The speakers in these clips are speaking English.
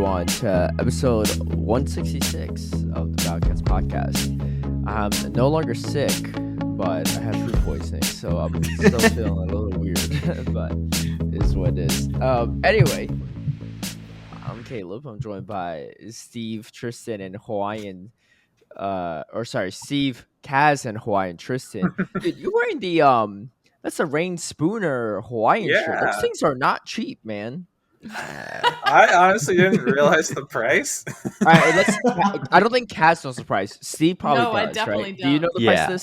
everyone, to episode 166 of the HurricaneKaz podcast. I'm no longer sick, but I have food poisoning, so I'm still feeling a little weird, but it is what it is. Anyway, I'm Caleb. I'm joined by Steve, Tristen, and Steve, Kaz, and Hawaiian Tristen. Dude, you're wearing that's a Rain Spooner Hawaiian shirt. Those Yeah. things are not cheap, man. I honestly didn't realize the price. All right, I don't think Kaz knows the price. Steve probably No, does, I definitely right? Do you know don't. the price of this,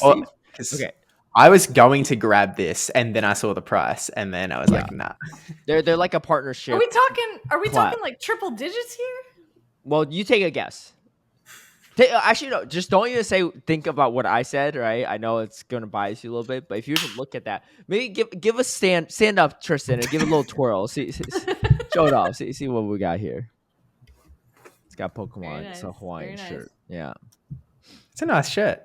Steve? Okay. I was going to grab this, and then I saw the price, and then I was like, nah. They're like a partnership. Are we talking like triple digits here? Well, you take a guess. Actually, no. Just don't even think about what I said, right? I know it's going to bias you a little bit, but if you were to look at that, maybe give a stand up, Tristan, and give it a little twirl. See, show it off. See what we got here. It's got Pokemon. Nice. It's a Hawaiian shirt. Yeah. It's a nice shirt.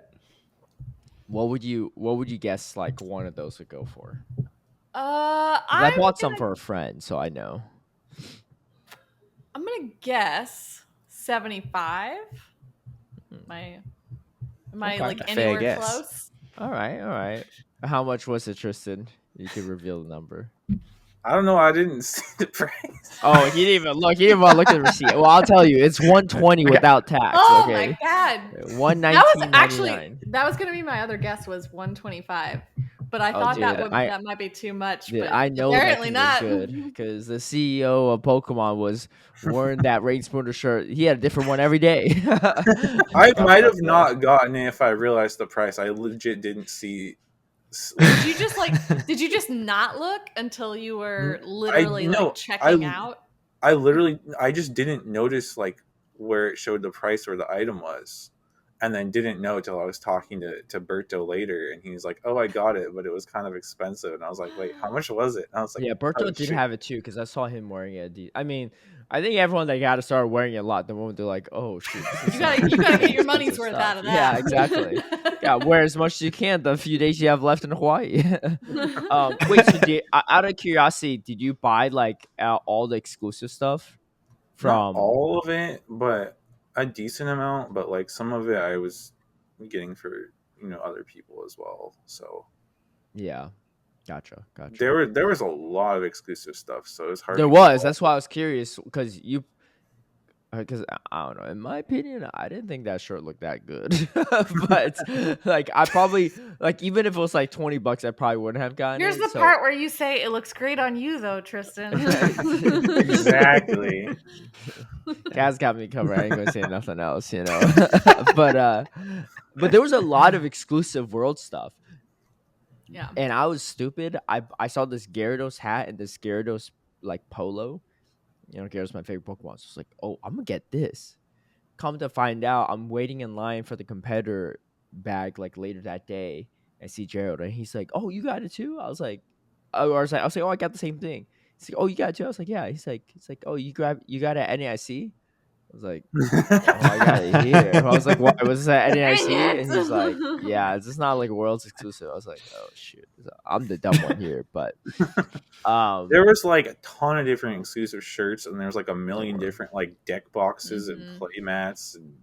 What would you guess like one of those would go for? 'Cause I bought some for a friend, so I know. I'm gonna guess 75. Am I Okay. like A fair anywhere guess. close? All right. How much was it, Tristan? You can reveal the number. I don't know. I didn't see the price. Oh, he didn't even look. He didn't even look at the receipt. Well, I'll tell you, it's 120 without tax. Oh okay? my god! 119.99. That was gonna be my other guess was 125, but I thought that might be too much. Dude, but I know apparently that not. good because the CEO of Pokemon was wearing that Rain Spooner shirt. He had a different one every day. I might have not gotten it if I realized the price. I legit didn't see. Did you just not look until you were literally checking out? I just didn't notice like where it showed the price or the item was, and then didn't know until I was talking to Berto later, and he was like, "Oh, I got it, but it was kind of expensive." And I was like, "Wait, how much was it?" And I was like, "Yeah, Berto did have it too because I saw him wearing it." I mean, I think everyone that got to start wearing it a lot. The moment they're like, "Oh shoot, you gotta get your money's worth out of that." Yeah, exactly. Yeah, wear as much as you can the few days you have left in Hawaii. Wait, so out of curiosity, did you buy like all the exclusive stuff from Not all of it, but a decent amount? But like some of it, I was getting for other people as well. So yeah, gotcha. There was a lot of exclusive stuff, so it's hard. That's why I was curious because I don't know. In my opinion, I didn't think that shirt looked that good. But like, I probably even if it was like $20, I probably wouldn't have gotten Here's it. Here's the part where you say it looks great on you, though, Tristan. Exactly. Kaz got me covered. I ain't gonna say nothing else, But there was a lot of exclusive world stuff. Yeah. And I was stupid. I saw this Gyarados hat and this Gyarados like polo. Gyarados my favorite Pokemon. So I was like, oh, I'm gonna get this. Come to find out, I'm waiting in line for the competitor bag like later that day. I see Gerald and he's like, oh, you got it too? I was like, oh, I got the same thing. He's like, oh, you got it too? I was like, yeah. He's like, oh, you got it at NAIC? I was like, oh, I got it here. I was like, what? Was this at NAIC? And he's like, yeah, it's just not like world's exclusive. I was like, oh shoot, I'm the dumb one here. But there was like a ton of different exclusive shirts, and there was like a million different like deck boxes and play mats and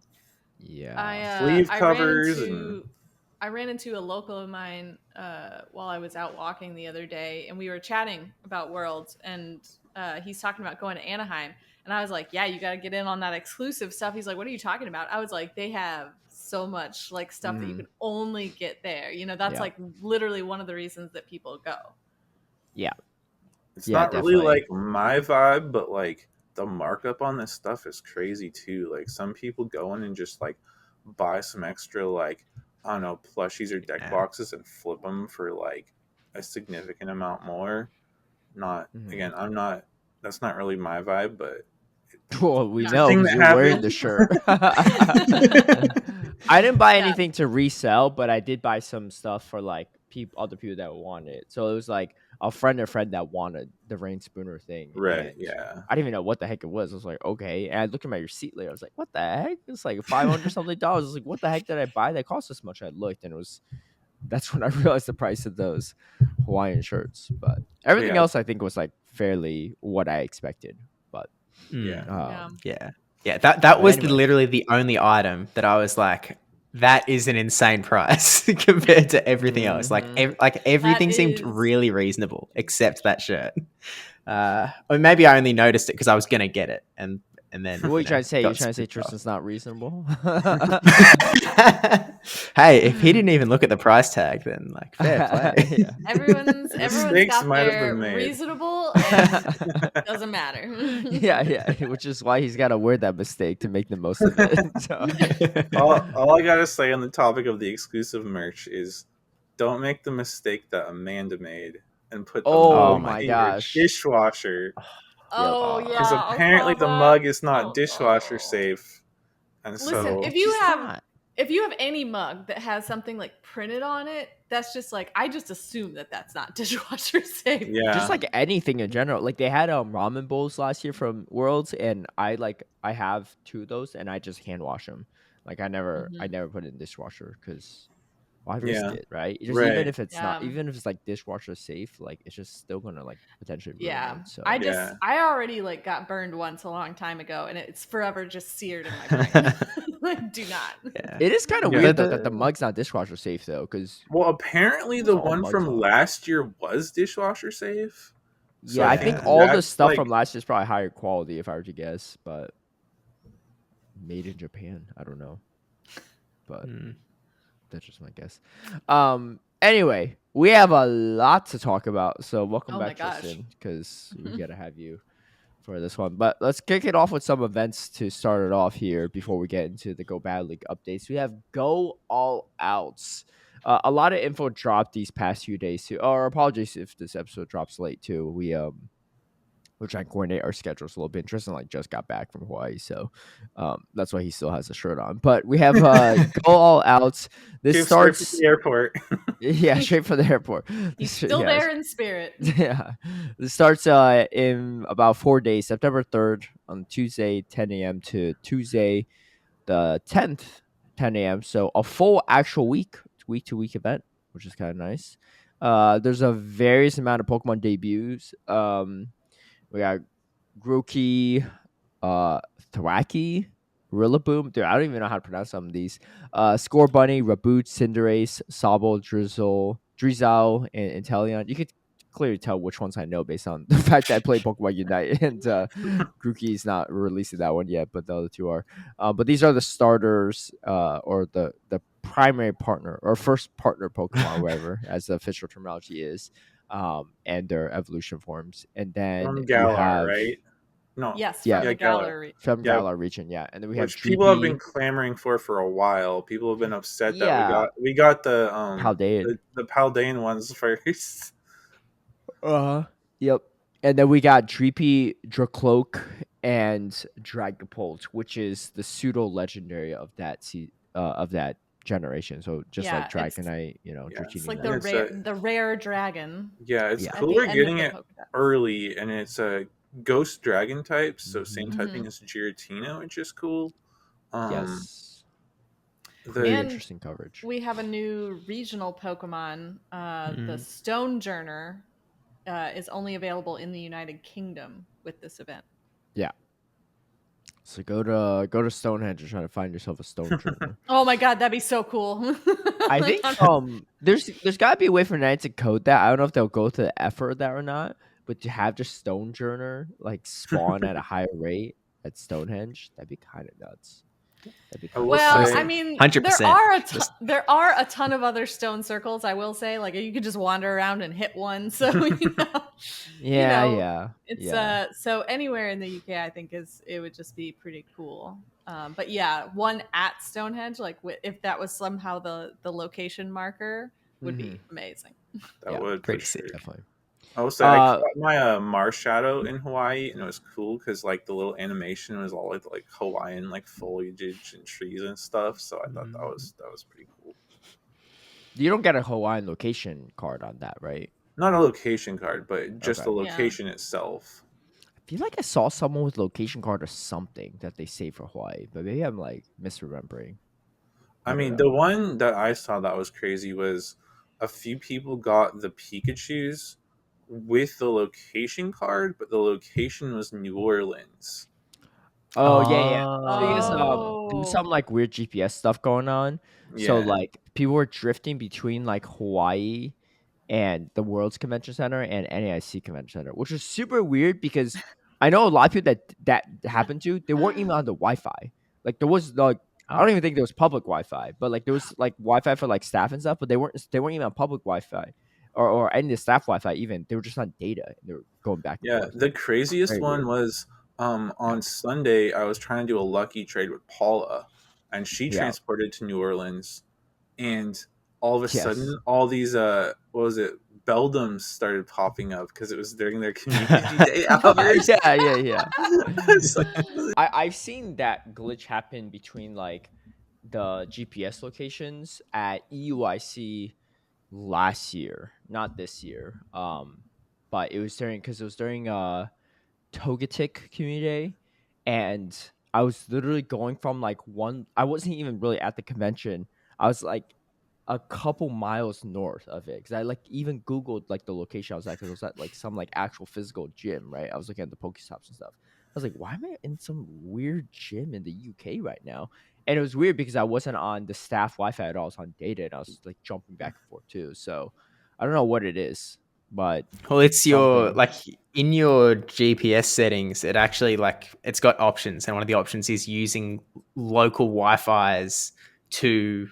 sleeve covers. I ran into a local of mine while I was out walking the other day, and we were chatting about Worlds, and he's talking about going to Anaheim. And I was like, yeah, you got to get in on that exclusive stuff. He's like, what are you talking about? I was like, they have so much like stuff that you can only get there. That's like literally one of the reasons that people go. Yeah. It's not definitely really like my vibe, but like the markup on this stuff is crazy too. Like some people go in and just like buy some extra like, I don't know, plushies or deck boxes and flip them for like a significant amount more. Again, that's not really my vibe, but well, we know because you're wearing the shirt. I didn't buy anything to resell, but I did buy some stuff for like other people that wanted it. So it was like a friend that wanted the Rain Spooner thing. Right, yeah. I didn't even know what the heck it was. I was like, okay. And I looked at my receipt later. I was like, what the heck? It's like $500 something dollars. I was like, what the heck did I buy that cost this much? I looked and that's when I realized the price of those Hawaiian shirts. But everything else I think was like fairly what I expected. But Yeah. Yeah. That was anyway. literally the only item that I was like, that is an insane price compared to everything else. Like, everything seemed really reasonable except that shirt. Or maybe I only noticed it because I was gonna get it, and then What are you trying to say? You're trying to say spooked off. Tristan's not reasonable? Hey, if he didn't even look at the price tag, then like fair play. Yeah. Everyone's Mistakes got might have their been made. reasonable and doesn't matter. yeah, which is why he's got to wear that mistake to make the most of it. So. All I gotta say on the topic of the exclusive merch is, don't make the mistake that Amanda made and put the mug my in gosh. your dishwasher. Oh yeah, Because apparently the mug is not dishwasher safe. And Listen, so if you have any mug that has something like printed on it, that's just like, I just assume that that's not dishwasher safe. yeah, Just like anything in general. Like they had ramen bowls last year from Worlds, and I have 2 of those, and I just hand wash them. Like I never put it in dishwasher because why risk it, right? Just even if it's not, even if it's like dishwasher safe, like it's just still gonna like potentially ruin it. So I already like got burned once a long time ago, and it's forever just seared in my brain. Like, do not. Yeah. It is kind of weird that the mug's not dishwasher safe though, because apparently the one from last year was dishwasher safe. So I think all the stuff from last year is probably higher quality, if I were to guess, but made in Japan, I don't know, but that's just my guess. Anyway, we have a lot to talk about, so welcome back, Tristen, because we gotta have you for this one. But let's kick it off with some events to start it off here before we get into the Go Bad League updates. We have Go All Outs. A lot of info dropped these past few days too. Or apologies if this episode drops late too. We're trying to coordinate our schedules a little bit. Tristan just got back from Hawaii, so that's why he still has a shirt on. But we have Go All Out. This starts straight from the airport. Yeah, straight from the airport. He's still there in spirit. Yeah, this starts in about 4 days, September 3rd on Tuesday, 10 a.m. to Tuesday, the 10th, 10 a.m. So a full actual week to week event, which is kind of nice. There's a various amount of Pokemon debuts. We got Grookey, Thwacky, Rillaboom. Dude, I don't even know how to pronounce some of these. Score Bunny, Raboot, Cinderace, Sobble, Drizzle, and Inteleon. You could clearly tell which ones I know based on the fact that I played Pokemon Unite, and Grookey's not releasing that one yet, but the other 2 are. But these are the starters, or the primary partner or first partner Pokemon, whatever, as the official terminology is. And their evolution forms, and then from you Galar, have right? No, yes, yeah, from the Galar from Galar region, yeah, and then we have people have been clamoring for a while. People have been upset that we got the Paldean. the Paldean ones first. Yep, and then we got Dreepy, Dracloak, and Dragapult, which is the pseudo legendary of that generation. So just like Dragonite, Dratini. It's like the rare dragon. Yeah, it's cool. We're getting it early, and it's a ghost dragon type, so same typing as Giratina, which is cool. Yes. Very interesting coverage. We have a new regional Pokemon. The Stonejourner is only available in the United Kingdom with this event. Yeah. So go to Stonehenge and try to find yourself a Stonejourner. Oh my god, that'd be so cool. I think there's got to be a way for Niantic to code that. I don't know if they'll go to the effort of that or not, but to have just Stonejourner like spawn at a higher rate at Stonehenge, that'd be kind of nuts. Well, I mean, 100%. There are a ton of other stone circles. I will say, like you could just wander around and hit one. So it's so anywhere in the UK, I think it would just be pretty cool. But yeah, one at Stonehenge, like if that was somehow the location marker, would be amazing. That would pretty sick, definitely. I will say I caught my Marshadow in Hawaii, and it was cool because like the little animation was all like Hawaiian like foliage and trees and stuff. So I thought that was pretty cool. You don't get a Hawaiian location card on that, right? Not a location card, but just the location itself. I feel like I saw someone with location card or something that they saved for Hawaii, but maybe I'm like misremembering. I mean, the one that I saw that was crazy was a few people got the Pikachus with the location card, but the location was New Orleans. Oh yeah. Thing is, there was Oh. some like weird GPS stuff going on. So Yeah. like people were drifting between like Hawaii and the World's Convention Center and NAIC Convention Center, which was super weird because I know a lot of people that happened to. They weren't even on the Wi-Fi. Like there was like I don't even think there was public Wi-Fi, but like there was like Wi-Fi for like staff and stuff, but they weren't even on public Wi-Fi or any of the staff Wi-Fi even. They were just on data and they were going back and Yeah, forth. the craziest Very one weird. was on Sunday I was trying to do a lucky trade with Paula, and she Yeah. transported to New Orleans, and all of a Yes. sudden all these what was it, Beldums started popping up because it was during their community day hours. Yeah. It's like, I've seen that glitch happen between like the GPS locations at EUIC last year, not this year. But it was during Togetic Community Day, and I was literally going from like one. I wasn't even really at the convention. I was like a couple miles north of it because I like even Googled like the location I was at because I was at like some like actual physical gym, right? I was looking at the Pokestops and stuff. I was like, why am I in some weird gym in the UK right now? And it was weird because I wasn't on the staff Wi-Fi at all. I was on data and I was like jumping back and forth too. So I don't know what it is, but Well, it's your something. like in your GPS settings, it actually like it's got options, and one of the options is using local Wi-Fi's to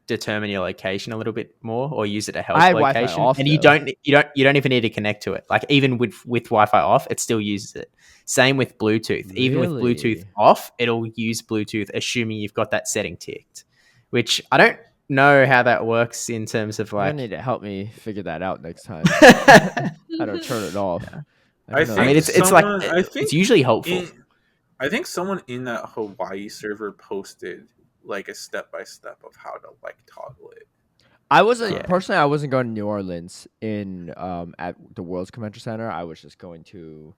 determine your location a little bit more, or use it to I help had Wi-Fi location. off And though. you don't even need to connect to it. Like even with Wi-Fi off, it still uses it. Same with Bluetooth. Even with Bluetooth Really? off, it'll use Bluetooth, assuming you've got that setting ticked. Which I don't know how that works in terms of You're gonna like. need to help me figure that out next time. I don't turn it off. Yeah. I I don't know I mean, think this. it's like someone, it's usually helpful. I think someone in that Hawaii server posted like a step by step of how to like toggle it. I wasn't Yeah. personally. I wasn't going to New Orleans in at the World's Convention Center. I was just going to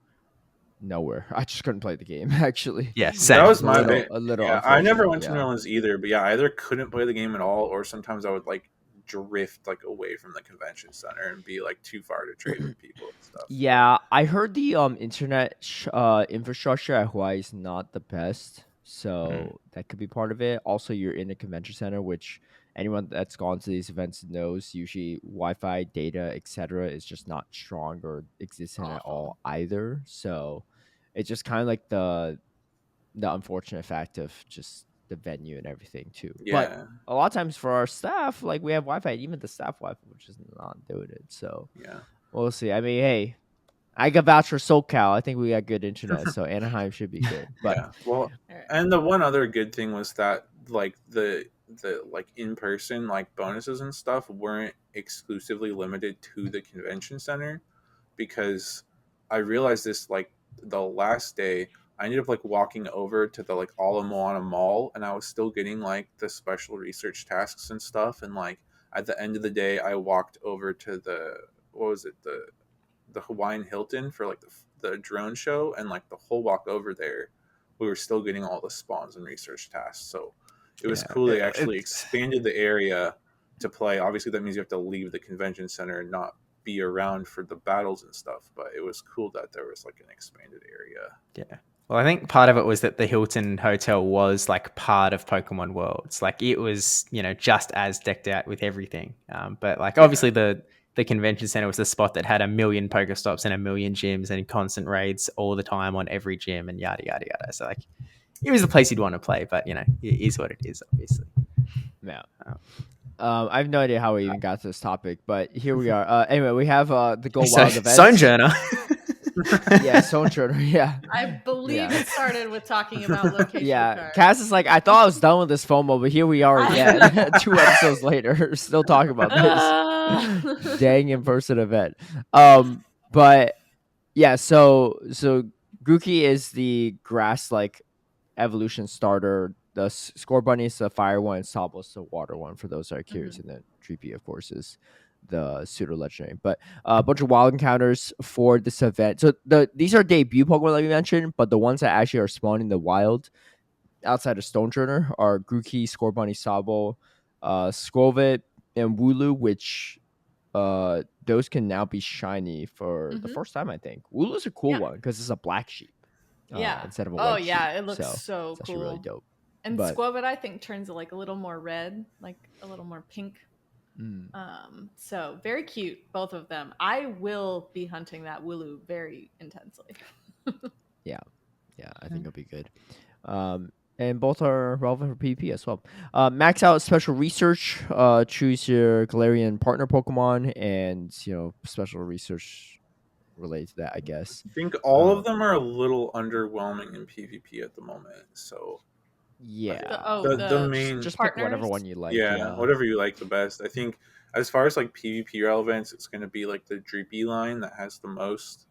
nowhere. I just couldn't play the game actually. Yeah, That same. was Which is my a little yeah. I never unfortunate. went to New Yeah. Orleans either, but yeah, I either couldn't play the game at all, or sometimes I would like drift like away from the convention center and be like too far to trade with people and stuff. Yeah, I heard the internet infrastructure at Hawaii is not the best, so that could be part of it. Also, you're in a convention center, which anyone that's gone to these events knows. Usually, Wi-Fi, data, etc., is just not strong or existent at all either. So, it's just kind of like the unfortunate fact of just the venue and everything too. But Yeah, a lot of times for our staff, like we have Wi-Fi, even the staff Wi-Fi, which is not doing it. So. yeah. We'll see. I mean, hey, I got vouch for SoCal. I think we got good internet, so Anaheim should be good. But Yeah. Well, Alright. and the one other good thing was that like the like in person like bonuses and stuff weren't exclusively limited to the convention center, because I realized this like the last day I ended up like walking over to the like Ala Moana Mall, and I was still getting like the special research tasks and stuff, and like at the end of the day I walked over to the what was it, the Hawaiian Hilton for like the drone show, and like the whole walk over there, we were still getting all the spawns and research tasks. So it was cool. They actually expanded the area to play. Obviously, that means you have to leave the convention center and not be around for the battles and stuff. But it was cool that there was like an expanded area. Yeah. Well, I think part of it was that the Hilton Hotel was like part of Pokemon Worlds. Like it was, just as decked out with everything. But like obviously the convention center was the spot that had 1 million Pokestops and 1 million gyms and constant raids all the time on every gym and yada yada yada. So like it was the place you'd want to play, but it is what it is, obviously. yeah. I have no idea how we even got to this topic, but here we are. Anyway, we have the Go Wild event. Sojourner. Yeah, Sojourner. Yeah. I believe Yeah. it started with talking about location Yeah, cards. Kaz is like, I thought I was done with this FOMO, but here we are again, 2 episodes later, still talking about this dang in-person event. But yeah, so Grookey is the grass like evolution starter. The Score Bunny is the fire one, and Sobble the water one. For those that are curious, and then Treepy, of course, is the pseudo legendary. But a bunch of wild encounters for this event. So these are debut Pokemon that we mentioned, but the ones that actually are spawning the wild outside of Stoneturner are Grookey, Score Bunny, Sobble, Skwovet, and Wooloo, which those can now be shiny for the first time. I think Wooloo's a cool one because it's a black sheep. Instead of a white sheep. It looks so it's cool. actually really dope. And Squovit, I think, turns like a little more red, like a little more pink. So very cute, both of them. I will be hunting that Wooloo very intensely. yeah, I think it'll be good. And both are relevant for PvP as well. Max out special research. Choose your Galarian partner Pokemon, and special research related to that, I guess. I think all of them are a little underwhelming in PvP at the moment. So yeah, the main just partners? pick whatever one you like. Yeah, whatever you like the best. I think as far as like PvP relevance, it's going to be like the Dreepy line that has the most,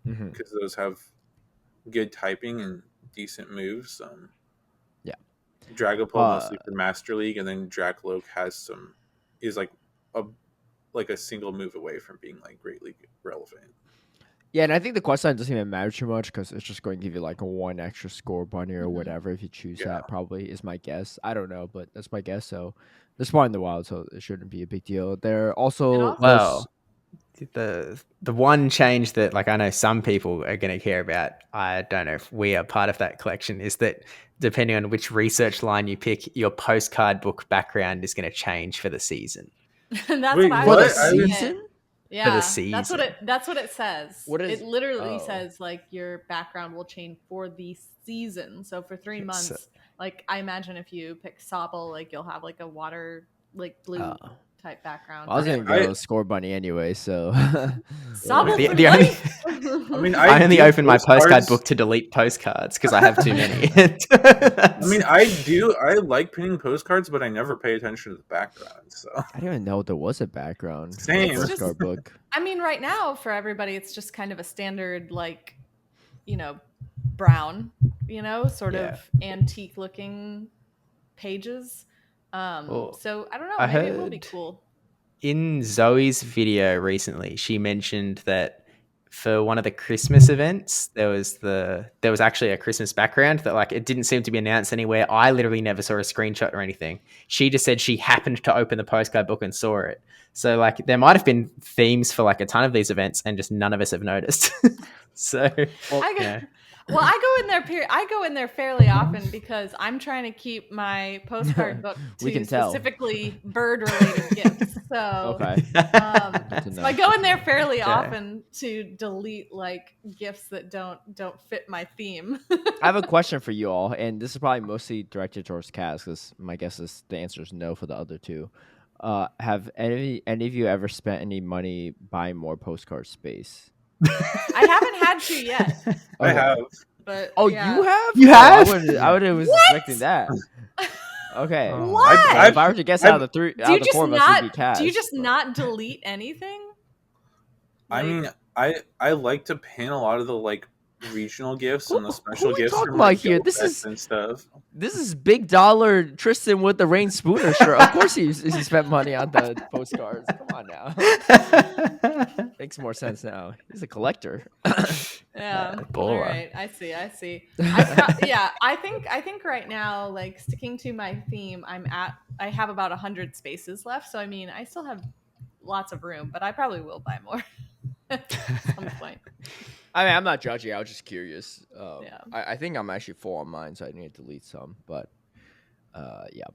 because those have good typing and decent moves. Dragapult mostly for Master League, and then Dracloak is like a single move away from being like greatly relevant. Yeah, and I think the quest line doesn't even matter too much because it's just going to give you like a 1 extra score bunny or whatever if you choose that. Probably is my guess. I don't know, but that's my guess. So they're spawned in the wild, so it shouldn't be a big deal. They're also the one change that like I know some people are going to care about. I don't know if we are part of that collection. Is that depending on which research line you pick, your postcard book background is going to change for the season. That's Wait, what for I the was season. Yeah, for the season. That's what it says. What is it? Literally says like your background will change for the season. So for 3 months, like I imagine if you pick Sobble, like you'll have like a water like blue type background. I was gonna go score bunny anyway, so Sobble I only open my postcard book to delete postcards because I have too many. I mean, I like pinning postcards, but I never pay attention to the background. So I didn't even know there was a background. Same postcard book. I mean, right now for everybody, it's just kind of a standard like, brown, sort of antique looking pages. So I don't know. Maybe it will be cool. In Zoe's video recently, she mentioned that for one of the Christmas events, there was actually a Christmas background that like it didn't seem to be announced anywhere. I literally never saw a screenshot or anything. She just said she happened to open the postcard book and saw it. So like there might have been themes for like a ton of these events, and just none of us have noticed. I go in there fairly often because I'm trying to keep my postcard book to specifically bird-related gifts. So, so I go in there fairly often to delete like gifts that don't fit my theme. I have a question for you all, and this is probably mostly directed towards Kaz because my guess is the answer is no for the other two. Have any of you ever spent any money buying more postcard space? I haven't had to yet. I have. But you have? You have? I would have was expecting that. Okay. What? If I were to guess out of the three, out of the four of us, it'd be Kaz. Do you just not delete anything? I mean, I like to pin a lot of the like regional gifts and the special gifts from like here. This is and stuff. This is big dollar Tristen with the Rain Spooner shirt. Of course he spent money on the postcards. Come on now. Makes more sense now. He's a collector. Yeah. All right. I see. I think right now, like sticking to my theme, I have about 100 spaces left. So I mean, I still have lots of room, but I probably will buy more at some point. I mean, I'm not judging. I was just curious. I think I'm actually full on mine, so I need to delete some. But yeah.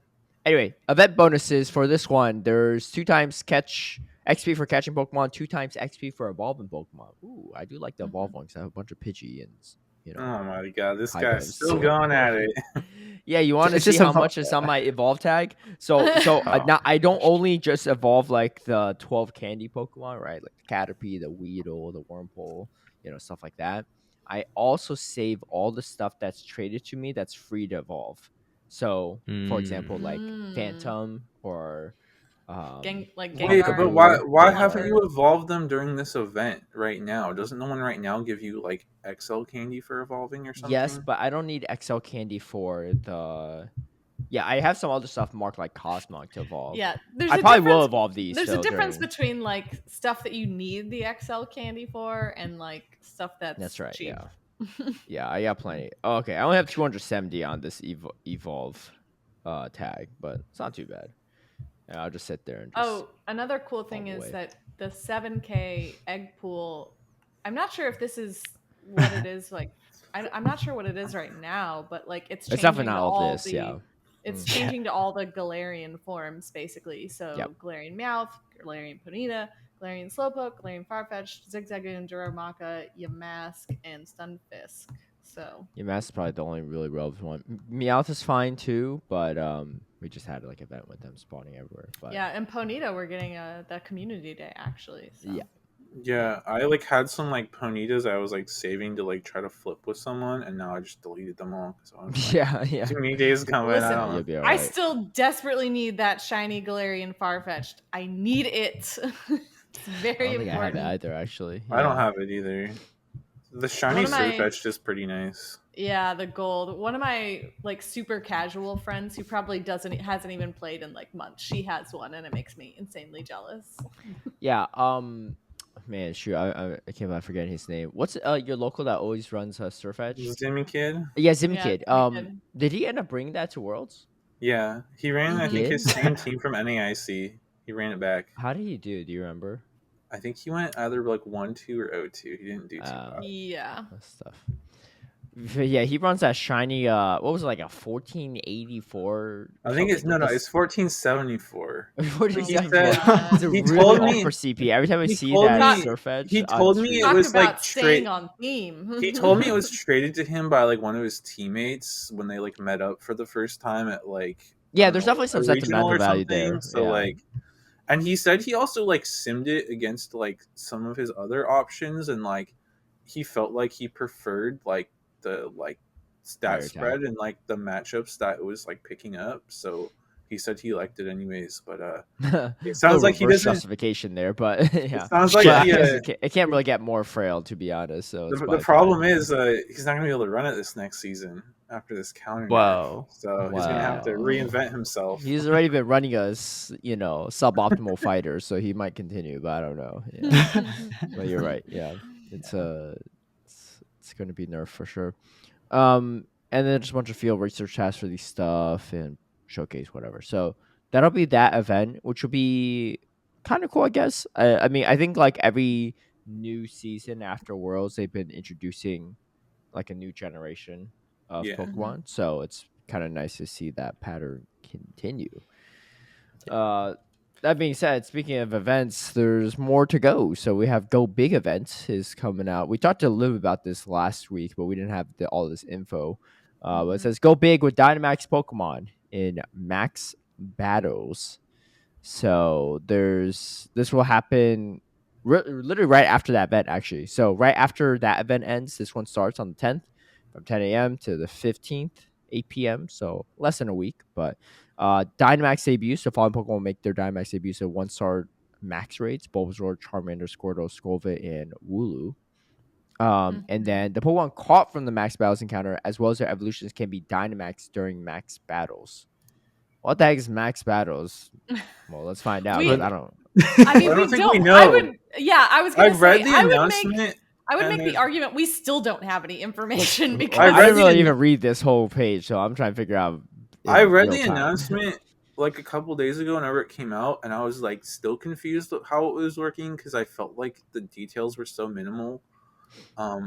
Anyway, event bonuses for this one. There's 2 times catch XP for catching Pokemon, 2 times XP for evolving Pokemon. Ooh, I do like the evolve one because I have a bunch of Pidgey and Oh my god, this guy's still going at it. Yeah, you want to see how much is on my evolve tag? So now I don't only just evolve like the 12 candy Pokemon, right? Like the Caterpie, the Weedle, the Wurmple, stuff like that. I also save all the stuff that's traded to me that's free to evolve. So, for example, like Phantom or Wait, but why haven't you evolved them during this event right now? Doesn't no one right now give you like XL candy for evolving or something? Yes, but I don't need XL candy for the. Yeah, I have some other stuff marked like Cosmog to evolve. Yeah, I probably will evolve these. There's a difference between like stuff that you need the XL candy for and like stuff that's right. Cheap. Yeah, I got plenty. Okay, I only have 270 on this evolve tag, but it's not too bad. Yeah, I'll just sit there and just. Another cool thing is that the 7K egg pool. I'm not sure if this is what it is like. I'm not sure what it is right now, but like it's definitely changing not to all all this. the. Yeah. It's changing to all the Galarian forms basically. So Yep. Galarian Meowth, Galarian Ponyta, Galarian Slowpoke, Galarian Farfetch'd, Zigzagoon, Duramaca, Yamask, and Stunfisk. So Yamask is probably the only really relevant one. Meowth is fine too, but we just had like event with them spawning everywhere. But yeah, and Ponyta we're getting that community day actually. So. yeah. Yeah, I like had some like ponitas I was like saving to like try to flip with someone, and now I just deleted them all because I was like, Yeah. too many days coming. Listen, I don't You'll know. be all I right. still desperately need that shiny Galarian Farfetch'd. I need it. It's very I don't think I have important. it either, actually. I don't Yeah. have it either. The shiny Sirfetch'd is pretty nice. Yeah, the gold. One of my like super casual friends who probably hasn't even played in like months. She has one, and it makes me insanely jealous. Yeah. Man, shoot, I can't believe I forget his name. What's your local that always runs Surfetch? Zimmy Kid? Yeah, Zim Yeah, Kid. Zimmy Kid. Did he end up bringing that to Worlds? Yeah, he ran. I think did? his same team from NAIC. He ran it back. How did he do? Do you remember? I think he went either like 1-2 or 0-2. He didn't do too bad. Yeah. That's tough. Yeah, he runs that shiny. What was it, like a 1484? I think it's it's 1474. 1474. It's a He really told old me for CP. Every time I he see told that me- Surfetch, he told me it was like staying on theme. He told me it was traded to him by like one of his teammates when they like met up for the first time at like there's definitely some a regional sentimental or value something. there. So yeah. like, and he said he also like simmed it against like some of his other options, and like he felt like he preferred like the like stat Higher spread and like the matchups that it was like picking up. So he said he liked it anyways, but it sounds like he doesn't justification there, but yeah, it sounds like it can't really get more frail, to be honest. So the problem is he's not gonna be able to run it this next season after this counter. Whoa. So he's gonna have to reinvent himself. He's already been running a suboptimal fighter, so he might continue, but I don't know. Yeah. But you're right. Yeah, it's going to be nerfed for sure. And then just a bunch of field research tasks for these stuff and showcase whatever. So that'll be that event, which will be kind of cool, I guess. I mean, I think like every new season after Worlds, they've been introducing like a new generation of Pokemon, so it's kind of nice to see that pattern continue. That being said, speaking of events, there's more to go. So we have Go Big event is coming out. We talked a little bit about this last week, but we didn't have all this info. But it says Go Big with Dynamax Pokemon in Max Battles. So this will happen literally right after that event, actually. So right after that event ends, this one starts on the 10th from 10 a.m. to the 15th, 8 p.m. So less than a week, but Dynamax debuts. So following Pokemon will make their Dynamax debuts at 1-star max rates: Bulbasaur, Charmander, Squirtle, Scolvet, and Wooloo. And then the Pokemon caught from the Max Battles encounter, as well as their evolutions, can be Dynamax during Max Battles. What the heck is Max Battles? Well, let's find out. I don't. I mean, I don't think we know. I was going to say. read the announcement. I would make the argument we still don't have any information because I didn't really even read this whole page, so I'm trying to figure out. I read the announcement like a couple days ago whenever it came out, and I was like still confused how it was working because I felt like the details were so minimal.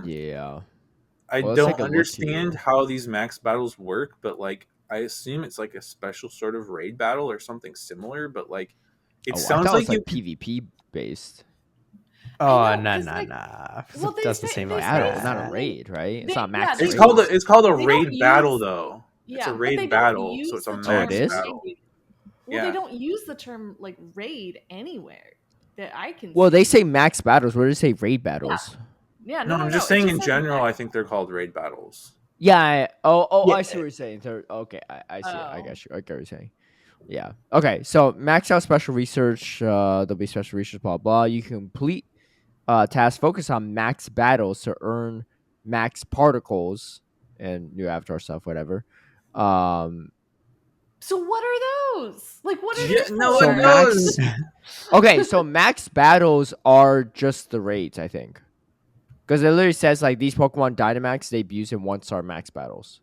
Yeah. I don't understand how these max battles work, but like I assume it's like a special sort of raid battle or something similar, but like it sounds like you PvP based. Oh no! Well, it doesn't seem like battle, that. not a raid, right? It's not max. It's called a raid battle though. It's a raid battle, so it's a max battle. Well, they don't use the term like raid anywhere that I can. Well, they say max battles. Where do they say raid battles? Yeah, no, I'm just saying in general. I think they're called raid battles. Yeah. I see what you're saying. Okay, I see. I got you. I get what you're saying. Yeah. Okay. So max out special research. There'll be special research. Blah blah. You can complete tasks focus on max battles to earn max particles and new avatar stuff. Whatever. So what are those? Like, what are those? Okay, so max battles are just the raids, I think. Because it literally says, like, these Pokemon Dynamax debuts in 1-star max battles.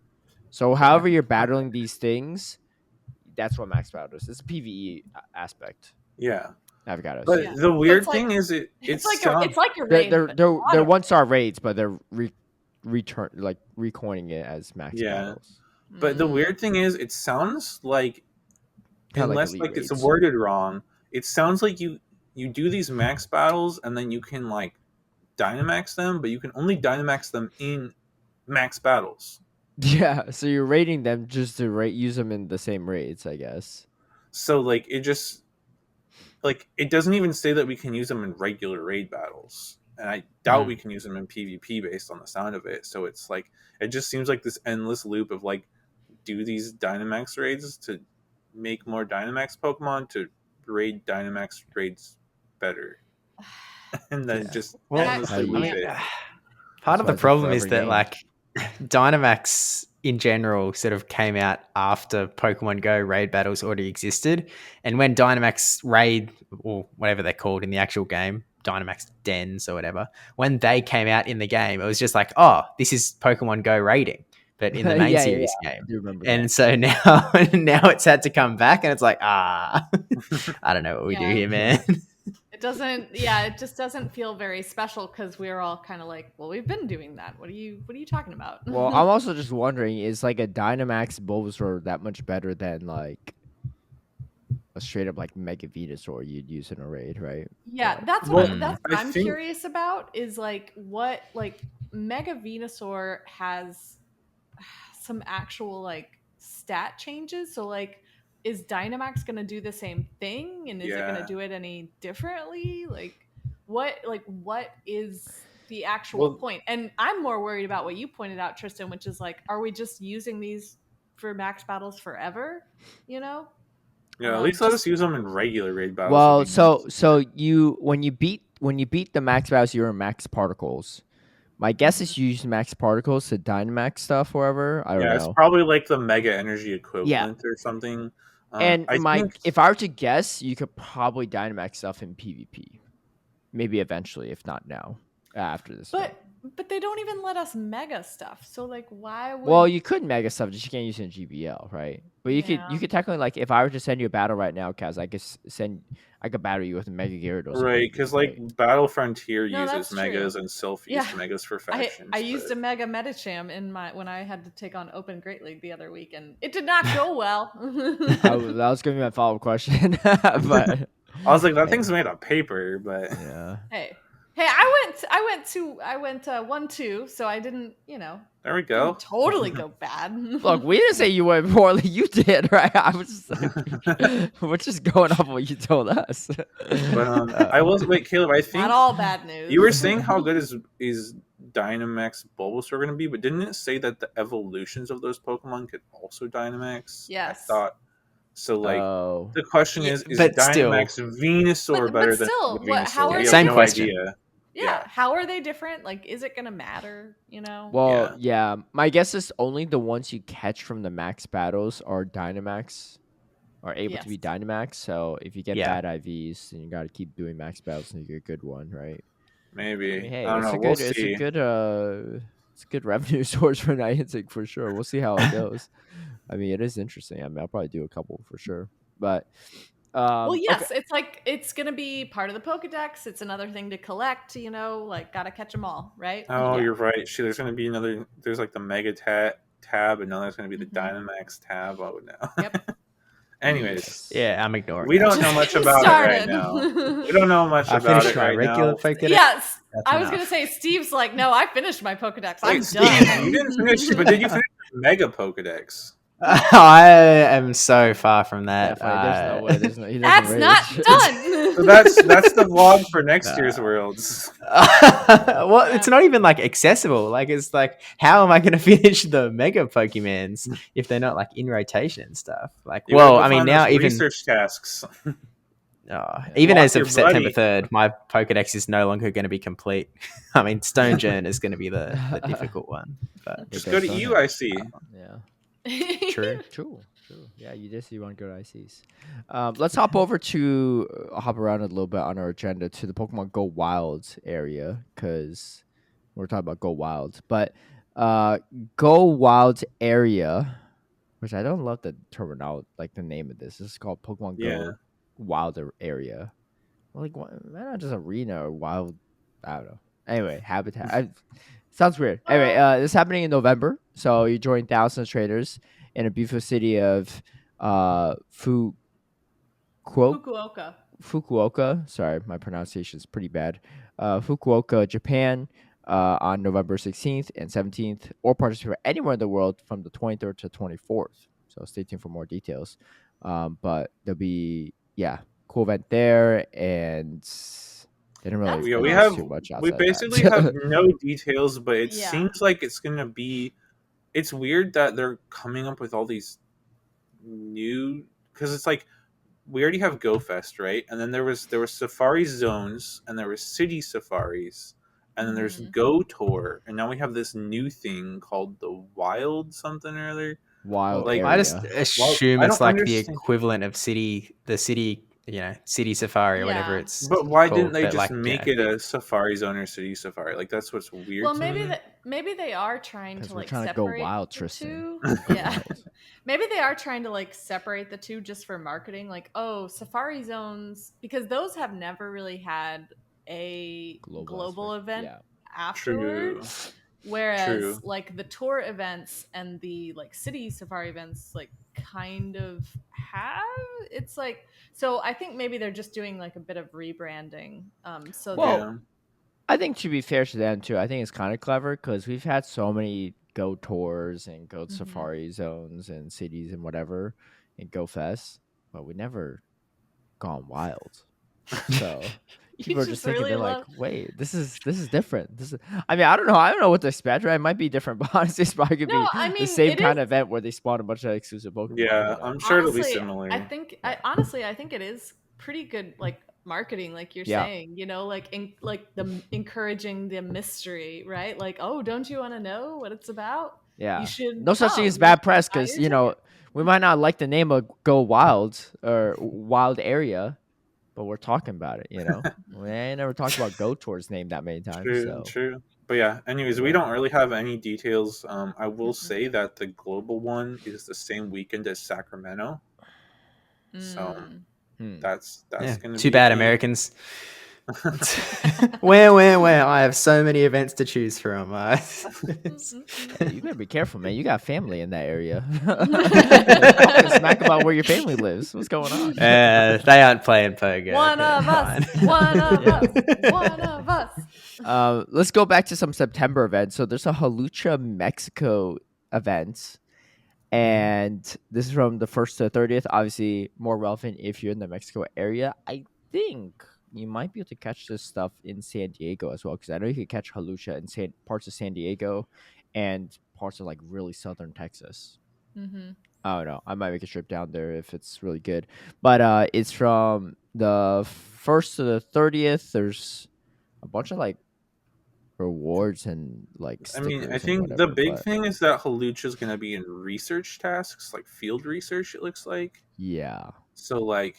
So however you're battling these things, that's what max battle is. It's a PvE aspect. Yeah. Avocados. But the weird thing is it's like a raid. They're 1-star raids, but they're recoining it as max battles. But the weird thing is, it sounds like, unless like it's worded wrong, it sounds like you do these max battles and then you can like Dynamax them, but you can only Dynamax them in max battles. Yeah, so you're raiding them just to use them in the same raids, I guess. So like it just like it doesn't even say that we can use them in regular raid battles, and I doubt we can use them in PvP based on the sound of it. So it's like it just seems like this endless loop of like do these Dynamax raids to make more Dynamax Pokemon to raid Dynamax raids better, and then just endlessly loop it. Part of the problem is that like Dynamax in general sort of came out after Pokemon Go raid battles already existed, and when Dynamax raid, or whatever they're called in the actual game, Dynamax dens or whatever, when they came out in the game, it was just like, oh, this is Pokemon Go raiding, but in the main series game. I do remember and that. So now it's had to come back, and it's like, I don't know what we do here, man. It just doesn't feel very special because we're all kind of like, well, we've been doing that. What are you talking about? Well, I'm also just wondering, is like a Dynamax Bulbasaur that much better than like a straight up like Mega Venusaur you'd use in a raid, right? Yeah, that's what I'm curious about, is like what like Mega Venusaur has some actual like stat changes. So like, is Dynamax going to do the same thing, and is it going to do it any differently? Like what is the actual point? And I'm more worried about what you pointed out, Tristen, which is like, are we just using these for max battles forever? You know? Yeah, at least let us use them in regular raid battles. Well, so you when you beat the max battles, you're in max particles. My guess is you use max particles to Dynamax stuff wherever. I don't know. Yeah, it's probably like the Mega Energy equivalent or something. And if I were to guess, you could probably Dynamax stuff in PvP. Maybe eventually, if not now, after this. But they don't even let us mega stuff. So like, why would... Well, you could mega stuff, just you can't use it in GBL, right? But you could technically, like, if I were to send you a battle right now, Kaz, I could battle you with a Mega Gyarados. Right, because like Battle Frontier uses megas and Sylph used megas for factions. I used a Mega Medicham when I had to take on Open Great League the other week, and it did not go well. That was gonna be my follow-up question, but I was like, that thing's made of paper, but yeah. Hey, I went 1-2, so I didn't, There we go. Totally go bad. Look, we didn't say you went poorly. You did, right? I was just like, we're just going off what you told us. But I was Caleb. I think not all bad news. You were saying how good is Dynamax Bulbasaur going to be, but didn't it say that the evolutions of those Pokemon could also Dynamax? Yes. I thought. So, the question is Dynamax Venusaur better than Venusaur? Same question. Yeah, how are they different? Like, is it going to matter, Well, yeah. My guess is only the ones you catch from the max battles are Dynamax, are able to be Dynamax. So, if you get bad IVs, then you got to keep doing max battles and you get a good one, right? Maybe. I mean, hey, I don't know. We'll see. It's a good revenue source for Niantic for sure. We'll see how it goes. I mean, it is interesting. I mean, I'll probably do a couple for sure. But well, yes, it's like it's gonna be part of the Pokedex. It's another thing to collect. Like gotta catch them all, right? Oh, you're right. There's gonna be another. There's like the Mega tab, and now there's gonna be the Dynamax tab. Oh no. Yep. Anyways, I'm ignoring. We don't know much about it right now. We don't know much about it right now. Pokedex. Yes, I was gonna say. Steve's like, no, I finished my Pokedex. I'm done. You didn't finish, but did you finish the Mega Pokedex? I am so far from that. There's no way. That's not done. So that's the vlog for next year's Worlds. Well, it's not even like accessible. Like, it's like, how am I going to finish the Mega Pokemons if they're not like in rotation and stuff? Like, I mean, now even research tasks. Even as of September 3rd, my Pokedex is no longer going to be complete. I mean, Stonjourn is going to be the difficult one. But just go to UIC. Yeah. True. Yeah, you did say you want to go to ICs. Let's hop around a little bit on our agenda to the Pokemon Go Wilds area, because we're talking about Go Wilds. But Go Wilds area, Which I don't love the terminology, like the name of this. This is called Pokemon Go Wild Area. Well, like, why not just arena or wild? I don't know. Anyway, habitat. Sounds weird. Anyway, this is happening in November. So you join thousands of traders in a beautiful city of Fukuoka. Sorry, my pronunciation is pretty bad. Fukuoka, Japan, on November 16th and 17th, or participate anywhere in the world from the 23rd to 24th. So stay tuned for more details. But there'll be, cool event there, and they didn't really release too much outside we basically that. have no details, but it seems like it's gonna be. It's weird that they're coming up with all these new, because it's like we already have Go Fest, right? And then there was safari zones, and there was city safaris, and then there's Go Tour, and now we have this new thing called the Wild something or other. Wild area. I just assume it's like the equivalent of city safari or whatever it's. But why didn't they just make it a safari zone or city safari? Like that's what's weird. Well, to maybe they are trying to like separate to go wild, Tristen. Yeah, maybe they are trying to like separate the two just for marketing. Like, oh, safari zones, because those have never really had a global event afterwards. True. Whereas like the tour events and the like city safari events like kind of have, it's like, so I think maybe they're just doing like a bit of rebranding. I think to be fair to them too, I think it's kind of clever because we've had so many Go tours and Go safari zones and cities and whatever and Go Fest, but we never gone wild. So people are just thinking, they're like, wait, this is different. I mean, I don't know what to expect, right? It might be different, but honestly, it's probably gonna be the same kind of event where they spawn a bunch of exclusive Pokemon. Yeah, I'm sure it'll be similar. I think it is pretty good, like marketing, like you're saying, like encouraging the mystery, right? Like, oh, don't you want to know what it's about? Yeah, you should. No such thing as bad press, because we might not like the name of Go Wild or Wild Area, but we're talking about it, We ain't never talked about Go Tour's name that many times. True. But yeah, anyways, we don't really have any details. I will say that the global one is the same weekend as Sacramento. So that's going to too bad, Americans. Where? I have so many events to choose from. You better be careful, man. You got family in that area. Talking smack about where your family lives. What's going on? They aren't playing poker. One of us. Let's go back to some September events. So there's a Halucha Mexico event. And this is from the 1st to the 30th. Obviously, more relevant if you're in the Mexico area. I think you might be able to catch this stuff in San Diego as well, because I know you can catch Halucha in parts of San Diego and parts of like really southern Texas. I don't know. I might make a trip down there if it's really good. But it's from the 1st to the 30th. There's a bunch of like rewards and like I think the big thing is that Halucha is going to be in research tasks, like field research, it looks like. Yeah. So like,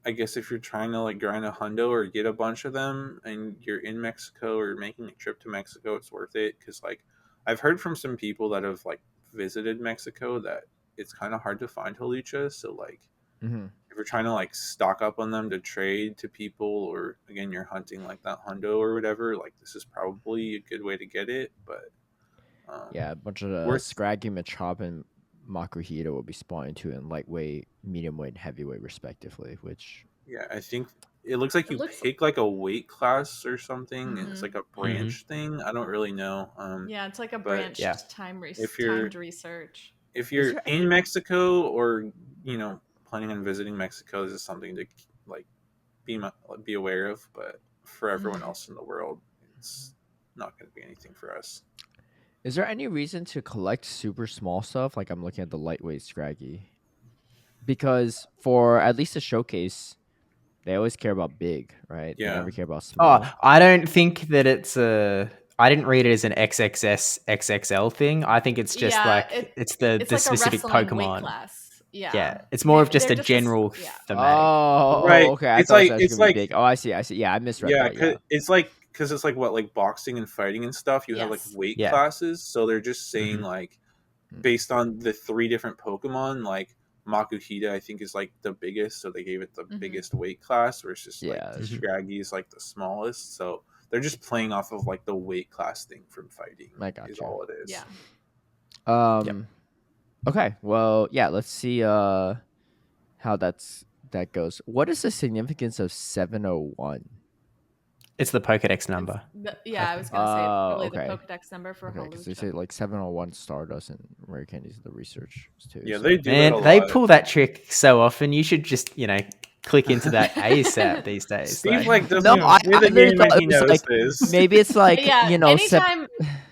I guess if you're trying to like grind a hundo or get a bunch of them and you're in Mexico or making a trip to Mexico, it's worth it. Because like I've heard from some people that have like visited Mexico that it's kind of hard to find Halucha. So like if you're trying to like stock up on them to trade to people, or again you're hunting like that hundo or whatever, like this is probably a good way to get it. But a bunch of Scraggy, Machop, and Makuhita will be spawning too in lightweight, medium weight, and heavyweight respectively. Which I think it looks like you pick like a weight class or something, and it's like a branch thing. I don't really know. It's like a branch timed research. If you're in Mexico or planning on visiting Mexico, this is something to like be aware of. But for everyone else in the world, it's not going to be anything for us. Is there any reason to collect super small stuff? Like I'm looking at the lightweight Scraggy, because for at least a showcase, they always care about big, right? Yeah. They never care about small. Oh, I don't think that it's a. I didn't read it as an XXS XXL thing. I think it's just it's the like specific Pokemon. Class. Yeah, it's more of just a general thematic. Oh, right. Okay. I thought it was like big. Oh, I see. Yeah, I misread that. Yeah, it's like because it's like what, like boxing and fighting and stuff. You have like weight classes, so they're just saying like based on the 3 different Pokemon, like Makuhita, I think, is like the biggest, so they gave it the biggest weight class versus like Scraggy is like the smallest. So they're just playing off of like the weight class thing from fighting. I got is you. all it is. Yeah. Okay. Well, yeah. Let's see how that goes. What is the significance of 701? It's the Pokedex number. I was gonna say it's probably okay. the Pokedex number for Hawlucha. Because they say like 701 Stardust and rare candies the research too. Yeah, so. they do. Man, they pull that trick so often. You should just click into that ASAP these days. Steve doesn't no, even play the game and he knows like, this. Maybe it's like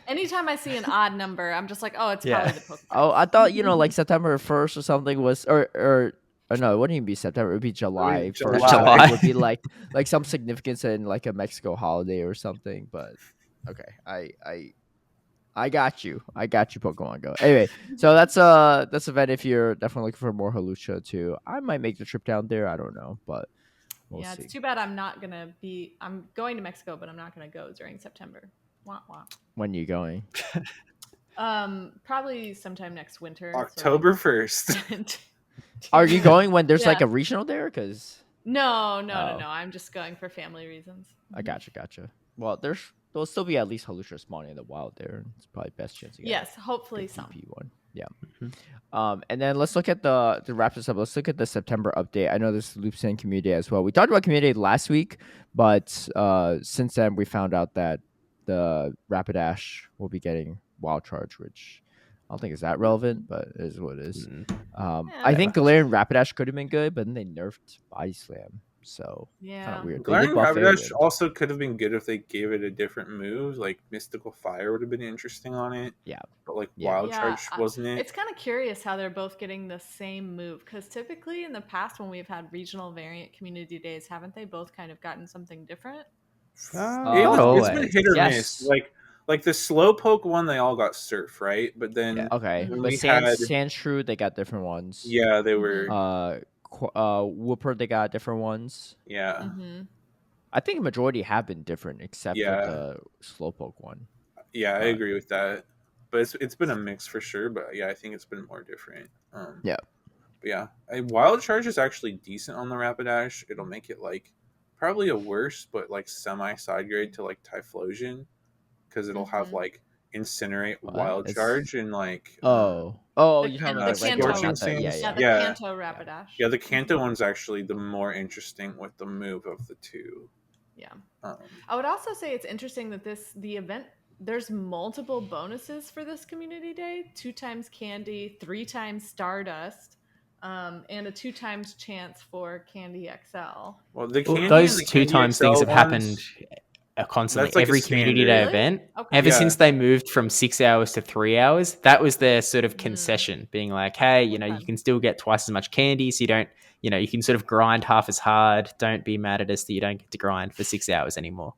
anytime I see an odd number, I'm just like, oh, it's probably the Pokedex. Oh, I thought like September 1st or something was or no, it wouldn't even be September. It would be July 1st. July would be like some significance in like a Mexico holiday or something. But okay, I got you. Pokemon Go. Anyway, so that's event if you're definitely looking for more Hawlucha too. I might make the trip down there. I don't know, but we'll see. It's too bad I'm not gonna be. I'm going to Mexico, but I'm not gonna go during September. Wah, wah. When are you going? Probably sometime next winter. October 1st. Are you going when there's like a regional there? Because no. I'm just going for family reasons. I gotcha. Well, there'll still be at least Hawlucha spawning in the wild there. It's probably best chance to get. Yes, hopefully some. one. Yeah. And then let's look at to wrap this up. Let's look at the September update. I know this loops in community as well. We talked about community last week, but since then we found out that the Rapidash will be getting Wild Charge, which I don't think is that relevant, but it is what it is. I think Galarian Rapidash could have been good, but then they nerfed Body Slam. So kind of weird. Galarian Rapidash also could have been good if they gave it a different move. Like Mystical Fire would have been interesting on it. Yeah. But like Wild Charge wasn't it? It's kind of curious how they're both getting the same move. Because typically in the past when we've had regional variant community days, haven't they both kind of gotten something different? It's been hit or miss. Like the Slowpoke one, they all got Surf, right? But then but Sandshrew, they got different ones. Yeah, they were. Whooper, they got different ones. Yeah. I think the majority have been different except for the Slowpoke one. Yeah, I agree with that. But it's been a mix for sure. But yeah, I think it's been more different. Yeah. But yeah, Wild Charge is actually decent on the Rapidash. It'll make it like probably a worse, but like semi side grade to like Typhlosion, because it'll have like Incinerate, Wild Charge, and like you're talking about the Kanto. The Kanto Rapidash. Yeah, the Kanto one's actually the more interesting with the move of the two. Yeah. I would also say it's interesting that the event, there's multiple bonuses for this community day. 2 times candy, 3 times Stardust, and a 2 times chance for Candy XL. Well, those 2 times things have happened constantly. Like every community day event since they moved from 6 hours to 3 hours, that was their sort of concession, being like, hey, you can still get twice as much candy, so you don't, you can sort of grind half as hard. Don't be mad at us that you don't get to grind for 6 hours anymore.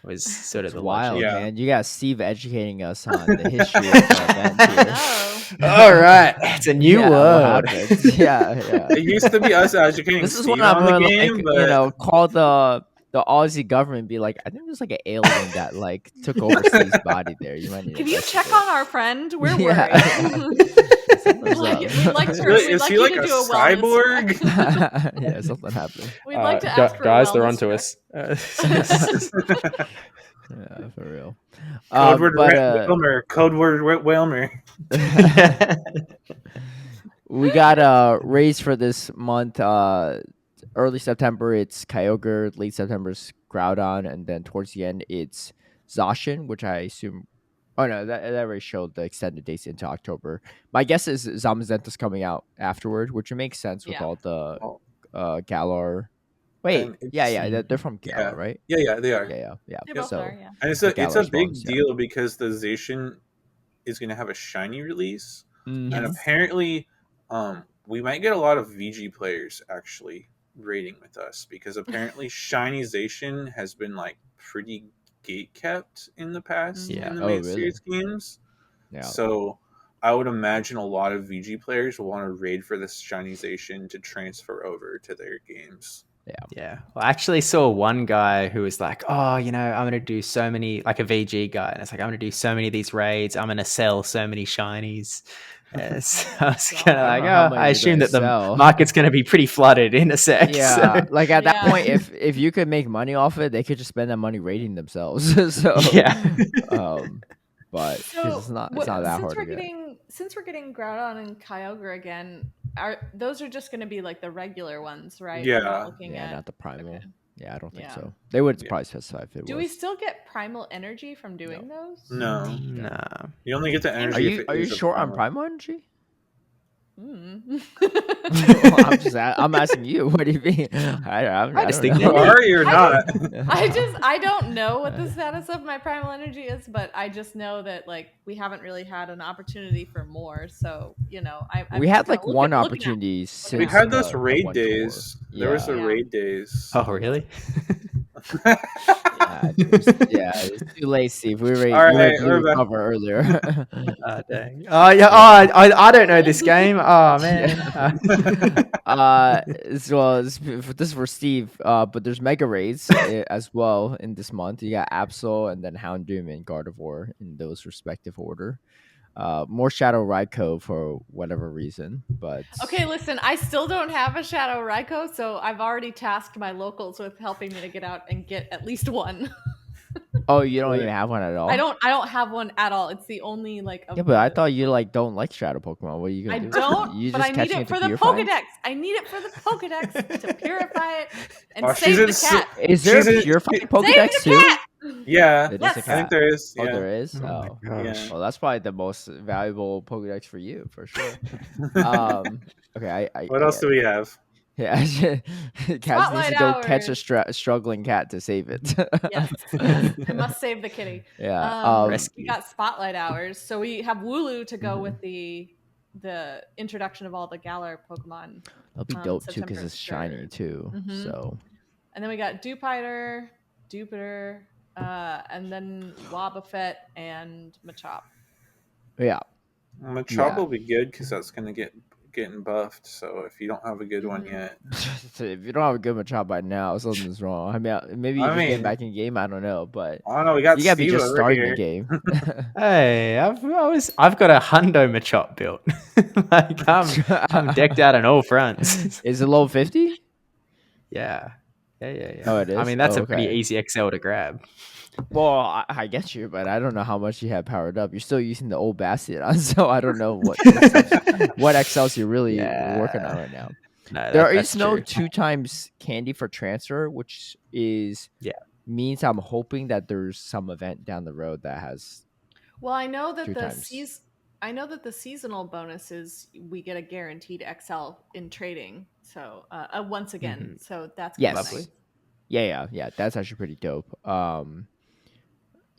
It was sort of the wild, logic. man. You got Steve educating us on the history of the event here. All right, it's a new word. It used to be us educating this is Steve what I'm on the game, but call the Aussie government and be like, I think there's like an alien that like took over Steve's body there. You might need. Can you check on our friend? We're worried. We'd like is he like a cyborg? Yeah, something happened. We'd like to ask for guys, they're onto us. Yeah, for real. Code word Wilmer. Code word Wilmer. We got a raise for this month. Early September, it's Kyogre. Late September's Groudon, and then towards the end, it's Zacian, which I assume. Oh no, that already showed the extended dates into October. My guess is Zamazenta's coming out afterward, which would make sense with all the Galar. Wait, they're from Galar, right? Yeah, they are. Yeah. They both are, yeah. And it's a big deal because the Zacian is going to have a shiny release, and apparently, we might get a lot of VG players actually raiding with us, because apparently shiny Zacian has been like pretty gate kept in the past in the main series games. Yeah. So I would imagine a lot of VG players will want to raid for this shiny Zacian to transfer over to their games. Yeah. Well, I actually saw one guy who was like, oh, I'm going to do so many, like a VG guy. And it's like, I'm going to do so many of these raids. I'm going to sell so many shinies. So I was kind of like, I assume that the market's going to be pretty flooded in a sec. Yeah. So. Like at that point, if you could make money off it, they could just spend that money raiding themselves. So yeah. But it's not that hard to get. Since we're getting Groudon and Kyogre again, those are just going to be like the regular ones, right? Yeah. Not the primal. Okay. Yeah, I don't think so. They would probably specify if it was. Do we still get primal energy from doing those? No. Nah. You only get the energy. Are you short on primal energy? Mm. I'm asking you. What do you mean? I just think are you or not? I don't know what the status of my primal energy is, but I just know that like we haven't really had an opportunity for more. So we had like one opportunity. Since we had those raid days. There was the raid days. Oh really? It's too late, Steve. We recover earlier. Dang. Oh yeah. Oh, I don't know this game. Oh man. This is for Steve. But there's mega raids as well in this month. You got Absol and then Houndoom and Gardevoir in those respective order. More Shadow Raikou for whatever reason, but okay. Listen, I still don't have a Shadow Raikou, so I've already tasked my locals with helping me to get out and get at least one. Oh, you don't even have one at all? I don't have one at all. It's the only like. Yeah, but I thought you don't like Shadow Pokemon. What are you gonna do? I don't. But I need it for the Pokedex. I need it for the Pokedex to purify it and save the cat. Is there a purifying Pokedex too? Yeah, yes. I think there is. Oh, there is. Oh, yeah. Well, that's probably the most valuable Pokedex for you, for sure. Okay. What else do we have? Yeah, Kaz needs to go catch a struggling cat to save it. Yes, I must save the kitty. Yeah, we got Spotlight Hours, so we have Wooloo to go with the introduction of all the Galar Pokemon. That'll be dope too because it's shiny too. Mm-hmm. So, and then we got Dewpider, and then Wobbuffet and Machop. Yeah, Machop will be good because that's going to getting buffed. So if you don't have a good one yet, if you don't have a good Machop by now, something's wrong. I mean, maybe you're just getting back in game. I don't know, but I don't know. You got to be just starting the game. Hey, I've got a Hundo Machop built. Like I'm decked out on all fronts. Is it level 50? Yeah. Oh, it is. I mean, that's a pretty easy XL to grab. Well, I get you, but I don't know how much you have powered up. You're still using the old Bastion, so I don't know what XLs you're really working on right now. No, there is no 2 times candy for transfer, which is means I'm hoping that there's some event down the road that has. Well, I know that the seasonal bonus is we get a guaranteed XL in trading. So once again, so that's lovely. Yeah. That's actually pretty dope.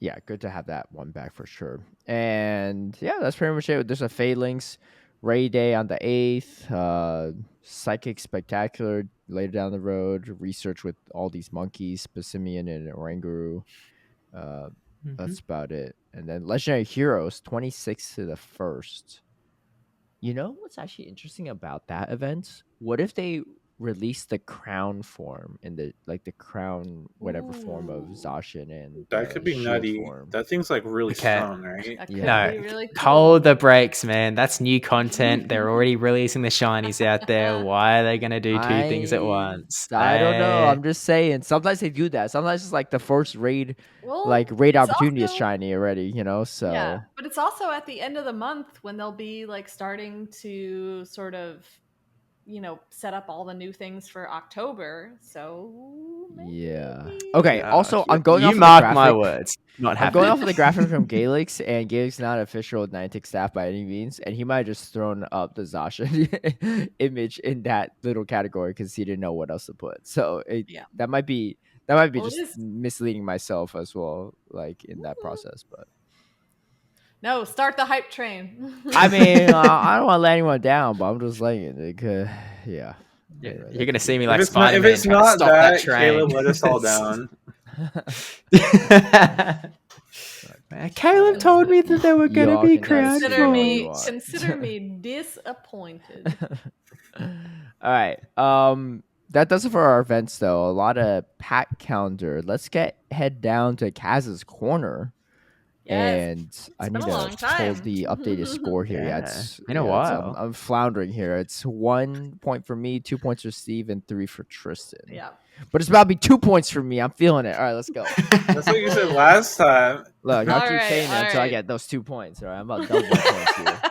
Yeah, good to have that one back for sure. And yeah, that's pretty much it. There's a Phalanx Raid Day on the 8th. Psychic Spectacular later down the road. Research with all these monkeys, Passimian and Oranguru. That's about it. And then Legendary Heroes, 26th to the 1st. You know what's actually interesting about that event? What if they release the crown form in the crown whatever form of Zacian, and that could be nutty form. That thing's like really strong, right? No, really cool. Hold the brakes, man. That's new content. They're already releasing the shinies out there. Why are they gonna do 2 things at once? I don't know. I'm just saying. Sometimes they do that. Sometimes it's like the first raid opportunity is shiny already, so yeah, but it's also at the end of the month when they'll be like starting to sort of set up all the new things for October. So okay. Also, I'm going. You mark my words. Not I'm going off of the graphic from Galix, and Galix not official Niantic staff by any means, and he might have just thrown up the Zacian image in that little category because he didn't know what else to put. So that might be just misleading myself as well, like in that process, but. No, start the hype train. I mean, I don't want to let anyone down, but I'm just saying it. You're gonna see me like Spider-Man. If it's not that Caleb let us all down. Caleb told me that there were gonna be crowds. Consider me disappointed. All right. that does it for our events, though. A lot of pack calendar. Let's head down to Kaz's corner. Yes, And I been need a long to time. pull the updated score here. Yeah, it's been a while. I'm floundering here. It's 1 point for me, 2 points for Steve, and 3 for Tristen. Yeah. But it's about to be 2 points for me. I'm feeling it. All right, let's go. That's what you said last time. Look, I'll All keep right, saying it all until I right. get those 2 points. All right, I'm about to double my points here.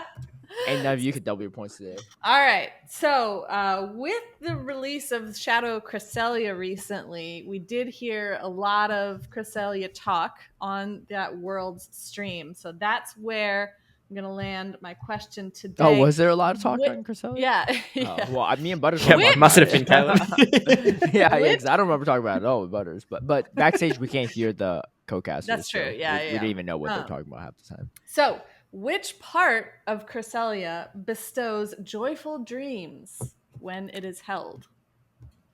Ain't none of you could double your points today. All right. So with the release of Shadow Cresselia recently, we did hear a lot of Cresselia talk on that World's stream. So that's where I'm going to land my question today. Oh, was there a lot of talk on Cresselia? Yeah. Oh, well, me and Butters must have been Caleb. yeah, because I don't remember talking about it all with Butters. But backstage, we can't hear the co-casters. That's true. So Yeah, we didn't even know what they're talking about half the time. So, which part of Cresselia bestows joyful dreams when it is held?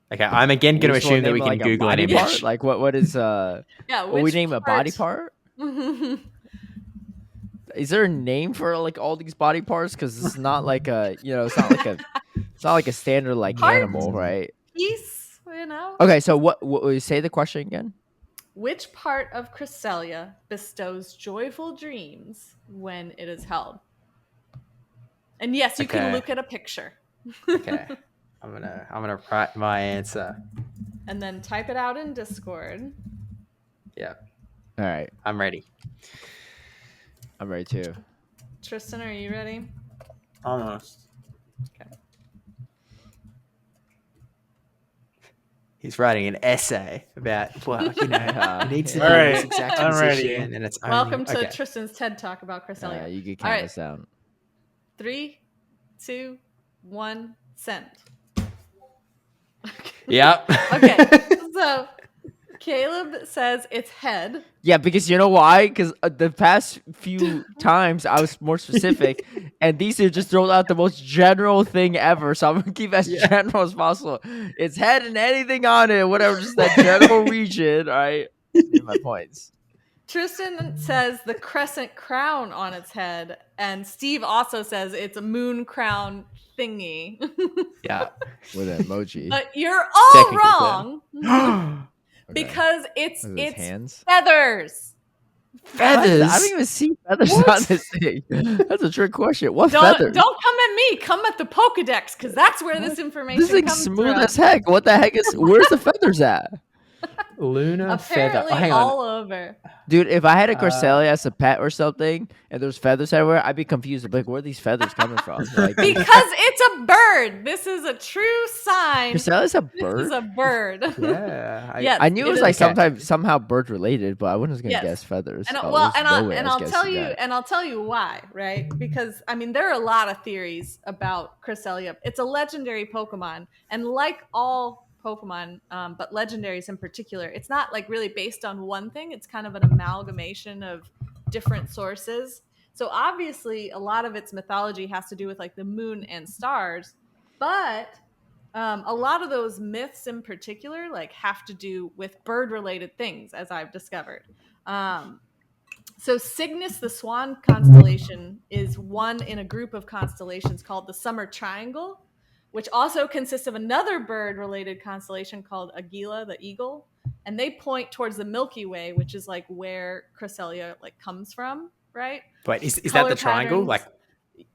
Okay, I'm again going to assume that we can Google an image. Like what is yeah, will we name a body part? Is there a name for like all these body parts? Because it's not like it's not like a standard like animal, right? Piece, you know. Okay, so what say the question again? Which part of Cresselia bestows joyful dreams when it is held? And yes, you can look at a picture. Okay. I'm gonna write my answer. And then type it out in Discord. Yeah. All right. I'm ready. I'm ready too. Tristen, are you ready? Almost. Okay. He's writing an essay about, well, you know, it needs to be All right, this exact I'm ready. position, and it's only, Welcome to Tristan's TED Talk about Cresselia. You can count us down. 3, 2, 1, send. Yep. Okay, so Caleb says it's head. Yeah, because you know why? Because the past few times I was more specific, and these are just thrown out the most general thing ever. So I'm gonna keep as general as possible. It's head and anything on it, whatever, just that general region. All right, need my points. Tristen says the crescent crown on its head, and Steve also says it's a moon crown thingy. Yeah, with an emoji. But you're all wrong. Okay. Because it's hands? feathers. Feathers? I don't even see feathers on this thing. That's a trick question. What feathers? Don't come at me. Come at the Pokedex, because that's where this information this thing's comes smooth from. as heck. What the heck is? Where's the feathers at? Lunar Apparently feather. Oh, hang on. all over. Dude, if I had a Cresselia as a pet or something, and there's feathers everywhere, I'd be confused. I'd be like, where are these feathers coming from? Like, Because it's a bird. This is a true sign. Cresselia's a bird? This is a bird. Yeah. Yes, I knew it was like okay. somehow bird related, but I wasn't gonna Yes. guess feathers. And I'll I'll tell you why, right? Because I mean there are a lot of theories about Cresselia. It's a legendary Pokemon, and like all Pokemon, but legendaries in particular, it's not like really based on one thing. It's kind of an amalgamation of different sources. So obviously a lot of its mythology has to do with like the moon and stars, but a lot of those myths in particular like have to do with bird related things, as I've discovered. So Cygnus, the Swan constellation, is one in a group of constellations called the Summer Triangle, which also consists of another bird-related constellation called Agila, the eagle, and they point towards the Milky Way, which is like where Cresselia like comes from, right? Wait, is that the triangle? Patterns,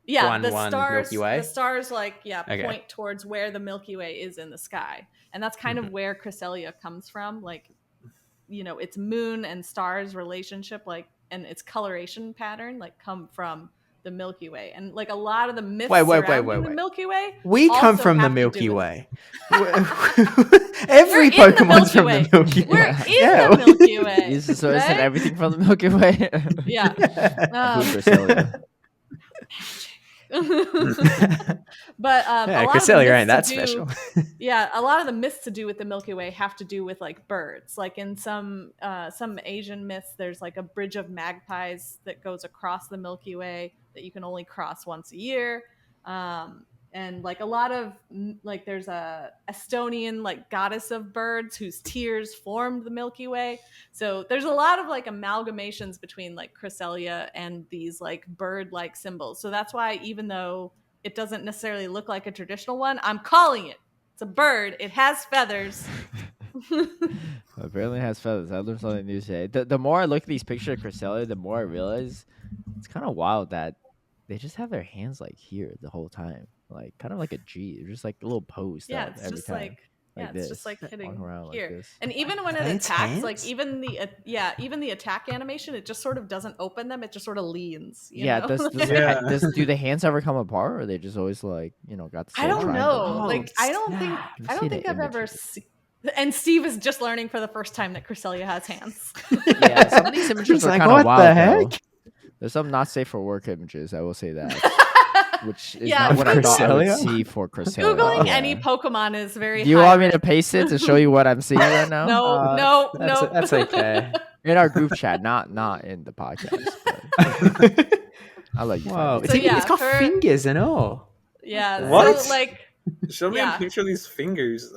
Like the one stars, Milky Way? the stars Okay. point towards where the Milky Way is in the sky, and that's kind of where Cresselia comes from, like, you know, its moon and stars relationship, like, and its coloration pattern like come from the Milky Way, and like a lot of the myths surrounding the Milky Way. We come from the Milky Way. Every Pokemon's from the Milky Way. We're in the Milky Way. So right? Is it everything from the Milky Way? Yeah. But a lot Cresselia ain't that special. Yeah, a lot of the myths to do with the Milky Way have to do with like birds. Like in some Asian myths, there's like a bridge of magpies that goes across the Milky Way that you can only cross once a year. And like a lot of like there's a Estonian like goddess of birds whose tears formed the Milky Way. So there's a lot of like amalgamations between like Cresselia and these like bird-like symbols. So that's why even though it doesn't necessarily look like a traditional one, I'm calling it. It's a bird. It has feathers. Apparently it has feathers. I learned something new today. The more I look at these pictures of Cresselia, the more I realize it's kind of wild that they just have their hands like here the whole time, like kind of like a G. They're just like a little pose Yeah, up it's every just time. like yeah, it's just like hitting walking around here. like this. And even when it Its attacks, like hands? even the attack animation, it just sort of doesn't open them. It just sort of leans. You Yeah, know? Yeah. do the hands ever come apart, or are they just always like got the I same don't triangle? know. Oh, Like I don't think I've ever seen. And Steve is just learning for the first time that Cresselia has hands. Yeah, some of these images He's are like, kind of "What wild the heck?" though. There's some not safe for work images. I will say that, which is Yeah, not what I thought I would Cresselia? see for Cresselia. Googling Yeah. any Pokemon is very. Do you high want me to risk. paste it to show you what I'm seeing right now? No, That's okay. In our group chat, not in the podcast. But I'll let you Whoa, find it's, it. So yeah, it's got for- fingers and all. Yeah. What? So like. Show me Yeah. a picture of these fingers.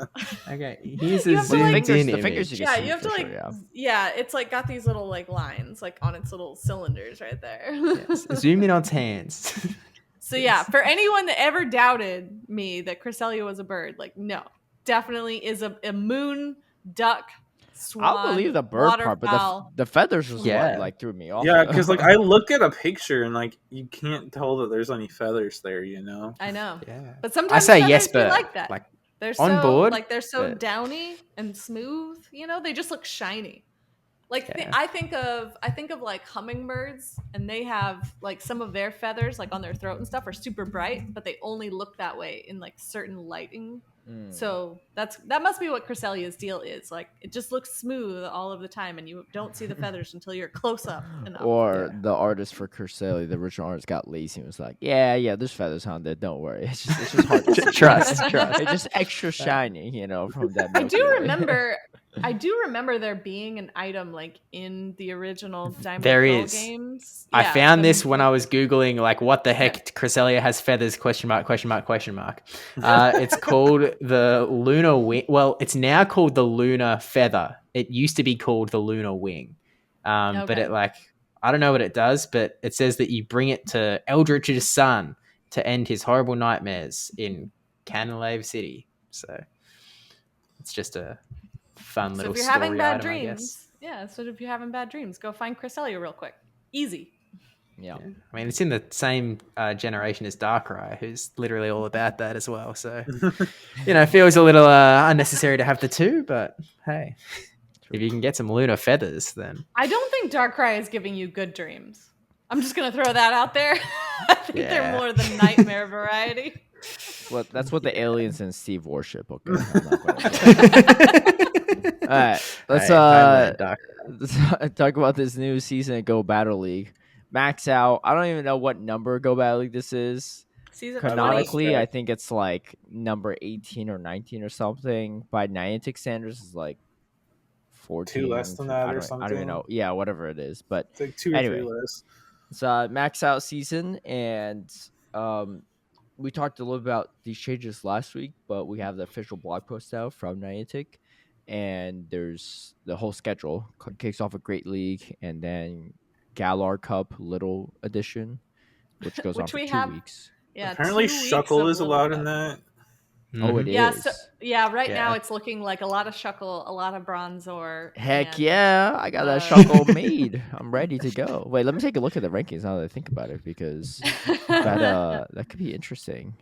Okay, here's You a have to, zoomed like- in the image. fingers you can Yeah, see you have for to sure, like. yeah. It's like got these little like lines like on its little cylinders right there. Yes, zoom in on its hands. So yeah, for anyone that ever doubted me that Cresselia was a bird, like no, definitely is a moon, duck, swan, I'll believe the bird part, but waterfowl. the feathers was Yeah. what like threw me off. Yeah, though. because like I look at a picture and like you can't tell that there's any feathers there. I know, Yeah. but I sometimes say feathers yes, be but like that. like They're on so board, like they're so but- downy and smooth. You know, they just look shiny. Like Yeah. I think of like hummingbirds, and they have like some of their feathers like on their throat and stuff are super bright, but they only look that way in like certain lighting. Mm. So that must be what Cresselia's deal is. Like it just looks smooth all of the time, and you don't see the feathers until you're close up enough. Or Yeah. the artist for Cresselia, the original artist, got lazy and was like, "Yeah, there's feathers on there. Don't worry. It's just hard to see. Trust. It's just extra shiny, from that." I Milky do Way. remember there being an item like in the original Diamond There Pearl is. games. I Yeah, found the- this when I was googling like what the heck Cresselia has feathers ? Question mark. It's called the lunar wing. Well, it's now called the lunar feather. It used to be called the lunar wing. But Okay. it I don't know what it does, but it says that you bring it to Eldritch's son to end his horrible nightmares in Canalave City. So it's just a fun So little if you're story having bad item, I guess. dreams, so if you're having bad dreams, go find Cresselia real quick. Easy. Yeah. I mean, it's in the same generation as Darkrai, who's literally all about that as well. So, it feels a little unnecessary to have the two, but hey, if you can get some lunar feathers, then... I don't think Darkrai is giving you good dreams. I'm just going to throw that out there. I think they're more the nightmare variety. Well, that's what the aliens and Steve worship. Okay. I'm not gonna All right. Let's talk about this new season of Go Battle League. Max out. I don't even know what number Go Battle League this is. Season Canonically, 20. I think it's like number 18 or 19 or something. By Niantic standards, is like 14. 2 less than that or something. I don't even know. Yeah, whatever it is. But It's like 2 or anyway, 3 less. it's max out season, and we talked a little about these changes last week, but we have the official blog post out from Niantic, and there's the whole schedule kicks off a Great League, and then Galar Cup Little Edition, which goes on for 2 weeks. Yeah, Apparently 2 weeks Shuckle of is Little allowed Cup. in that. Oh, it Yeah, is. so right now Yeah. it's looking like a lot of Shuckle, a lot of Bronzor. Heck and, yeah, I got that Shuckle made. I'm ready to go. Wait, let me take a look at the rankings now that I think about it, because that could be interesting.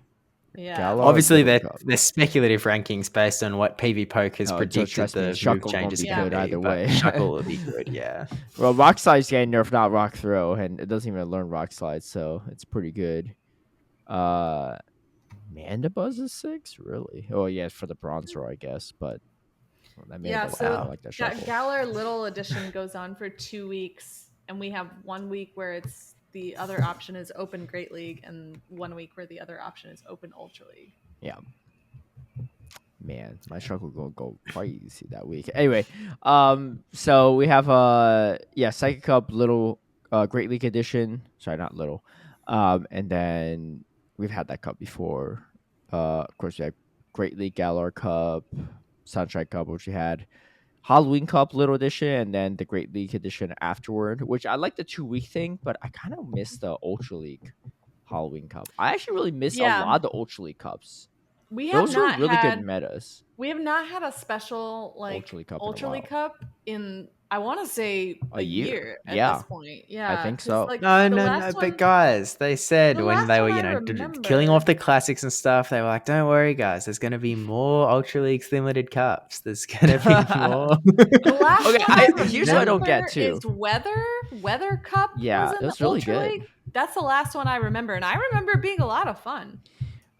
Yeah. Galar Obviously, Little Cup. they're speculative rankings based on what PV Poke has Oh, predicted trust me, the Shuckle move gonna changes be are going good to be. either But way. Shuckle will be good, yeah. Well, Rock Slide's getting nerfed, not Rock Throw, and it doesn't even learn Rock Slide, so it's pretty good. Mandibuzz is 6? Really? Oh, yeah, for the Bronzor, I guess, but that Yeah, Mandibuzz, so I don't like that Shuckle. Galar Little Edition goes on for 2 weeks, and we have 1 week where it's the other option is Open Great League, and 1 week where the other option is Open Ultra League. Yeah. Man, my Shuckle gonna go crazy that week. Anyway, so we have Psychic Cup Little Great League Edition. Sorry, not little. And then we've had that cup before. Of course, we had Great League Galar Cup, Sunshine Cup, which we had Halloween Cup Little Edition, and then the Great League Edition afterward. Which I like the 2-week thing, but I kind of miss the Ultra League Halloween Cup. I actually really miss a lot of the Ultra League cups. we have Those were not really had good metas. we have not had a special like Ultra League Cup in I want to say a year. at Yeah, this point. Yeah, I think so. Like No, the no, last no. one, But guys, they said the when last they were, one I killing remember. off the classics and stuff, they were like, "Don't worry, guys. There's going to be more Ultra Leagues limited cups. There's going to be more." The last Okay, one I here's what I don't get remember too. is Weather Cup. Yeah, was in it was the really Ultra good. League. That's the last one I remember, and I remember it being a lot of fun.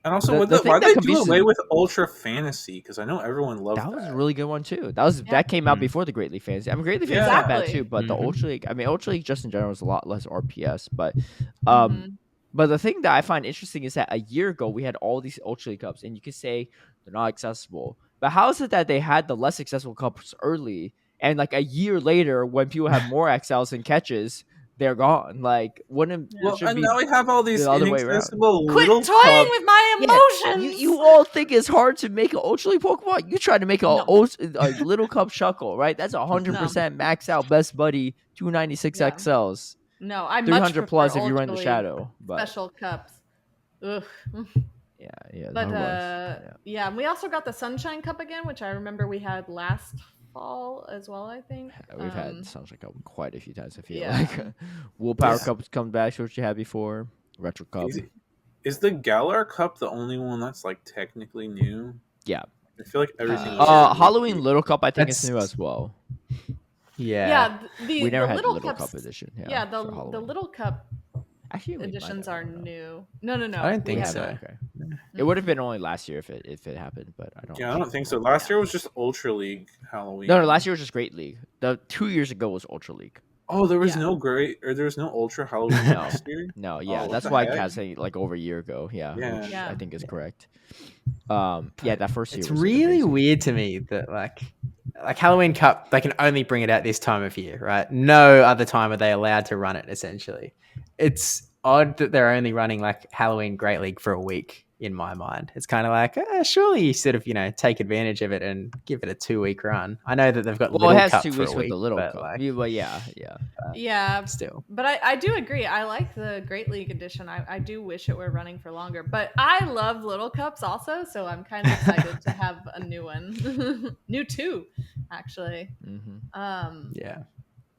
And also, The thing why that they do away confuses- with Ultra Fantasy? Because I know everyone loved that. That was a really good one too. That came out before the Great League Fantasy. I mean, Great League Fantasy is not bad too, but the Ultra League. I mean, Ultra League just in general is a lot less RPS. But, but the thing that I find interesting is that a year ago we had all these Ultra League cups, and you could say they're not accessible. But how is it that they had the less accessible cups early, and like a year later, when people have more XLs and catches, they're gone? Like, wouldn't and now we have all these inaccessible Quit little toying cups. with my emotions. You all think it's hard to make an Ultra League Pokemon? You try to make a little cup Shuckle, right? That's 100% max out best buddy 296 XLs. No, I 300 plus if you run the the shadow. But special cups. Ugh. Yeah. But and we also got the Sunshine Cup again, which I remember we had last fall as well. I think we've had Sunshine Cup quite a few times. I feel like Willpower Cup comes back, what you had before. Retro Cup. Is the Galar Cup the only one that's like technically new? Yeah, I feel like everything. Halloween Little Cup, I think is new as well. Yeah. We never had the Little Little Cup edition. Yeah, the Little Cup actually editions are new. No. I don't think so. Okay. It would have been only last year if it happened, but I don't. Yeah, I don't think so. Last year was just Ultra League Halloween. No, last year was just Great League. The 2 years ago was Ultra League. Oh, there was no there was no Ultra Halloween last year? No, that's why I saying like over a year ago. Yeah. Which I think is correct. That first year. It's was really weird to me that like Halloween Cup, they can only bring it out this time of year, right? No other time are they allowed to run it. Essentially, it's odd that they're only running like Halloween Great League for a week. In my mind, it's kind of like surely you sort of take advantage of it and give it a 2-week run. I know that they've got Little it has Cup 2 for weeks a with week, the Little but Cup. Still, but I do agree. I like the Great League edition. I do wish it were running for longer, but I love Little Cups also, so I'm kind of excited to have a new one, new 2, actually.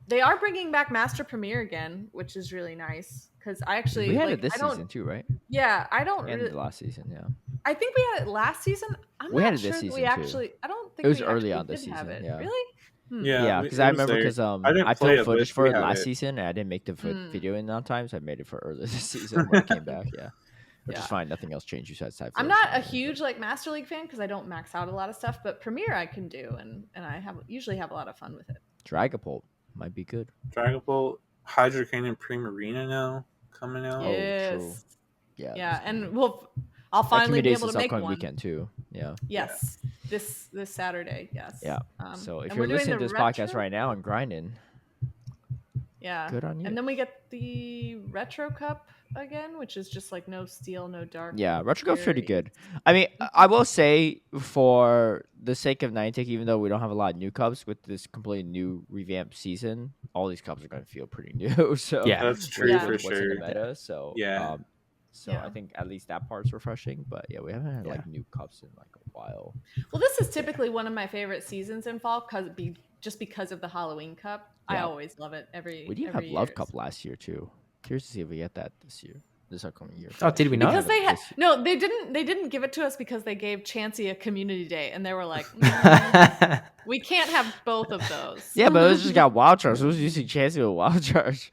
They are bringing back Master Premier again, which is really nice because I actually we had it this season too, right? Yeah, I don't. And the last season, I think we had it last season. We had it this season too. I don't think it was early on this season. Yeah. Really? Yeah, because I remember I filmed footage for it last season and I didn't make the video in on time, so I made it for earlier this season when it came back. Which is fine. Nothing else changed besides type. I'm not a huge Master League fan because I don't max out a lot of stuff, but Premier I can do, and I usually have a lot of fun with it. Dragapult might be good. Dragapult, Hydrocane, and Primarina now coming out. Yes. Oh, true. Yeah, and I'll finally be able to make one. Weekend too. Yeah. Yes. This Saturday. Yes. Yeah. So if you're listening to this podcast right now and grinding, good on you. And then we get the Retro Cup again, which is just like no steel, no dark. Yeah, Retro Cup's pretty good. I mean, I will say for the sake of Niantic, even though we don't have a lot of new cups with this completely new revamped season, all these cups are going to feel pretty new. So that's true for sure. In the meta, so I think at least that part's refreshing. But we haven't had like new cups in like a while. Well, this is typically one of my favorite seasons in fall because of the Halloween Cup. I always love it We didn't have Love Cup last year too. Curious to see if we get that this upcoming year. Oh, did we not? Because they didn't give it to us because they gave Chansey a community day and they were like, we can't have both of those. Yeah, but it was just got Wild Charge. It was using Chansey with Wild Charge,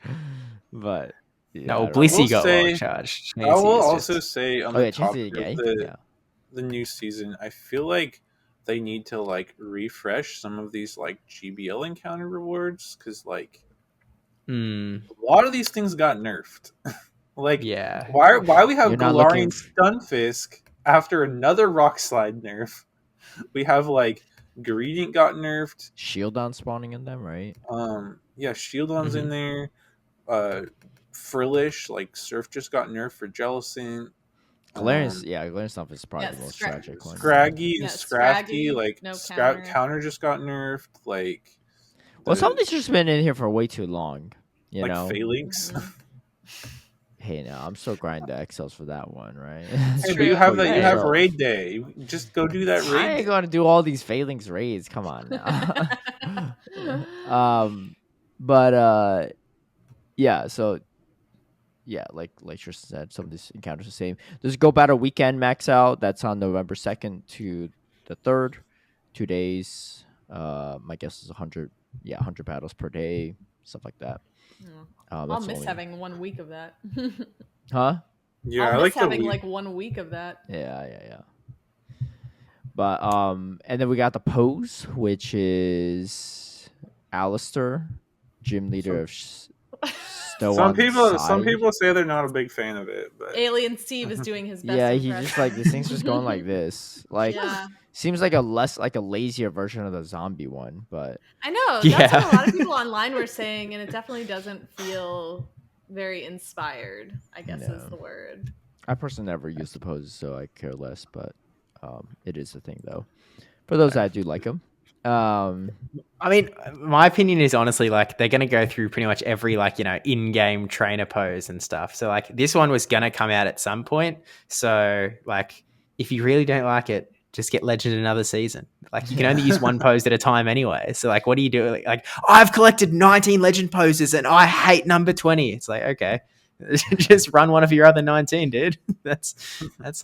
but no, Blissey got Wild Charge. I will also say on the topic of the new season, I feel like they need to like refresh some of these like GBL encounter rewards because like. A lot of these things got nerfed. Why we have Galarian Stunfisk after another Rock Slide nerf? We have like Gradient got nerfed. Shieldon spawning in them, right? Shieldon's in there. Frillish, like Surf just got nerfed for Jellicent. Galarian Stunfisk is probably the most tragic one. Scraggy and Scrafty, like counter just got nerfed. Like some of these just been in here for way too long. You know, Phalanx. Hey, now I'm still grinding the XLs for that one, right? Hey, but true. you have For you have yourself. raid day. Just go do that I raid. ain't gonna do all these failings raids. Come on now. But yeah. So yeah, like Tristan said, some of these encounters are the same. There's Go Battle Weekend max out. That's on November 2nd to the 3rd. 2 days. My guess is 100. Yeah, 100 battles per day, stuff like that. I'll miss having 1 week of that. Huh? Yeah, I'll I miss like having like 1 week of that. Yeah. But and then we got the pose, which is Alistair, gym leader of Snow some on people Side. say they're not a big fan of it, but Alien Steve is doing his best. Yeah, he impression. just like this thing's just going like this. Like Yeah. seems like a lazier version of the zombie one, but I know. Yeah. That's what a lot of people online were saying, and it definitely doesn't feel very inspired, I guess is the word. I personally never used the poses, so I care less, but it is a thing though. For those that do like them. I mean, my opinion is honestly like they're going to go through pretty much every like, you know, in-game trainer pose and stuff. So like this one was going to come out at some point. So like if you really don't like it, just get Legend another season. Like you can only use one pose at a time anyway. So like what do you do? Like I've collected 19 Legend poses and I hate number 20. It's like, okay, just run one of your other 19, dude. That's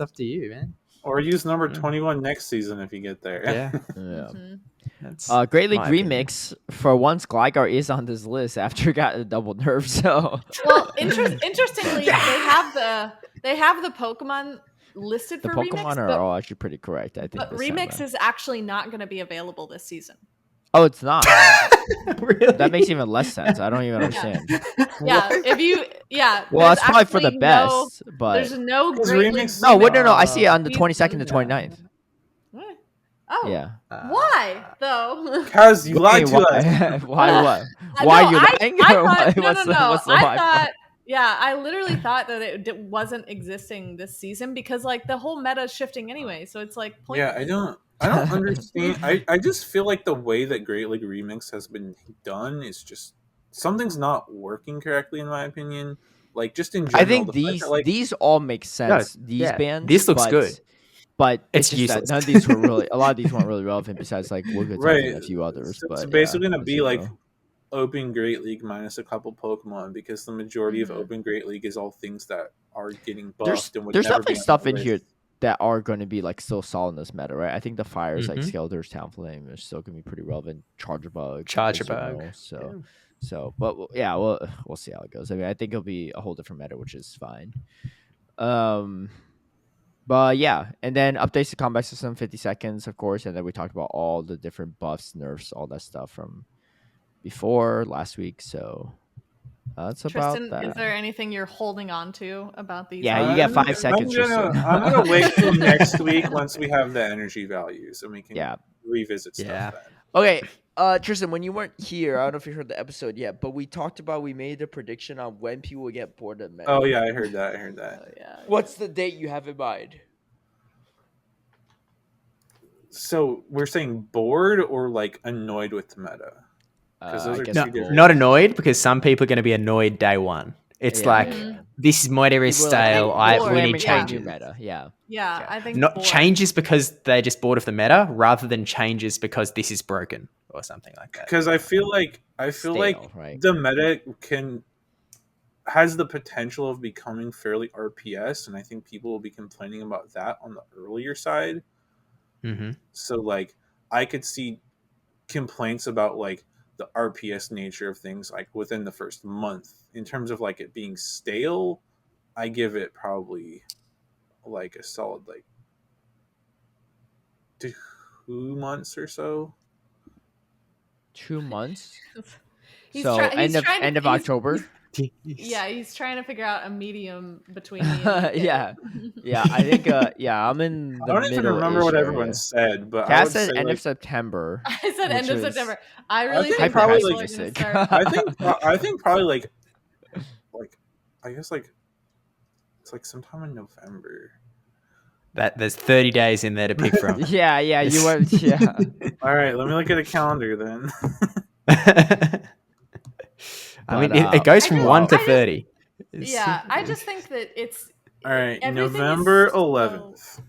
up to you, man. Or use number 21 next season if you get there. Yeah. Mm-hmm. Great League Remix, for once, Gligar is on this list after it got a double nerf. So, well, interestingly, they have the Pokemon listed the for Pokemon Remix, are all actually pretty correct. I think. But Remix is actually not going to be available this season. Oh, it's not. Really? That makes even less sense. I don't even understand. Yeah, Well, it's probably for the best, but there's no Remix- Great League. no, wait, no. I see it on the 22nd to 29th. What? Oh, Yeah. Why though? Kaz, you lied to us. Why what? Why are you lying? I thought, What's the I lie? thought, yeah, I literally thought that it wasn't existing this season because like the whole meta is shifting anyway. So it's like Yeah, I don't understand. I just feel like the way that Great League Remix has been done is just something's not working correctly in my opinion. Like just in general, I think these all make sense. These bands. This looks good. But it's just useless. None of these were really. A lot of these weren't really relevant. Besides, like we're good Right. and a few others. So but it's basically yeah, gonna be like Open Great League minus a couple Pokemon because the majority of Open Great League is all things that are getting buffed. There's definitely stuff in here that are going to be like still solid in this meta, right? I think the fires like Skelders, Talonflame are still going to be pretty relevant. Charger Bug. So, but yeah, we'll see how it goes. I mean, I think it'll be a whole different meta, which is fine. But yeah, and then updates to combat system 50 seconds, of course, and then we talked about all the different buffs, nerfs, all that stuff from before last week. So that's Tristen, about that. Is there anything you're holding on to about these? Yeah, you get 5 seconds. I'm gonna wait till next week once we have the energy values and we can revisit stuff then. Okay, Tristen, when you weren't here, I don't know if you heard the episode yet, but we talked about we made a prediction on when people would get bored of meta. Oh yeah, I heard that. Yeah. What's the date you have in mind? So we're saying bored or like annoyed with the meta? Because those are two different. Not annoyed because some people are going to be annoyed day one. It's this meta is stale. We need changes. Meta. Yeah, I think not changes because they're just bored of the meta, rather than changes because this is broken or something like that. Because I feel like the meta has the potential of becoming fairly RPS, and I think people will be complaining about that on the earlier side. Mm-hmm. So like I could see complaints about like the RPS nature of things like within the first month. In terms of like it being stale, I give it probably like a solid like 2 months or so. 2 months. End of October. Yeah, he's trying to figure out a medium between me yeah, I think I'm in the I don't even remember what everyone said, but Cass said end of September. I said end of September. I really think probably like I think probably like I guess like it's like sometime in November. That there's 30 days in there to pick from. yeah, you were. Yeah. All right, let me look at a calendar then. I mean, it goes from 1 to 30. Yeah, I just think that it's all right. everything November is 11th.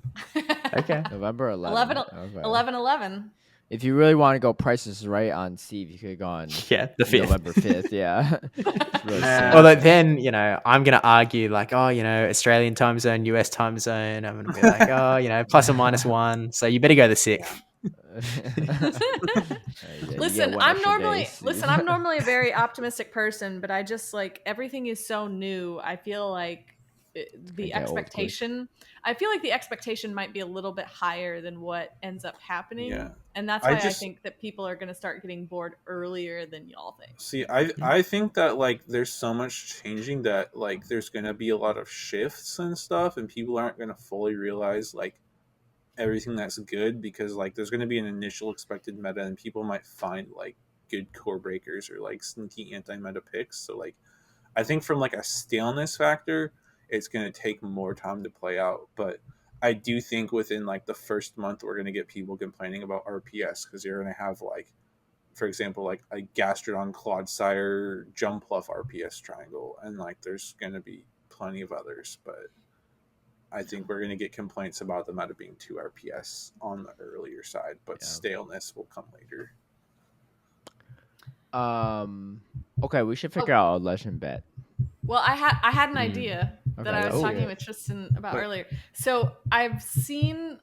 Okay. November 11, 11th. Okay. 11. If you really want to go prices right on Steve, you could go on Yeah, the 5th. November 5th. Yeah. It's really Nah. soon. Although then, you know, I'm going to argue like, oh, you know, Australian time zone, US time zone. I'm going to be like, oh, you know, plus or minus 1. So you better go the 6th. Yeah, Listen, I'm normally a very optimistic person, but I just like everything is so new. I feel like the expectation might be a little bit higher than what ends up happening. Yeah. And that's why I think that people are going to start getting bored earlier than y'all think. See, I think that like there's so much changing that like there's going to be a lot of shifts and stuff, and people aren't going to fully realize like everything that's good, because like there's going to be an initial expected meta, and people might find like good core breakers or like sneaky anti-meta picks. So like I think from like a staleness factor, it's going to take more time to play out, but I do think within like the first month we're going to get people complaining about RPS, because you're going to have like, for example, like a Gastrodon Clodsire Jumpluff RPS triangle, and like there's going to be plenty of others, but I think we're going to get complaints about the meta being 2 RPS on the earlier side, but staleness will come later. Okay, we should figure out a legend bet. Well, I had an idea that I was talking with Tristen about earlier. So I've seen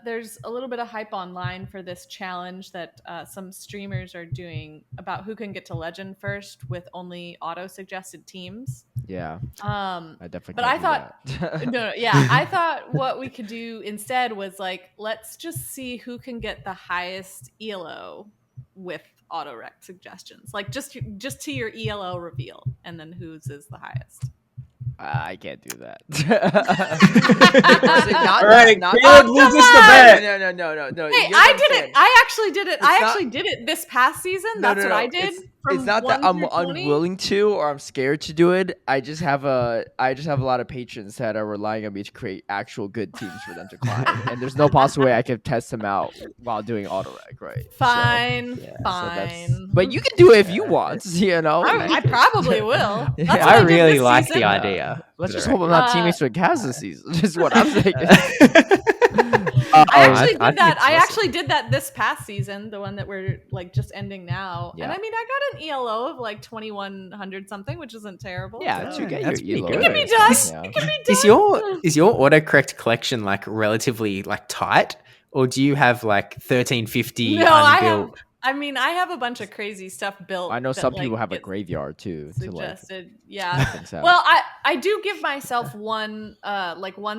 there's a little bit of hype online for this challenge that some streamers are doing about who can get to legend first with only auto-suggested teams. Yeah. I definitely. But I thought, I thought what we could do instead was like, let's just see who can get the highest ELO with auto-rec suggestions, like just to your ELO reveal, and then whose is the highest. I can't do that. All right, Caleb, lose us the bet. No. Hey, I did it. I actually did it. I actually did it this past season. That's what I did. It's not that I'm unwilling to or I'm scared to do it. I just have a lot of patrons that are relying on me to create actual good teams for them to climb, and there's no possible way I could test them out while doing auto-rec, right? Fine. But you can do it if you want, you know. I probably will. I really like the idea. Let's just hope I'm not teammates with Kaz this season. Is what I'm thinking. I actually did that this past season, the one that we're like just ending now. Yeah. And I mean, I got an ELO of like 2100 something, which isn't terrible. Yeah, so. to get your ELO. It can be done. It can be done. Is your autocorrect collection like relatively like tight, or do you have like 1350 unbuilt? I have a bunch of crazy stuff built. I know some people have a graveyard too. Suggested, Well, I do give myself one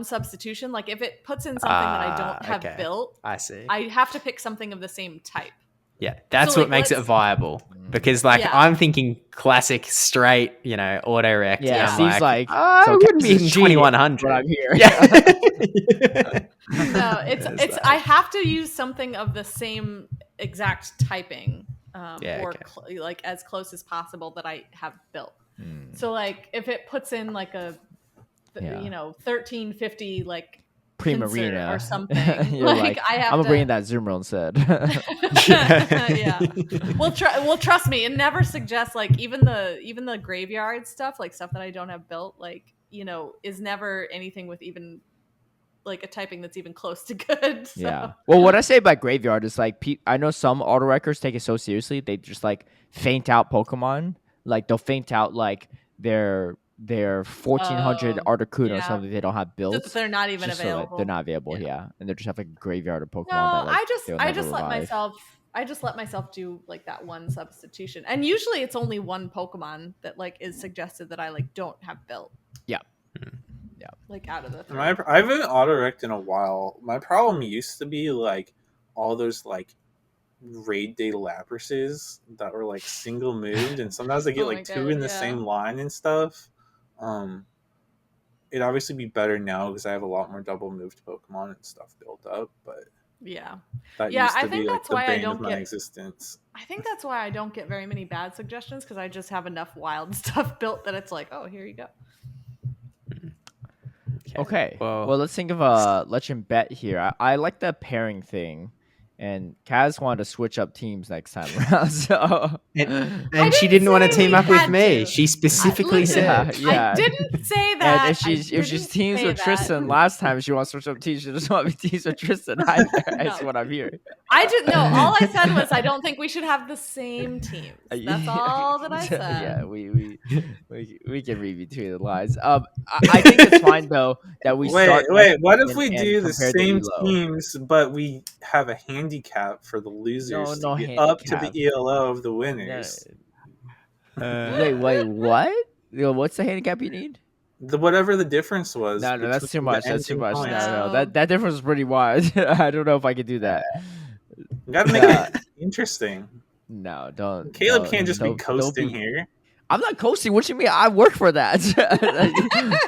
substitution. Like if it puts in something that I don't have built, I see. I have to pick something of the same type. Yeah, that's what makes it viable. Because I'm thinking classic straight, auto rec. Yeah, it seems like I wouldn't be in 2100. But I'm here. Yeah. No, it's I have to use something of the same exact typing, like as close as possible that I have built. So like if it puts in like a 1350 like Primarina or something, like I'm gonna bring in that Zoomer instead. Yeah. Well, trust me, it never suggests like even the graveyard stuff, like stuff that I don't have built, like is never anything with even like a typing that's even close to good. So. Yeah. Well, what I say about graveyard is like I know some auto records take it so seriously they just like faint out Pokemon. Like they'll faint out like their 1400 Articuno or something they don't have built. They're not even available. So they're not available, yeah. And they just have like a graveyard of Pokemon. No, that, like, I just let myself do like that one substitution. And usually it's only one Pokemon that like is suggested that I like don't have built. Yeah. Yeah. Like out of the three. I haven't auto-rect in a while. My problem used to be like all those like raid day Laprases that were like single moved, and sometimes I get two in the same line and stuff. It'd obviously be better now because I have a lot more double moved Pokemon and stuff built up, but that used to be like the bane of my existence. I think that's why I don't get very many bad suggestions, because I just have enough wild stuff built that it's like, oh, here you go. Okay. Well, let's think of a legend bet here. I like the pairing thing. and Kaz wanted to switch up teams next time around. So and she didn't want to team up with me. She specifically said, yeah. I didn't say that. And if she's teams with Tristen last time, she wants to switch up teams. She doesn't want to be teams with Tristen either. That's what I'm hearing. I didn't know. All I said was I don't think we should have the same teams. That's all that I said. Yeah, we can read between the lines. I think it's fine though that we start. Wait. What if we do the compare same the teams, but we have a handicap for the losers No to get handicap. up to the ELO of the winners? Wait, what? What's the handicap you need? Whatever the difference was. No, that's too much. That's too much. Points. No, that difference is pretty wide. I don't know if I could do that. You gotta make it interesting. No, don't. Caleb can't just be coasting here. I'm not coasting. What you mean? I work for that.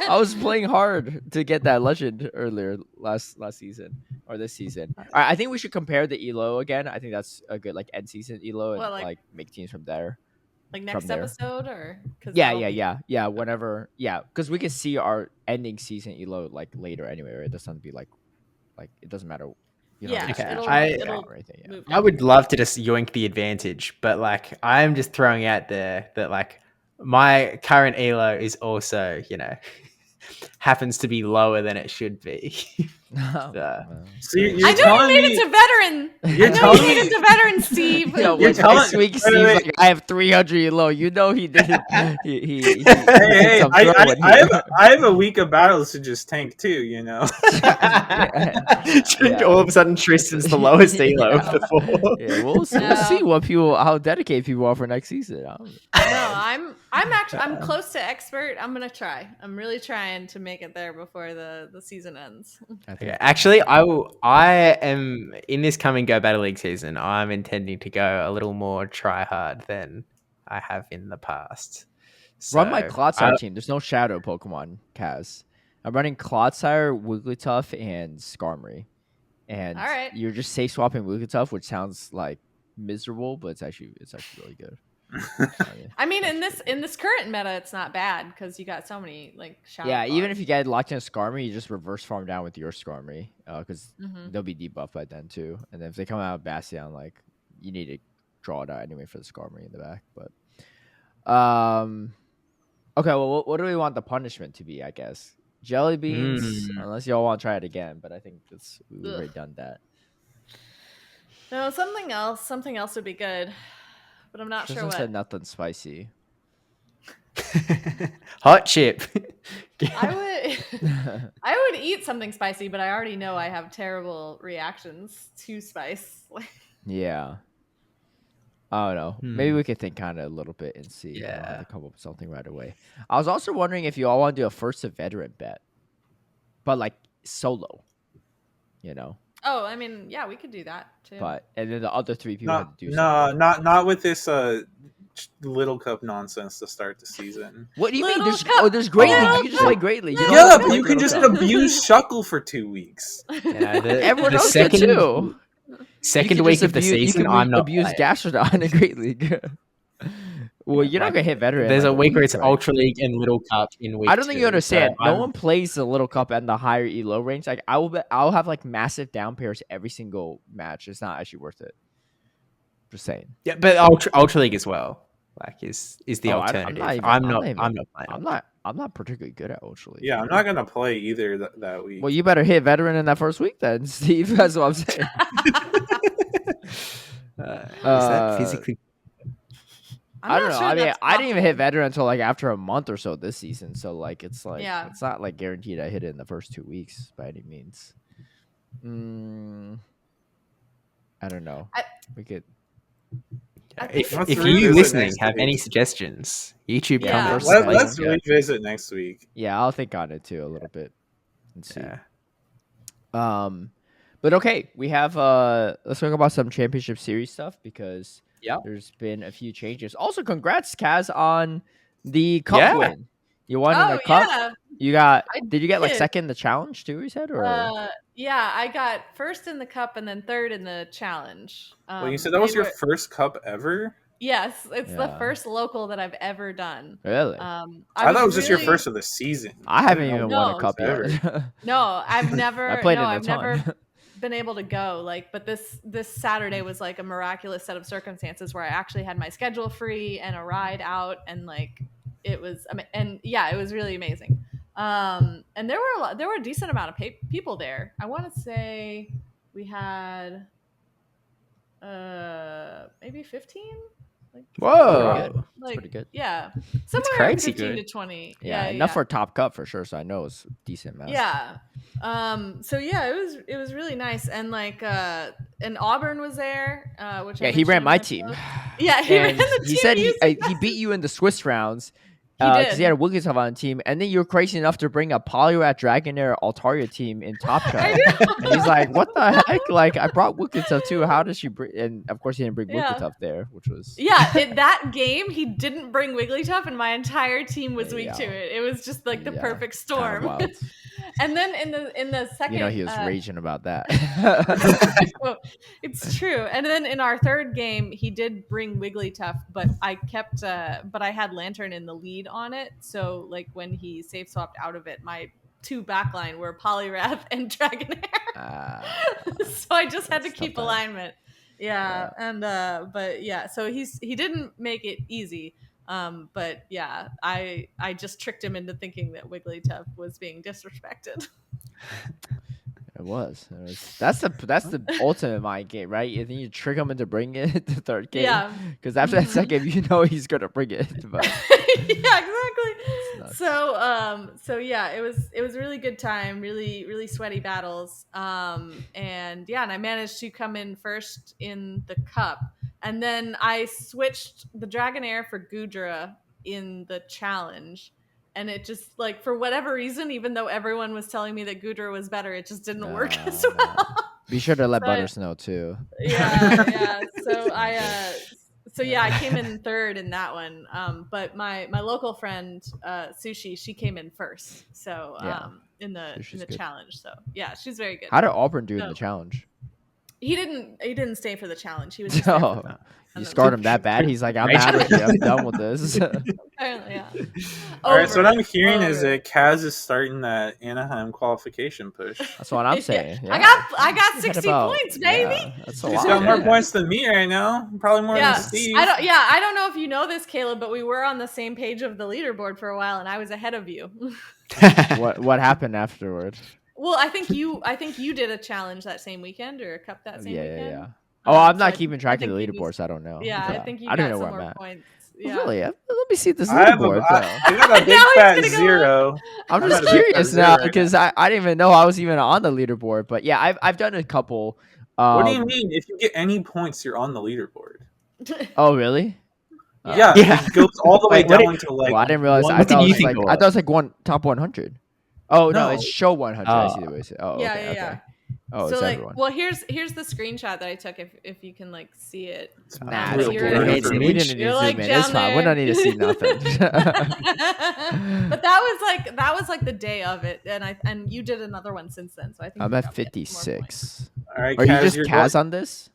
I was playing hard to get that legend earlier last season or this season. All right, I think we should compare the ELO again. I think that's a good end season ELO and like make teams from there. Like next episode or yeah. Whenever because we can see our ending season ELO like later anyway. Right? It doesn't be like it doesn't matter. I would love to just yoink the advantage, but like I'm just throwing out there that like my current ELO is also, happens to be lower than it should be. So I know you made it to veteran. You made it to veteran, Steve. Next week, Steve's like, I have 300 ELO. You know he didn't. He I have a week of battles to just tank too. All of a sudden, Tristan's the lowest ELO of the four. Yeah, we'll see how dedicated people are for next season. I'm close to expert. I'm gonna try. I'm really trying to make it there before the season ends. Okay. Actually, I am in this coming Go Battle League season. I'm intending to go a little more try hard than I have in the past. So, run my Clodsire team. There's no Shadow Pokemon, Kaz. I'm running Clodsire, Wigglytuff, and Skarmory. And you're just safe swapping Wigglytuff, which sounds like miserable, but it's actually really good. I mean, in this current meta, it's not bad because you got so many like shadow. Yeah, even if you get locked in a Skarmory, you just reverse farm down with your Skarmory because they'll be debuffed by then too. And then if they come out of Bastion, like you need to draw it out anyway for the Skarmory in the back. But okay, well, what do we want the punishment to be? I guess jelly beans, unless y'all want to try it again. But I think we've already done that. No, something else would be good. But I'm not sure what. Said nothing spicy. Hot chip. I would eat something spicy, but I already know I have terrible reactions to spice. Yeah. I don't know. Maybe we could think kind of a little bit and see. Yeah. I don't have to come up with something right away. I was also wondering if you all want to do a first to veteran bet, but like solo. Oh, I mean, yeah, we could do that too. And then the other three people had to do something. Not with this Little Cup nonsense to start the season. What do you mean? There's Great League. You can just play Great League. But you can just abuse Shuckle for 2 weeks. Everyone else can too. Second week of the season, I'm not abuse Gastrodon in a Great League. Well, you're not gonna hit veteran. There's a week where it's Ultra League and Little Cup in week. I don't think you understand. So no one plays the Little Cup and the higher ELO range. Like I'll have like massive down pairs every single match. It's not actually worth it. Just saying. Yeah, but Ultra League as well. Like is the alternative. I'm not particularly good at Ultra League. Yeah, I'm not gonna play either that week. Well, you better hit veteran in that first week then, Steve. That's what I'm saying. Is that physically? I don't know. I mean, I didn't even hit veteran until like after a month or so this season. So like, it's not like guaranteed I hit it in the first 2 weeks by any means. I don't know. We could. If you listening have any suggestions, YouTube comments. Let's revisit next week. Yeah, I'll think on it too a little bit and see. But okay, we have let's talk about some championship series stuff because there's been a few changes. Also, congrats, Kaz, on the cup win. You won in the cup. Yeah. Did you get like second in the challenge too? You said, or yeah, I got first in the cup and then third in the challenge. Well, you said that was your first cup ever. Yes, it's the first local that I've ever done. Really? I thought it was just your first of the season. I haven't even won a cup yet. No, I've never. I played in a ton. been able to go, like, but this Saturday was like a miraculous set of circumstances where I actually had my schedule free and a ride out, and like it was, and yeah, it was really amazing. And there were a decent amount of people there. I want to say we had maybe 15. Like, whoa, that's pretty good. Yeah, somewhere around 15 to 20. Yeah, enough for a top cut for sure. So I know it's decent amount. Yeah. So yeah, it was really nice, and like and Auburn was there, which he ran my team. Yeah, he ran the team. He said he beat you in the Swiss rounds. Because he had a Wigglytuff on the team, and then you were crazy enough to bring a Poliwrath Dragonair Altaria team in Top Cut. And he's like, "What the heck? Like, I brought Wigglytuff too. How does she bring?" And of course, he didn't bring Wigglytuff there, which was that game he didn't bring Wigglytuff, and my entire team was weak to it. It was just like the perfect storm. Kind of and then in the second, he was raging about that. It's true. And then in our third game, he did bring Wigglytuff, but I kept but I had Lantern in the lead on it. So like when he save swapped out of it, my 2 backline were Poliwrath and Dragonair. So I just had to keep alignment. Yeah. And but yeah, so he didn't make it easy. But yeah, I just tricked him into thinking that Wigglytuff was being disrespected. It was. That's the ultimate mind game, right? And then you trick him into bringing it the third game. Yeah. Because after that second game, you know he's gonna bring it. But yeah, exactly. So yeah, it was a really good time, really sweaty battles. And I managed to come in first in the cup. And then I switched the Dragonair for Goodra in the challenge. And it just, like, for whatever reason, even though everyone was telling me that Goodra was better, it just didn't work as well. Be sure to let Butters know, too. Yeah. So I came in third in that one. But my local friend, Sushi, she came in first. So in the challenge. So, yeah, she's very good. How did Auburn do in the challenge? He didn't stay for the challenge. He was just there for you scarred him that bad? He's like, I'm out of here. I'm done with this. Apparently, yeah. All right, so what I'm hearing is that Kaz is starting that Anaheim qualification push. That's what I'm saying. Yeah. I got 60 points, baby. Yeah, that's a lot. He's got more points than me right now. Probably more than Steve. I don't know if you know this, Caleb, but we were on the same page of the leaderboard for a while, and I was ahead of you. What happened afterward? Well, I think you did a challenge that same weekend or a cup that same weekend. Yeah. Oh, I'm not keeping track of the leaderboard, so I don't know. Yeah, I think you got some more points. Yeah. Really? Let me see this leaderboard. I got a big fat 0. I'm just curious now because I didn't even know I was even on the leaderboard. But yeah, I've done a couple. What do you mean? If you get any points, you're on the leaderboard. Oh, really? Yeah. It goes all the way down to like. Well, I didn't realize. I thought it was like top 100. Oh no, it's show 100. I see the way. Oh, okay. Yeah. Oh, so it's like, everyone. well, here's the screenshot that I took. If you can like see it. It's we didn't need to zoom in. It's fine. We don't need to see nothing. But that was like the day of it, and you did another one since then. So I think I'm at 56. All right, are you just Kaz on this?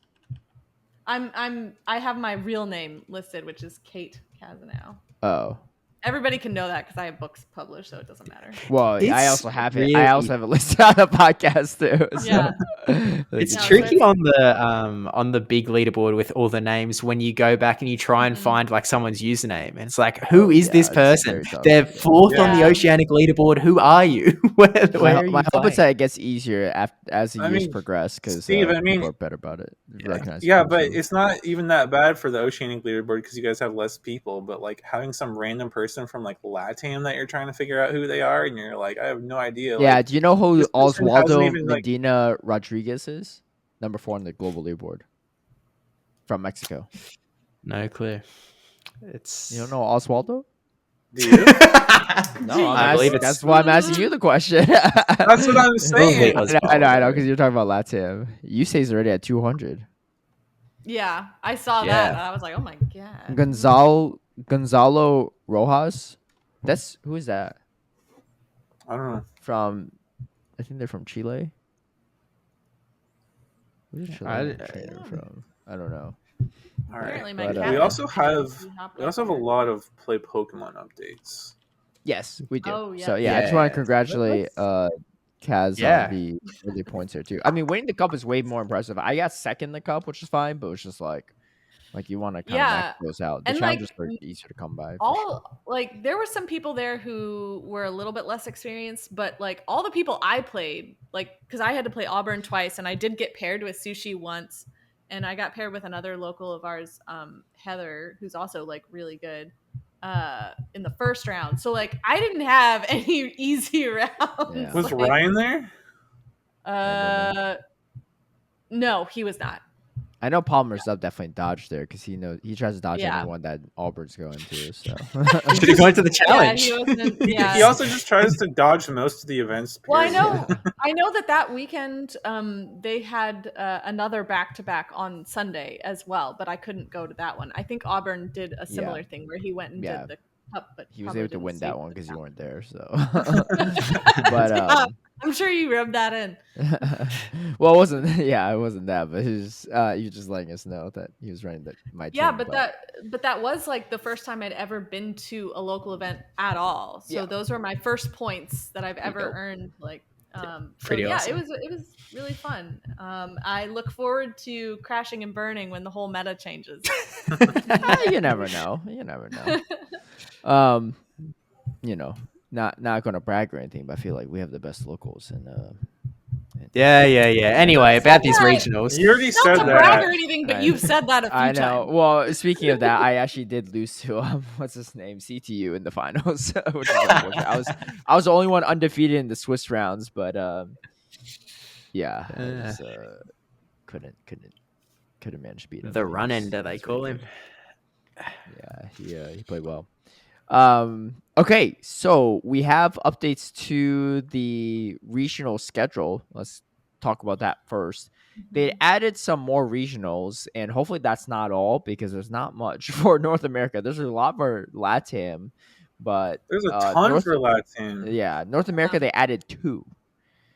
I have my real name listed, which is Kate Kazanow. Oh. Everybody can know that because I have books published, so it doesn't matter. Well, I also have it. I also have it listed on the podcast too. So. Yeah, it's tricky on the big leaderboard with all the names when you go back and you try and find like someone's username, and it's like, who is this person? They're fourth on the Oceanic leaderboard. Who are you? My hope is that it gets easier as the years progress because people are better about it. Yeah, but it's not even that bad for the Oceanic leaderboard because you guys have less people. But like having some random person from like LATAM that you're trying to figure out who they are, and you're like, I have no idea. Yeah, like, do you know who Oswaldo Medina Rodriguez is? Number 4 on the global leaderboard from Mexico. No clue. You don't know Oswaldo? Do you? No, I believe that's why I'm asking you the question. That's what I'm saying. I know, because you're talking about LATAM. You say he's already at 200. Yeah, I saw that. And I was like, oh my god. Gonzalo Rojas. Who is that? I don't know. I think they're from Chile. Where's Chile from? I don't know. All right. We also have a lot of play Pokemon updates. Yes, we do. Oh, yeah. So I just want to congratulate Kaz Yeah. on the early points here too. I mean, winning the cup is way more impressive. I got second in the cup, which is fine, but it's just like you want to kind of max those out. The and challenges are easier to come by. For sure. Like there were some people there who were a little bit less experienced, but like all the people I played, like because I had to play Auburn twice, and I did get paired with Sushi once, and I got paired with another local of ours, Heather, who's also like really good in the first round. So like I didn't have any easy rounds. Yeah. Was like, Ryan there? No, he was not. I know Palmer's up definitely dodged there because he tries to dodge anyone that Auburn's going to. So should have gone to the challenge. He also just tries to dodge most of the events. Period. Well, I know that weekend they had another back-to-back on Sunday as well, but I couldn't go to that one. I think Auburn did a similar thing where he went and did the cup, but he was able to win that one because you weren't there. So, but I'm sure you rubbed that in. Well, it wasn't. Yeah, it wasn't that, but he was just letting us know that he was running my team. Yeah, but that was like the first time I'd ever been to a local event at all. So those were my first points that I've ever earned. Like, pretty awesome. It was really fun. I look forward to crashing and burning when the whole meta changes. You never know. Not going to brag or anything, but I feel like we have the best locals and yeah. Anyway, about these regionals. You already said that. Not to brag or anything, but you've said that a few times. I know. Well, speaking of that, I actually did lose to what's his name, CTU in the finals. Which is unfortunate. I was the only one undefeated in the Swiss rounds, but yeah, I couldn't manage to beat him. The run ender, they call him. Yeah, he played well. Okay, so we have updates to the regional schedule. Let's talk about that first. They added some more regionals, and hopefully that's not all because there's not much for North America. There's a lot for LATAM, but there's a ton for LATAM. Yeah, North America they added 2.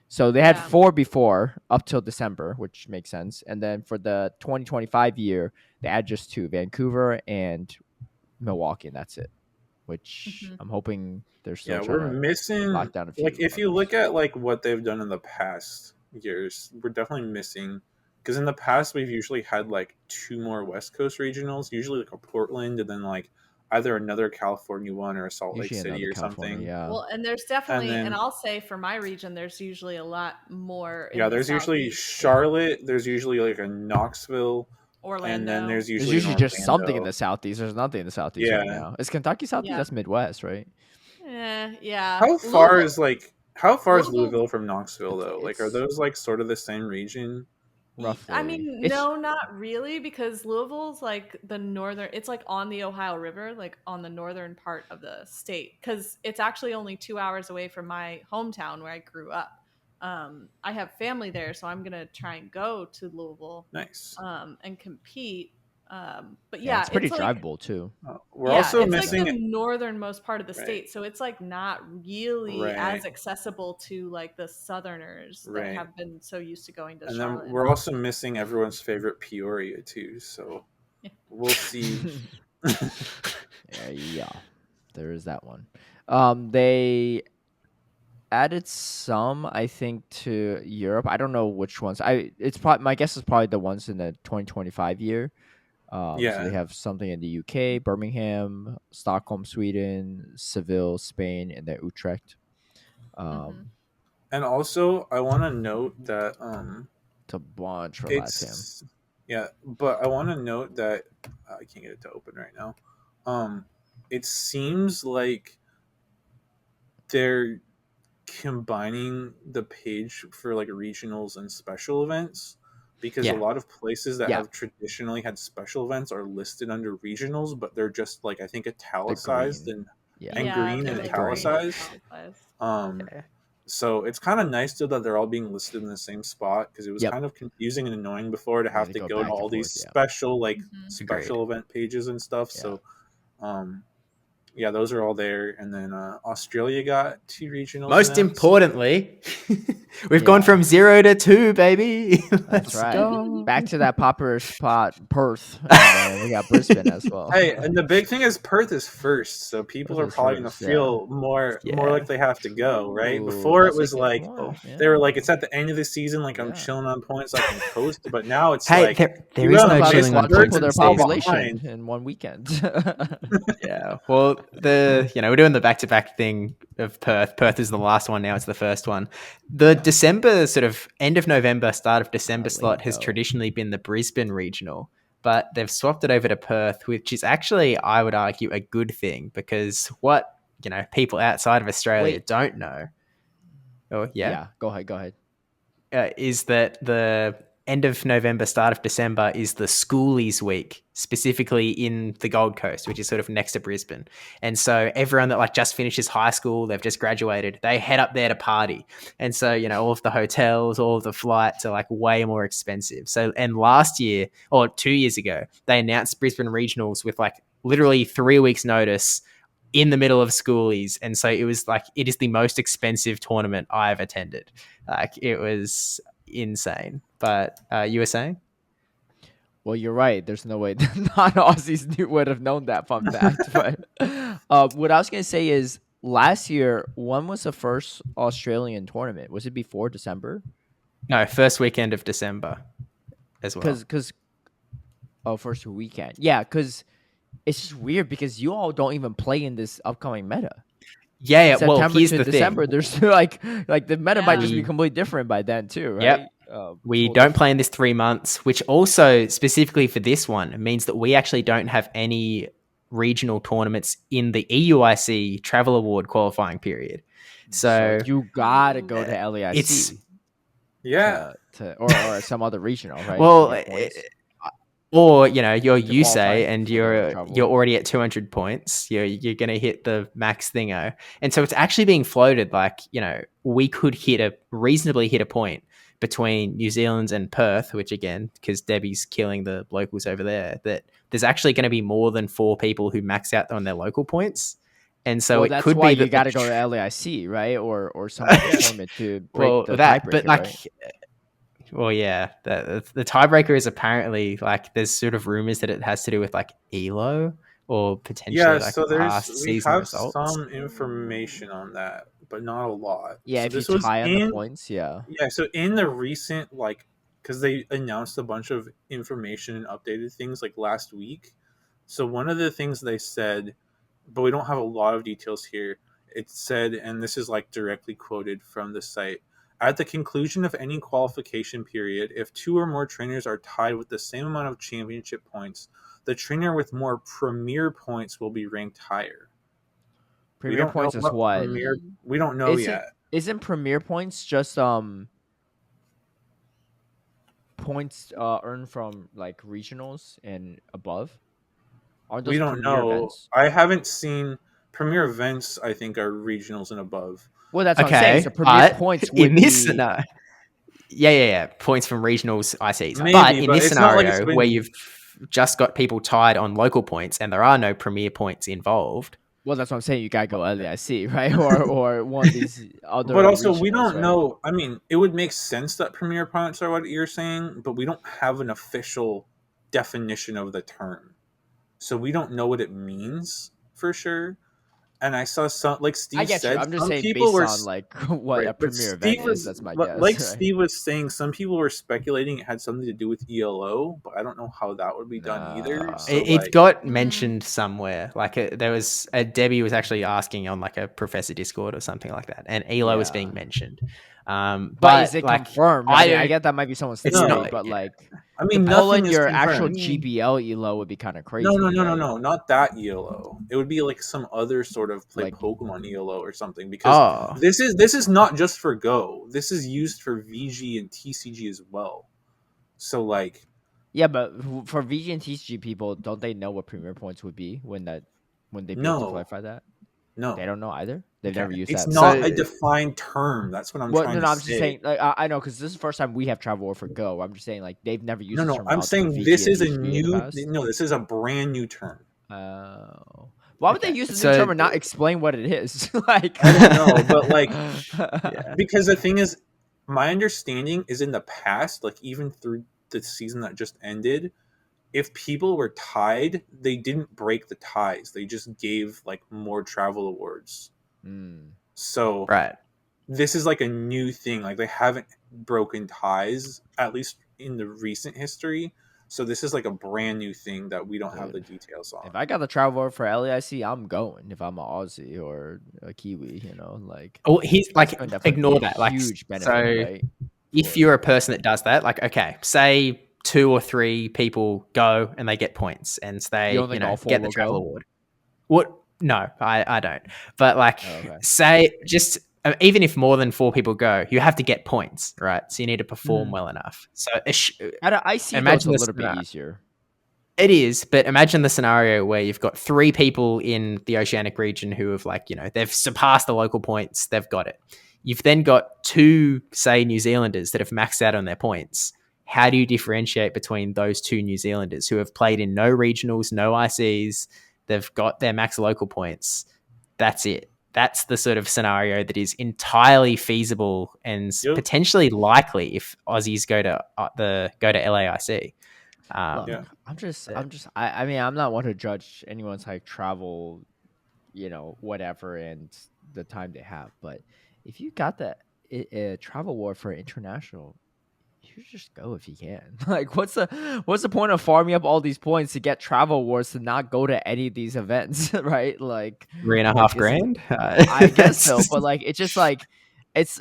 So they had 4 before up till December, which makes sense. And then for the 2025 year, they added just 2, Vancouver and Milwaukee, and that's it. Which I'm hoping they're still trying we're missing. Lock down a few like if you look at like what they've done in the past years, we're definitely missing because in the past we've usually had like 2 more West Coast regionals, usually like a Portland and then like either another California one or a Salt Lake City or something. Yeah. Well, and there's definitely, and I'll say for my region, there's usually a lot more. Yeah, there's usually Charlotte. There's usually like a Knoxville. Orlando. And then there's usually just something in the Southeast. There's nothing in the Southeast right now. Is Kentucky Southeast? Yeah. That's Midwest, right? Yeah. How far is Louisville from Knoxville though? Like, are those like sort of the same region? Roughly. I mean, no, not really, because Louisville's like the northern. It's like on the Ohio River, like on the northern part of the state, because it's actually only 2 hours away from my hometown where I grew up. I have family there, so I'm gonna try and go to Louisville. Nice. And compete. But it's pretty drivable too. We're also missing like the northernmost part of the state, so it's like not really as accessible to like the southerners that have been so used to going to Charlotte. And then we're also missing everyone's favorite Peoria too. So we'll see. Yeah, there is that one. They added some, I think, to Europe. I don't know which ones. It's probably my guess is probably the ones in the 2025 year. So they have something in the UK, Birmingham, Stockholm, Sweden, Seville, Spain, and then Utrecht. And also, I want to note that it's a bunch for LATAM. Yeah, but I want to note that I can't get it to open right now. It seems like they're combining the page for like regionals and special events because a lot of places that have traditionally had special events are listed under regionals, but they're just like I think italicized and green and italicized. So it's kind of nice though that they're all being listed in the same spot because it was kind of confusing and annoying before to have to go to all these special special event pages and stuff. So yeah, those are all there. And then Australia got 2 regionals. Most announced. importantly, we've gone from 0 to 2, baby. That's right. Go. Back to that popular spot, Perth, and then we got Brisbane as well. Hey, and the big thing is Perth is first, so people are probably going to feel more like they have to go, right? Before it was like they were like, it's at the end of the season, like I'm chilling on points, I can coast. But now it's like there is no chilling on points. Their population in one weekend. Yeah, well, we're doing the back-to-back thing of Perth. Perth is the last one now; it's the first one. The December, sort of end of November, start of December slot has traditionally been the Brisbane regional, but they've swapped it over to Perth, which is actually, I would argue, a good thing, because what people outside of Australia don't know. Oh yeah, go ahead. Is that the end of November, start of December is the Schoolies week, specifically in the Gold Coast, which is sort of next to Brisbane. And so everyone that just finishes high school, they've just graduated, they head up there to party. And so, all of the hotels, all of the flights are way more expensive. So, and last year or 2 years ago, they announced Brisbane regionals with literally 3 weeks notice in the middle of Schoolies. And so it was it is the most expensive tournament I've attended. It was insane. But you were saying? Well, you're right. There's no way non-Aussies would have known that fun fact. But what I was going to say is, last year, when was the first Australian tournament? Was it before December? No, first weekend of December as well. First weekend. Yeah, because it's just weird because you all don't even play in this upcoming meta. Yeah. September well, here's to the December, thing. There's the meta might just be completely different by then too, right? Yep. We don't play in this 3 months, which also specifically for this one means that we actually don't have any regional tournaments in the EUIC Travel Award qualifying period. So you gotta go to LAIC. Or some other regional, right? Well, or you're USAE and you're already at 200 points. You're going to hit the max thingo, and so it's actually being floated we could reasonably hit a point between New Zealand and Perth, which again, because Debbie's killing the locals over there, that there's actually going to be more than 4 people who max out on their local points. And so it could be that you got to go to LAIC, right? Or some other tournament to break the tiebreaker, right? Well, yeah, the tiebreaker is apparently there's sort of rumors that it has to do with ELO or potentially past season results. Some information on that, but not a lot. Yeah, so if you tie on the points, yeah. Yeah, so in the recent because they announced a bunch of information and updated things last week. So one of the things they said, but we don't have a lot of details here. It said, and this is directly quoted from the site. At the conclusion of any qualification period, if 2 or more trainers are tied with the same amount of championship points, the trainer with more premier points will be ranked higher. Premier points is what? We don't know yet. Isn't premier points just points earned from regionals and above? We don't know. Events? I haven't seen premier events. I think are regionals and above. Well, that's what I'm saying. So premier points would in this no. Yeah. Points from regionals I see. But in this scenario where you've just got people tied on local points and there are no premier points involved. Well, that's what I'm saying. You gotta go LAIC, right? Or one of these other. But also, we don't know. I mean, it would make sense that premier points are what you're saying, but we don't have an official definition of the term, so we don't know what it means for sure. And I saw some, Steve said, I'm just saying people based on what a premier event is. That's my guess. Steve was saying, some people were speculating it had something to do with ELO, but I don't know how that would be done either. So it got mentioned somewhere. There was Debbie was actually asking on a Professor Discord or something like that, and ELO was being mentioned. But is it confirmed? I get that might be someone's theory, but I mean, Poland, your actual GBL ELO would be kind of crazy. No, not that ELO. It would be some other sort of Pokemon ELO or something, because this is not just for Go. This is used for VG and TCG as well. So yeah, but for VG and TCG people, don't they know what premier points would be when they clarify that? No, they don't know either. They've never used that. It's not a defined term. That's what I'm trying to say. I'm just saying. I know, because this is the first time we have travel for Go. I'm just saying, they've never used. No. I'm saying this is a new. No, this is a brand new term. Oh, Why would they use the new term and not explain what it is? Like, I don't know, but like, Yeah. because the thing is, my understanding is in the past, like even through the season that just ended, if people were tied, they didn't break the ties. They just gave like more travel awards. So Right. this is like a new thing. Like they haven't broken ties, at least in the recent history. So this is like a brand new thing that we don't have the details on. If I got the travel award for LAIC, I'm going. If I'm an Aussie or a Kiwi, you know, like. Oh, he's like, ignore that. Like, huge benefit, so right? If you're a person that does that, like, okay, say 2 or 3 people go and they get points, and they get the travel award. What? No, I don't. But like, say just even if more than 4 people go, you have to get points, right? So you need to perform well enough. So I see imagine a little bit easier. It is, but imagine the scenario where you've got 3 people in the Oceanic region who have they've surpassed the local points, they've got it. You've then got 2, say, New Zealanders that have maxed out on their points. How do you differentiate between those 2 New Zealanders who have played in no regionals, no ICs, they've got their max local points? That's it. That's the sort of scenario that is entirely feasible and potentially likely if Aussies go to LAIC. I mean, I'm not one to judge anyone's like travel, whatever, and the time they have. But if you got the travel award for international, you should just go if you can. Like, what's the point of farming up all these points to get travel awards to not go to any of these events, right? Like $3.5 grand. I guess so, but like it's just like it's.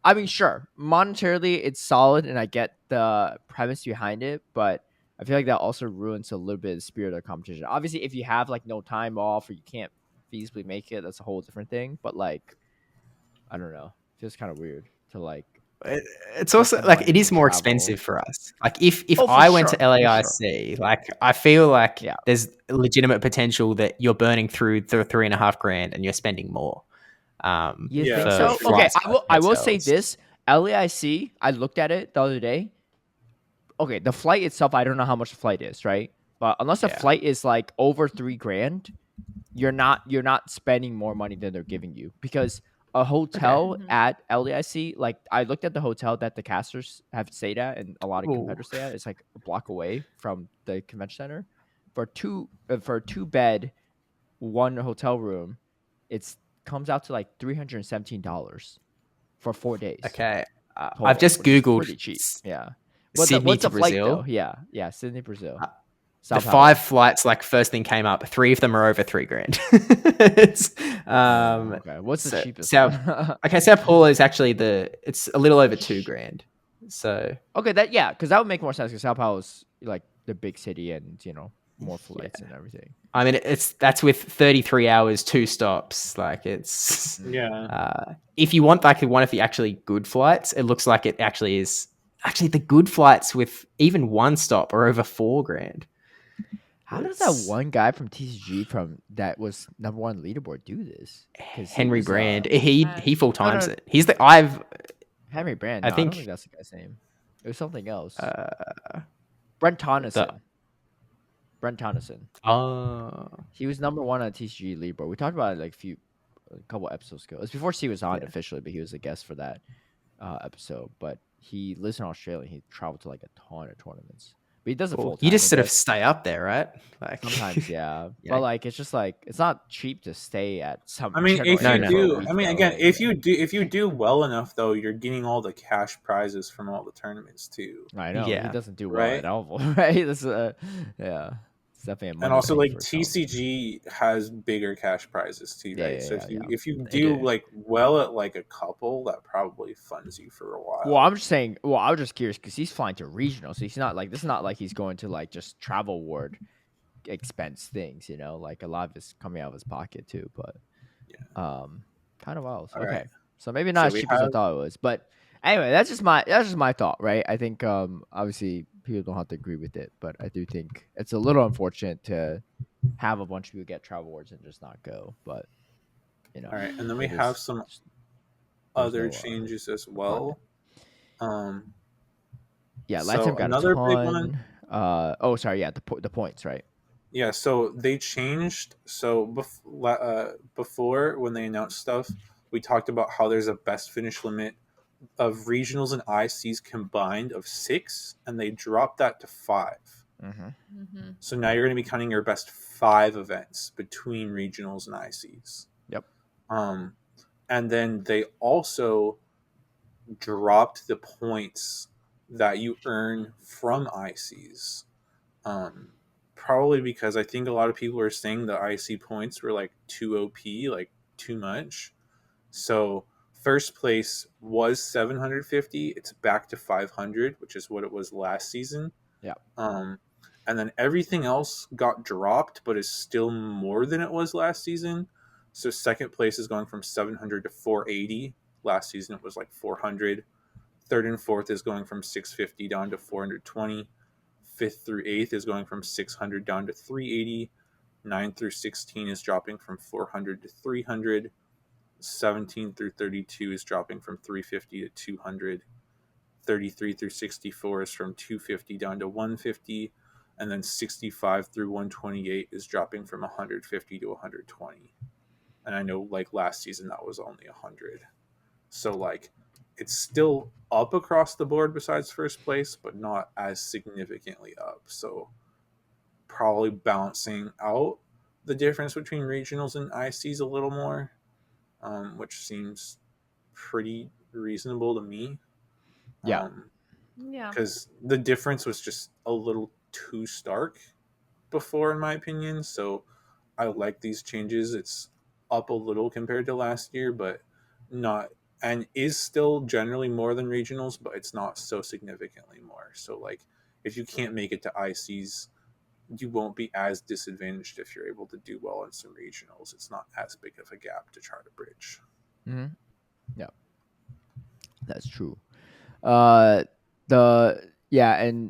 I mean, sure, monetarily it's solid, and I get the premise behind it, but I feel like that also ruins a little bit of the spirit of the competition. Obviously, if you have like no time off or you can't feasibly make it, that's a whole different thing. But like, I don't know, it feels kind of weird to like. It's also like it is more expensive for us. Like if I went to LAIC, like I feel like there's legitimate potential that you're burning through the $3.5 grand and you're spending more. You think so? Okay, I will say this. LAIC, I looked at it the other day. Okay, the flight itself, I don't know how much the flight is, right? But unless the flight is like over $3 grand, you're not spending more money than they're giving you, because a hotel at LAIC, like I looked at the hotel that the casters have stayed at and a lot of competitors stay at. It's like a block away from the convention center. For a 2-bed, 1 hotel room, it's comes out to like $317 for 4 days. Okay, I've just Googled. Pretty cheap. Yeah. Sydney to Brazil. Flight, yeah, Sydney, Brazil. The 5 flights, like first thing came up. 3 of them are over $3 grand. Okay, what's the cheapest? Sao Paulo is actually it's a little over $2 grand. So okay, because that would make more sense because Sao Paulo is like the big city and more flights and everything. I mean, that's with 33 hours, 2 stops. Like it's if you want like one of the actually good flights, it looks like it actually is. Actually, the good flights with even 1 stop are over $4 grand. How does that one guy from TCG that was number 1 leaderboard do this? Henry Brand. He full times it. He's Henry Brand. I don't think that's the guy's name. It was something else. Brent Tonneson. Brent Tonneson. Oh, he was number 1 on TCG leaderboard. We talked about it like a couple episodes ago. It was before C was on officially, but he was a guest for that episode. But he lives in Australia. He traveled to like a ton of tournaments. But he does it full time. You just sort of stay up there, right? Like sometimes, yeah. But like it's just like it's not cheap to stay at some. I mean, if you do well enough, though, you're getting all the cash prizes from all the tournaments too. I know. Yeah. He doesn't do well at all, right? This it's definitely and also like TCG has bigger cash prizes too, right? So if you do like well at like a couple, that probably funds you for a while. Well, I'm just saying. Well, I was just curious because he's flying to regional, so he's not like this. Is not like he's going to like just travel award expense things. Like a lot of it's coming out of his pocket too. But kind of wild. Okay, right. So maybe not as cheap as I thought it was, but anyway, that's just my thought, right? I think obviously people don't have to agree with it, but I do think it's a little unfortunate to have a bunch of people get travel awards and just not go. But all right, and then we have some other changes as well. Latin got another big one. The points, right? Yeah, so they changed. So before, when they announced stuff, we talked about how there's a best finish limit of regionals and ICs combined of 6, and they dropped that to 5. Mm-hmm. So now you're going to be counting your best 5 events between regionals and ICs. Yep. And then they also dropped the points that you earn from ICs. Probably because I think a lot of people are saying the IC points were like too OP, like too much. So first place was 750. It's back to 500, which is what it was last season. Yeah. And then everything else got dropped, but is still more than it was last season. So second place is going from 700 to 480. Last season it was like 400. Third and fourth is going from 650 down to 420. Fifth through eighth is going from 600 down to 380. 9 through 16 is dropping from 400 to 300. 17 through 32 is dropping from 350 to 200. 33 through 64 is from 250 down to 150. And then 65 through 128 is dropping from 150 to 120. And I know like last season that was only 100. So like it's still up across the board besides first place, but not as significantly up. So probably balancing out the difference between regionals and ICs a little more, which seems pretty reasonable to me. Yeah. Because the difference was just a little too stark before, in my opinion. So I like these changes. It's up a little compared to last year, but not, and is still generally more than regionals, but it's not so significantly more. So like if you can't make it to ICs, you won't be as disadvantaged if you're able to do well in some regionals. It's not as big of a gap to try to bridge. Mm-hmm. Yeah, that's true. And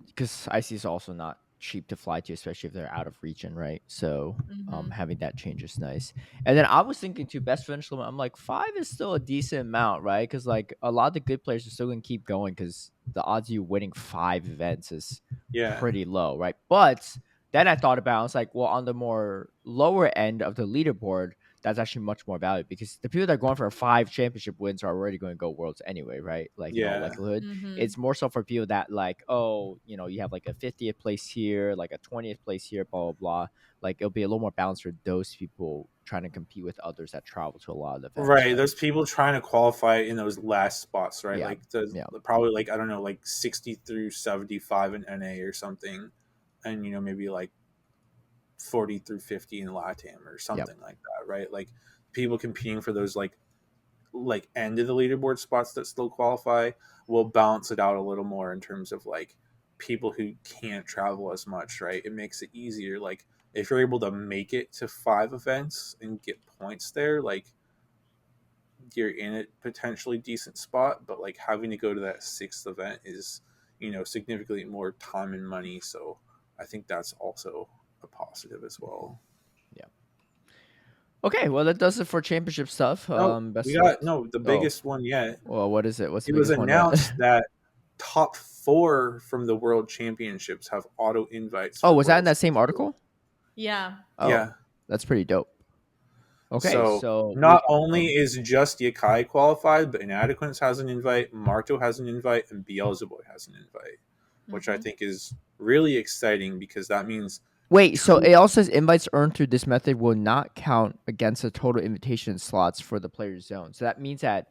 because IC is also not cheap to fly to, especially if they're out of region, right? So having that change is nice. And then I was thinking too, best finish limit, I'm like 5 is still a decent amount, right? Because like a lot of the good players are still gonna keep going because the odds of you winning 5 events is pretty low, right? But then I thought about it, I was like, well, on the more lower end of the leaderboard, that's actually much more valuable because the people that are going for 5 championship wins are already going to go worlds anyway, right? Like in all likelihood. It's more so for people that like, oh, you have like a 50th place here, like a 20th place here, blah blah blah. Like it'll be a little more balanced for those people trying to compete with others that travel to a lot of events. Right, those people trying to qualify in those last spots, right? Yeah. Like probably like I don't know, like 60 through 75 in NA or something, and maybe like 40 through 50 in LATAM or something like that, right? Like people competing for those like end of the leaderboard spots that still qualify will balance it out a little more in terms of like people who can't travel as much, right? It makes it easier. Like if you're able to make it to 5 events and get points there, like you're in a potentially decent spot, but like having to go to that 6th event is significantly more time and money. So I think that's also a positive as well. Yeah. Okay, well that does it for championship stuff. The biggest one yet. Well, what is it? What's the it was announced that top 4 from the World Championships have auto invites. Oh, was that in that same article? Yeah. Oh, yeah, that's pretty dope. Okay, so not only is just Yakai qualified, but Inadequance has an invite, Marto has an invite, and Beelzebub has an invite, which I think is really exciting because that means. Wait, so it also says invites earned through this method will not count against the total invitation slots for the player's zone. So that means that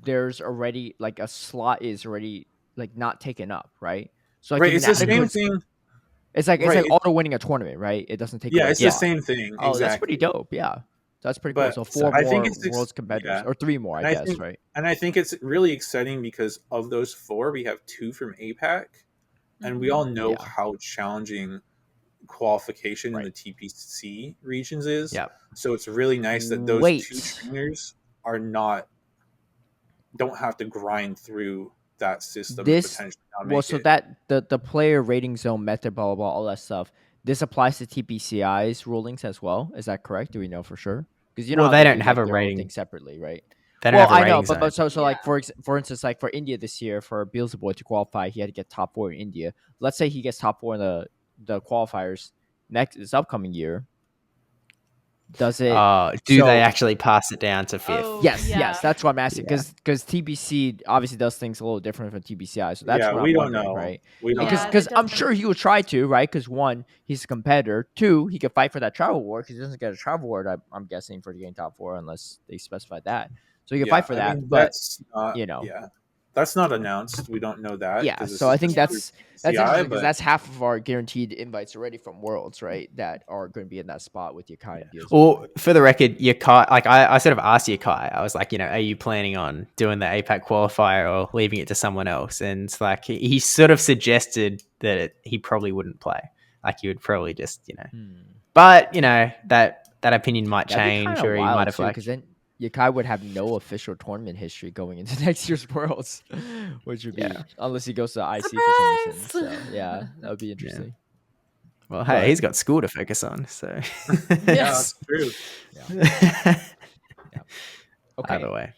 there's already like a slot is already like not taken up, right? So like right, it's the same thing. It's like auto winning a tournament, right? It doesn't take. Yeah, it's the same thing. Oh, exactly. That's pretty dope. Yeah, that's pretty cool. So 4 more world's competitors, or 3 more, I guess, right? And I think it's really exciting because of those 4, we have 2 from APAC, and we all know how challenging qualification in the TPC regions is. Yeah. So it's really nice that those 2 trainers don't have to grind through that system. So that the player rating zone method, blah blah blah, all that stuff. This applies to TPCI's rulings as well. Is that correct? Do we know for sure? Because they don't have a rating separately, right? They don't have a rating zone. But like for instance, like for India this year, for Beelzebub to qualify, he had to get top 4 in India. Let's say he gets top 4 in the the qualifiers this upcoming year, does it? Do they actually pass it down to 5th? Oh, Yes, yeah. yes, that's what I'm asking because TBC obviously does things a little different from TBCI, so that's what we I'm don't wondering, know. right? We don't Because know. I'm sure he would try to, right? Because 1, he's a competitor. 2, he could fight for that travel award because he doesn't get a travel award. I'm guessing for getting top 4 unless they specify that. So he can fight for that. But that's not, you know, that's not announced. We don't know that. Yeah, so I think that's interesting because that's half of our guaranteed invites already from Worlds, right? That are going to be in that spot with Yakai and Diaz. Well, for the record, Yakai, like I sort of asked Yakai, I was like, are you planning on doing the APAC qualifier or leaving it to someone else? And like he sort of suggested that he probably wouldn't play. Like he would probably just, But that opinion might change, or he might have because then Yakai would have no official tournament history going into next year's Worlds, which would be unless he goes to IC for some reason. So yeah, that would be interesting. Well, hey, he's got school to focus on, so that's true. Okay. Either way.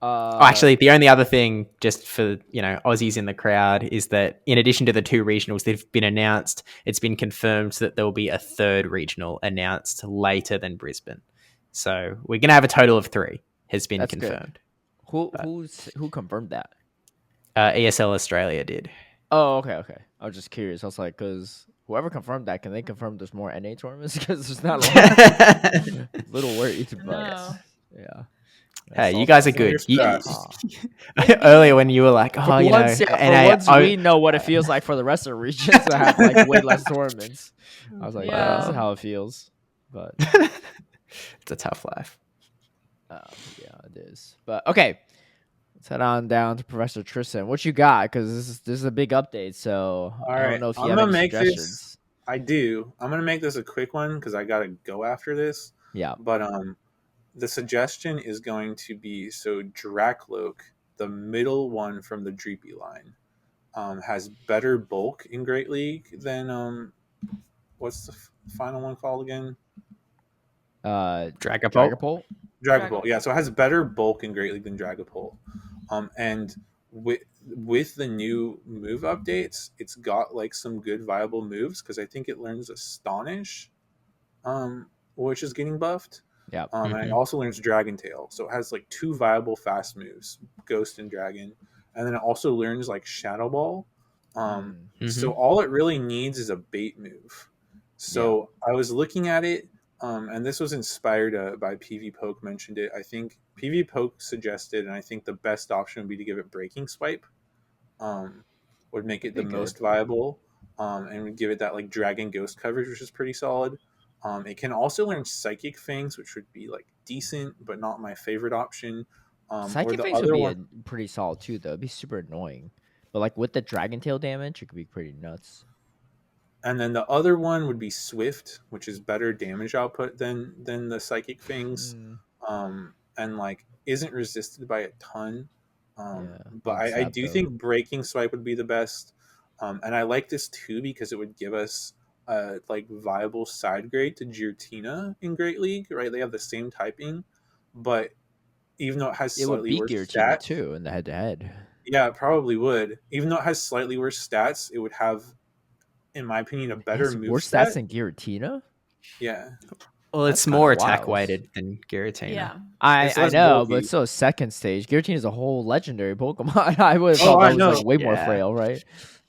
Actually, the only other thing, just for Aussies in the crowd, is that in addition to the 2 regionals that have been announced, it's been confirmed that there will be a 3rd regional announced later than Brisbane. So we're gonna have a total of 3. Has been confirmed. Good. Who confirmed that? ESL Australia did. Oh, okay. I was just curious. I was like, because whoever confirmed that, can they confirm there's more NA tournaments? Because there's not a lot. A little worried, but yeah. Hey, you guys are good. Earlier when you were like, once we know what it feels like for the rest of the regions to have like way less tournaments. I was like, this is how it feels. But it's a tough life. Yeah, it is. But okay, let's head on down to Professor Tristen. What you got? Because this is a big update. So I don't know if you have any suggestions. I do. I'm gonna make this a quick one because I gotta go after this. Yeah. But the suggestion is going to be Dracloak, the middle one from the Dreepy line, has better bulk in Great League than what's the final one called again? Dragapult. Dragapult, yeah. So it has better bulk in Great League than Dragapult. And with the new move updates, it's got like some good viable moves because I think it learns Astonish, which is getting buffed. Yeah. And it also learns Dragon Tail. So it has like 2 viable fast moves, Ghost and Dragon. And then it also learns like Shadow Ball. So all it really needs is a bait move. So I was looking at it, and this was inspired by PV Poke mentioned it. I think PV Poke suggested, and I think the best option would be to give it Breaking Swipe. Would make it the most viable. And would give it that like Dragon Ghost coverage, which is pretty solid. It can also learn Psychic Fangs, which would be like decent, but not my favorite option. Psychic Fangs would be pretty solid too, though. It'd be super annoying, but like with the Dragon Tail damage, it could be pretty nuts. And then the other one would be Swift, which is better damage output than the Psychic Fangs, and like isn't resisted by a ton. But I do think Breaking Swipe would be the best, and I like this too because it would give us like viable side grade to Giratina in Great League, right? They have the same typing, but even though it has slightly worse stats too in the head-to-head. Yeah, it probably would. Even though it has slightly worse stats, it would have, in my opinion, a better move. Worse stats than Giratina? Yeah. Well, it's more attack weighted than Giratina. Yeah. I know, bulky. But it's still second stage. Giratina is a whole legendary Pokemon. I would have thought that was like way more frail, right?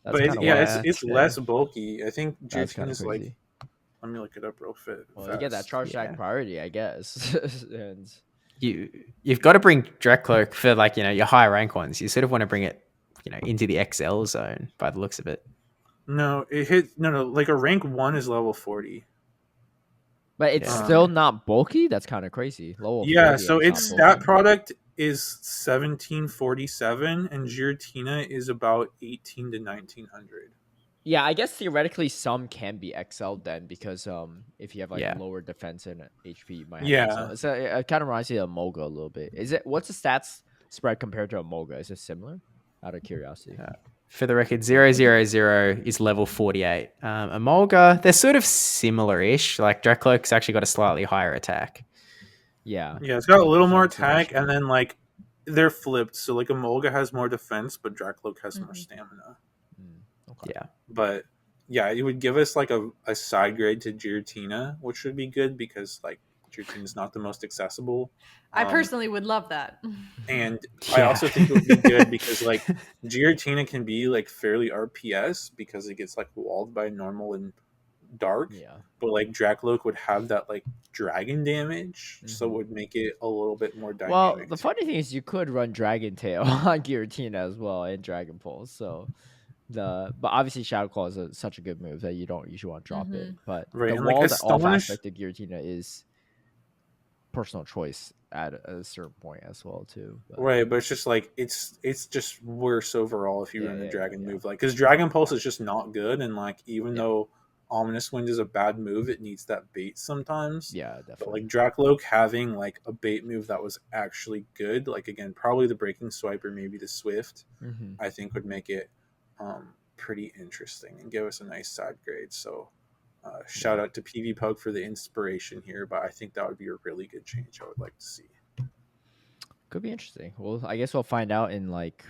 That's but it's less bulky. I think Giratina is like. Let me look it up real fast. Well, you get that charge attack priority, I guess. And you've got to bring Dracloak for like your higher rank ones. You sort of want to bring it into the XL zone by the looks of it. No, it hit no. Like a rank 1 is level 40. But it's still not bulky. That's kind of crazy. Yeah, so its stat product is 1747, and Giratina is about 18 to 1900. Yeah, I guess theoretically some can be XL then because if you have like lower defense and HP, you might have XL. It kind of reminds me of Molga a little bit. What's the stats spread compared to a Molga? Is it similar? Out of curiosity. For the record, 000 is level 48. Emolga, they're sort of similar-ish. Like Dracloak's actually got a slightly higher attack. Yeah. Yeah, it's got a little more attack, and then like they're flipped. So like Emolga has more defense, but Dracloak has more stamina. Okay. But yeah, it would give us like a side grade to Giratina, which would be good because like Giratina's not the most accessible. I personally would love that. And I also think it would be good because like Giratina can be like fairly RPS because it gets like walled by normal and dark. Yeah. But like Dracloak would have that like dragon damage, so it would make it a little bit more dynamic. Well, the funny thing is you could run Dragon Tail on Giratina as well and Dragon Pulse. So but obviously Shadow Claw is such a good move that you don't usually want to drop it. But right, the and wall like that off Astonish, aspect of Giratina is personal choice at a certain point as well too. But. right, but it's just like it's just worse overall if you run a dragon yeah. move, like because Dragon Pulse is just not good, and like even though Ominous Wind is a bad move, it needs that bait sometimes. Yeah, definitely. But like Dracloak having like a bait move that was actually good, like again probably the Breaking Swipe or maybe the Swift, I think would make it pretty interesting and give us a nice side grade. So shout out to PV Pug for the inspiration here, but I think that would be a really good change I would like to see. Could be interesting. Well, I guess we'll find out in like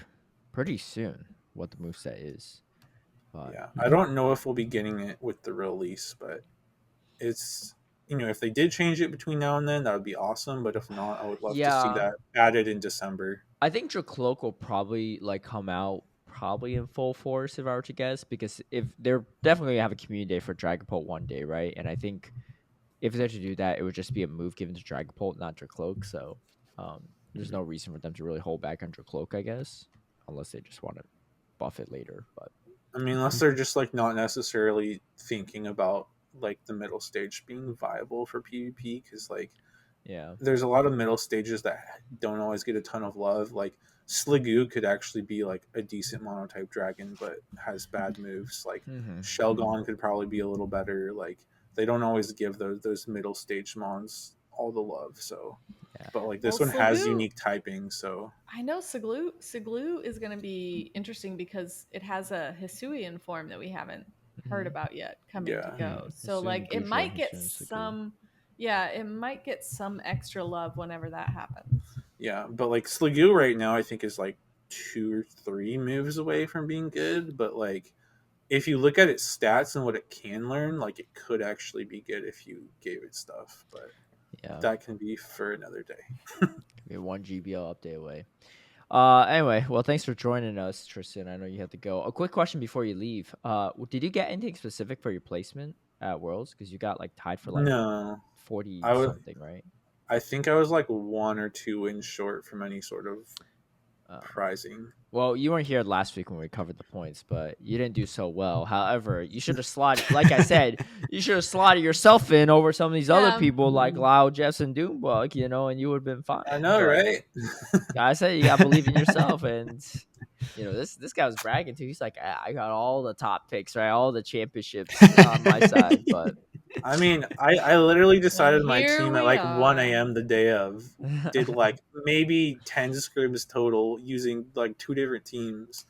pretty soon what the moveset is. But, yeah, I don't know if we'll be getting it with the release, but it's, you know, if they did change it between now and then, that would be awesome. But if not, I would love to see that added in December. I think Dracloak will probably like come out probably in full force if I were to guess, because if they're definitely gonna have a community day for Dragapult one day, right? And I think if they're to do that, it would just be a move given to Dragapult, not Dracloak. So there's no reason for them to really hold back on Dracloak, I guess, unless they just want to buff it later. But I mean, unless they're just like not necessarily thinking about like the middle stage being viable for PvP, because like there's a lot of middle stages that don't always get a ton of love. Like Sliggoo could actually be like a decent monotype dragon, but has bad moves. Like Shelgon could probably be a little better. Like they don't always give those middle stage mons all the love. So, but like this one has unique typing. So I know Sigloo is going to be interesting because it has a Hisuian form that we haven't heard about yet coming to go. So like it might get some. Yeah, it might get some extra love whenever that happens. Yeah, but like Sliggoo right now, I think is like 2 or 3 moves away from being good. But like, if you look at its stats and what it can learn, like it could actually be good if you gave it stuff. But that can be for another day. Be 1 GBL update away. Anyway, well, thanks for joining us, Tristan. I know you have to go. A quick question before you leave. Did you get anything specific for your placement at Worlds? Because you got like tied for like 40 something, right? I think I was like 1 or 2 wins short from any sort of prizing. Well, you weren't here last week when we covered the points, but you didn't do so well. However, you should have slotted, like I said, you should have slotted yourself in over some of these other people like Lau, Jess, and Doombug, you know, and you would have been fine. I know, but, right? I said you got to believe in yourself, and you know this guy was bragging too. He's like, I got all the top picks, right? All the championships on my side, but. I mean, I literally decided my team at like 1 a.m. the day of. Did like maybe 10 scrims total using like 2 different teams.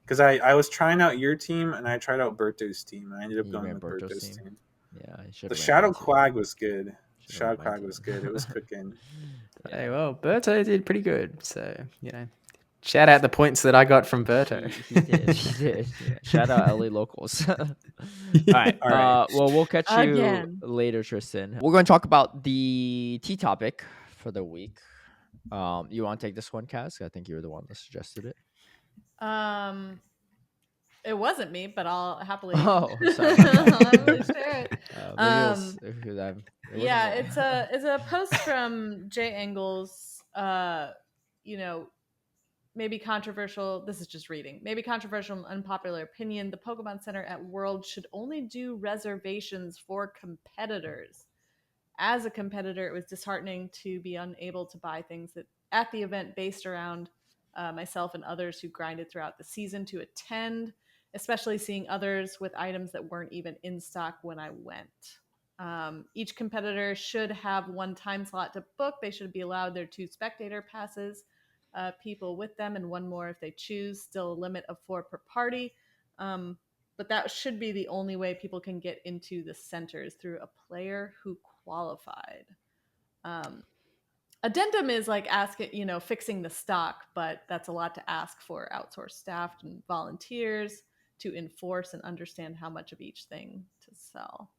Because I was trying out your team and I tried out Berto's team. And I ended up going with Berto's team. Yeah, the Shadow Quag was good. Shadow Quag was good. It was cooking. Hey, well, Berto did pretty good. So, you know. Shout out the points that I got from Berto. He did. Yeah. Shout out LA locals. All right. Well, we'll catch you later, Tristan. We're going to talk about the tea topic for the week. You want to take this one, Kaz? I think you were the one that suggested it. It wasn't me, but I'll happily. Oh, sorry. share it. It's a post from Jay Engels. You know. Maybe controversial. This is just reading. Maybe controversial, unpopular opinion. The Pokémon Center at World should only do reservations for competitors. As a competitor, it was disheartening to be unable to buy things at the event based around myself and others who grinded throughout the season to attend, especially seeing others with items that weren't even in stock when I went. Each competitor should have 1 time slot to book. They should be allowed their 2 spectator passes. People with them and 1 more if they choose. Still a limit of 4 per party. But that should be the only way people can get into the centers, through a player who qualified. Addendum is like fixing the stock, but that's a lot to ask for outsourced staff and volunteers to enforce and understand how much of each thing to sell.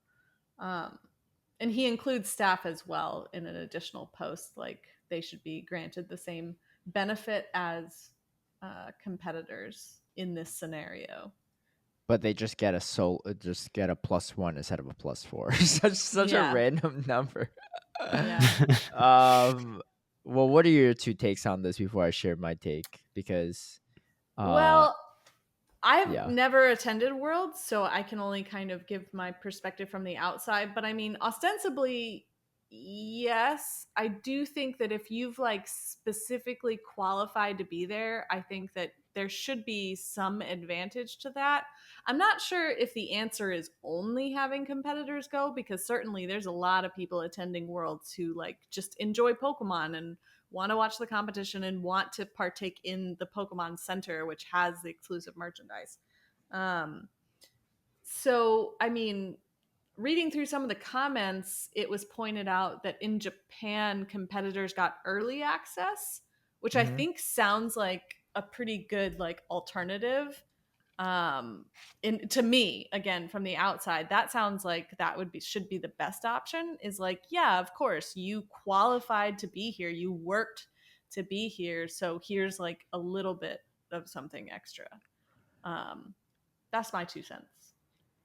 And he includes staff as well in an additional post, like they should be granted the same benefit as competitors in this scenario. But they just get a +1 instead of a +4. such a random number. Yeah. Well, what are your two takes on this before I share my take? Because well, I've never attended Worlds, so I can only kind of give my perspective from the outside. But I mean, ostensibly, yes, I do think that if you've like specifically qualified to be there, I think that there should be some advantage to that. I'm not sure if the answer is only having competitors go, because certainly there's a lot of people attending Worlds who like just enjoy Pokemon and want to watch the competition and want to partake in the Pokemon Center, which has the exclusive merchandise. So, I mean, reading through some of the comments, it was pointed out that in Japan, competitors got early access, which I think sounds like a pretty good like alternative. To me, again, from the outside, that sounds like that should be the best option. Is like, yeah, of course, you qualified to be here, you worked to be here, so here's like a little bit of something extra. That's my 2 cents.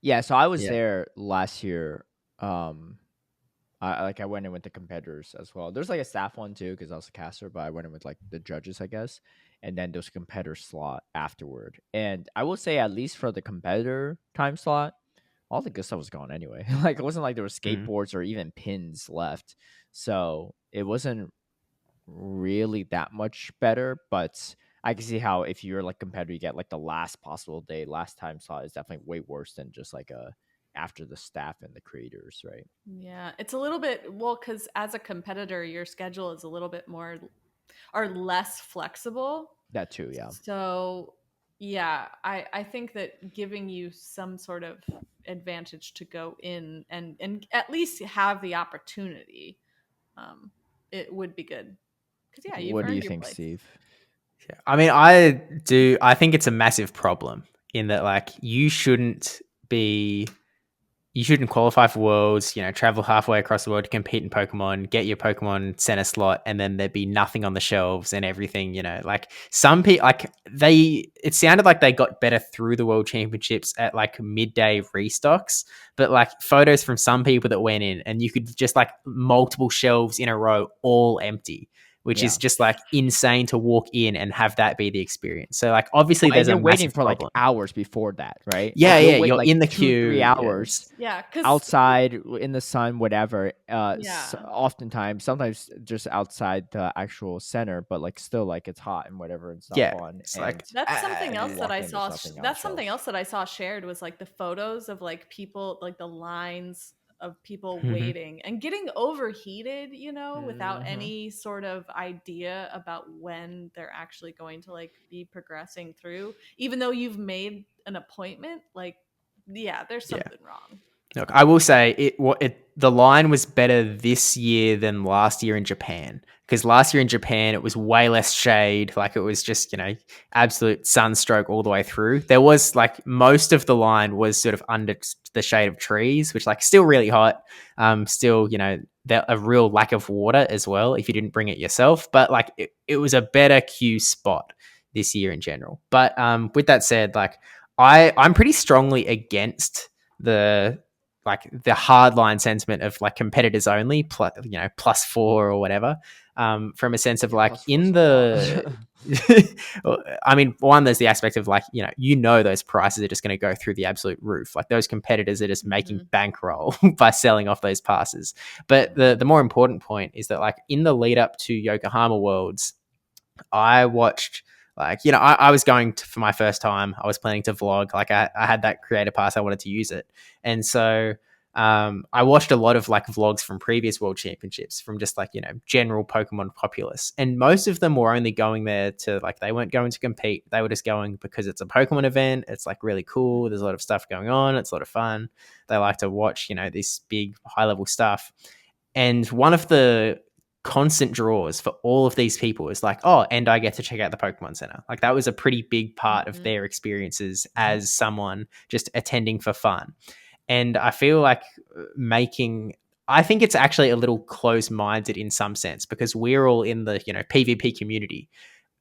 Yeah, so I was there last year. I went in with the competitors as well. There's like a staff one too, because I was a caster, but I went in with like the judges, I guess. And then there's a competitor slot afterward. And I will say, at least for the competitor time slot, all the good stuff was gone anyway. Like, it wasn't like there were skateboards or even pins left. So it wasn't really that much better, but I can see how if you're like competitor, you get like the last possible day, last time slot is definitely way worse than just like after the staff and the creators, right? Yeah, it's a little bit, well, because as a competitor, your schedule is a little bit more or less flexible. That too, yeah. So, yeah, I think that giving you some sort of advantage to go in and at least have the opportunity, it would be good. Because, yeah, you've What do earned you your think, place. Steve? Yeah. I mean, I think it's a massive problem in that, like, you shouldn't qualify for Worlds, travel halfway across the world to compete in Pokemon, get your Pokemon Center slot, and then there'd be nothing on the shelves and everything, like some people, like it sounded like they got better through the World Championships at like midday restocks, but like photos from some people that went in and you could just like multiple shelves in a row, all empty. Which is just like insane to walk in and have that be the experience. So like obviously there's you're a waiting massive for problem. like hours before that, right? Yeah, like, you're like in the 2-3 queue. hours. Yeah, outside in the sun, whatever. Oftentimes, sometimes just outside the actual center, but like still like it's hot and whatever and stuff on. It's and like that's something else that I saw. That's something shelves. else that I saw shared was like the photos of like people, like the lines of people waiting and getting overheated, without any sort of idea about when they're actually going to like be progressing through, even though you've made an appointment. Like, yeah, there's something wrong. Look, I will say the line was better this year than last year in Japan, because last year in Japan it was way less shade. Like it was just absolute sunstroke all the way through. There was like most of the line was sort of under the shade of trees, which like still really hot. Still a real lack of water as well if you didn't bring it yourself. But like it was a better queue spot this year in general. But with that said, like I'm pretty strongly against the hardline sentiment of like competitors only, +4 or whatever, from a sense of like in the, I mean, one, there's the aspect of like, those prices are just going to go through the absolute roof. Like those competitors are just making bankroll by selling off those passes. But the more important point is that like in the lead up to Yokohama Worlds, I watched I was going for my first time. I was planning to vlog. Like I had that creator pass. I wanted to use it. And so I watched a lot of like vlogs from previous World Championships from just like, general Pokemon populace. And most of them were only going there to like, they weren't going to compete. They were just going because it's a Pokemon event. It's like really cool. There's a lot of stuff going on. It's a lot of fun. They like to watch, this big high level stuff. And one of the constant draws for all of these people. It's like, oh, and I get to check out the Pokemon Center. Like that was a pretty big part of their experiences as someone just attending for fun. And I feel like I think it's actually a little close-minded in some sense, because we're all in the, PvP community,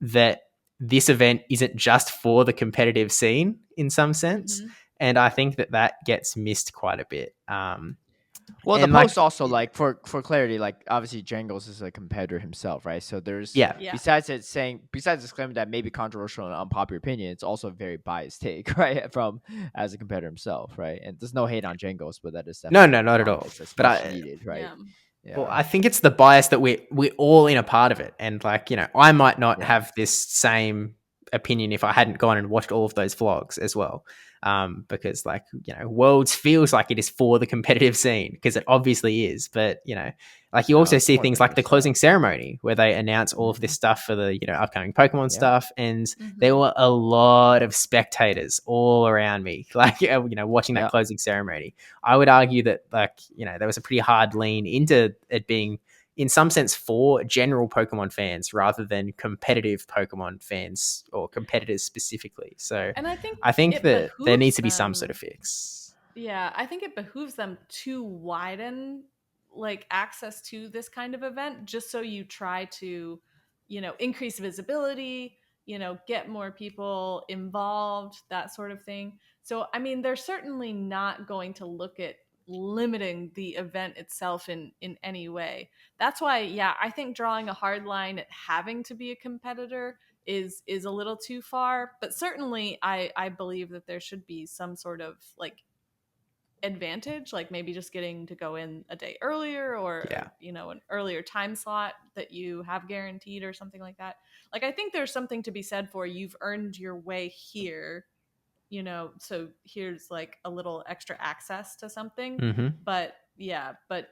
that this event isn't just for the competitive scene in some sense. And I think that gets missed quite a bit. Well, the post also, like, for clarity, like, obviously Jangles is a competitor himself, right? So there's besides disclaiming that may be controversial and unpopular opinion, it's also a very biased take, right, from as a competitor himself, right? And there's no hate on Jangles, but that is no, not at all. But needed, right? Yeah. Well, I think it's the bias that we're all in a part of it, and like, I might not have this same opinion if I hadn't gone and watched all of those vlogs as well. Because like, Worlds feels like it is for the competitive scene, because it obviously is, but like you also see things like the closing ceremony where they announce all of this stuff for the upcoming Pokemon stuff, and there were a lot of spectators all around me, like watching that closing ceremony. I would argue that, like, there was a pretty hard lean into it being in some sense for general Pokemon fans rather than competitive Pokemon fans or competitors specifically. So, and I think that there needs to be some sort of fix. Yeah, I think it behooves them to widen like access to this kind of event, just so you try to, increase visibility, get more people involved, that sort of thing. So, I mean, they're certainly not going to look at limiting the event itself in any way. That's why, I think drawing a hard line at having to be a competitor is a little too far. But certainly I believe that there should be some sort of like advantage, like maybe just getting to go in a day earlier, or an earlier time slot that you have guaranteed or something like that. Like, I think there's something to be said for you've earned your way here, so here's like a little extra access to something. But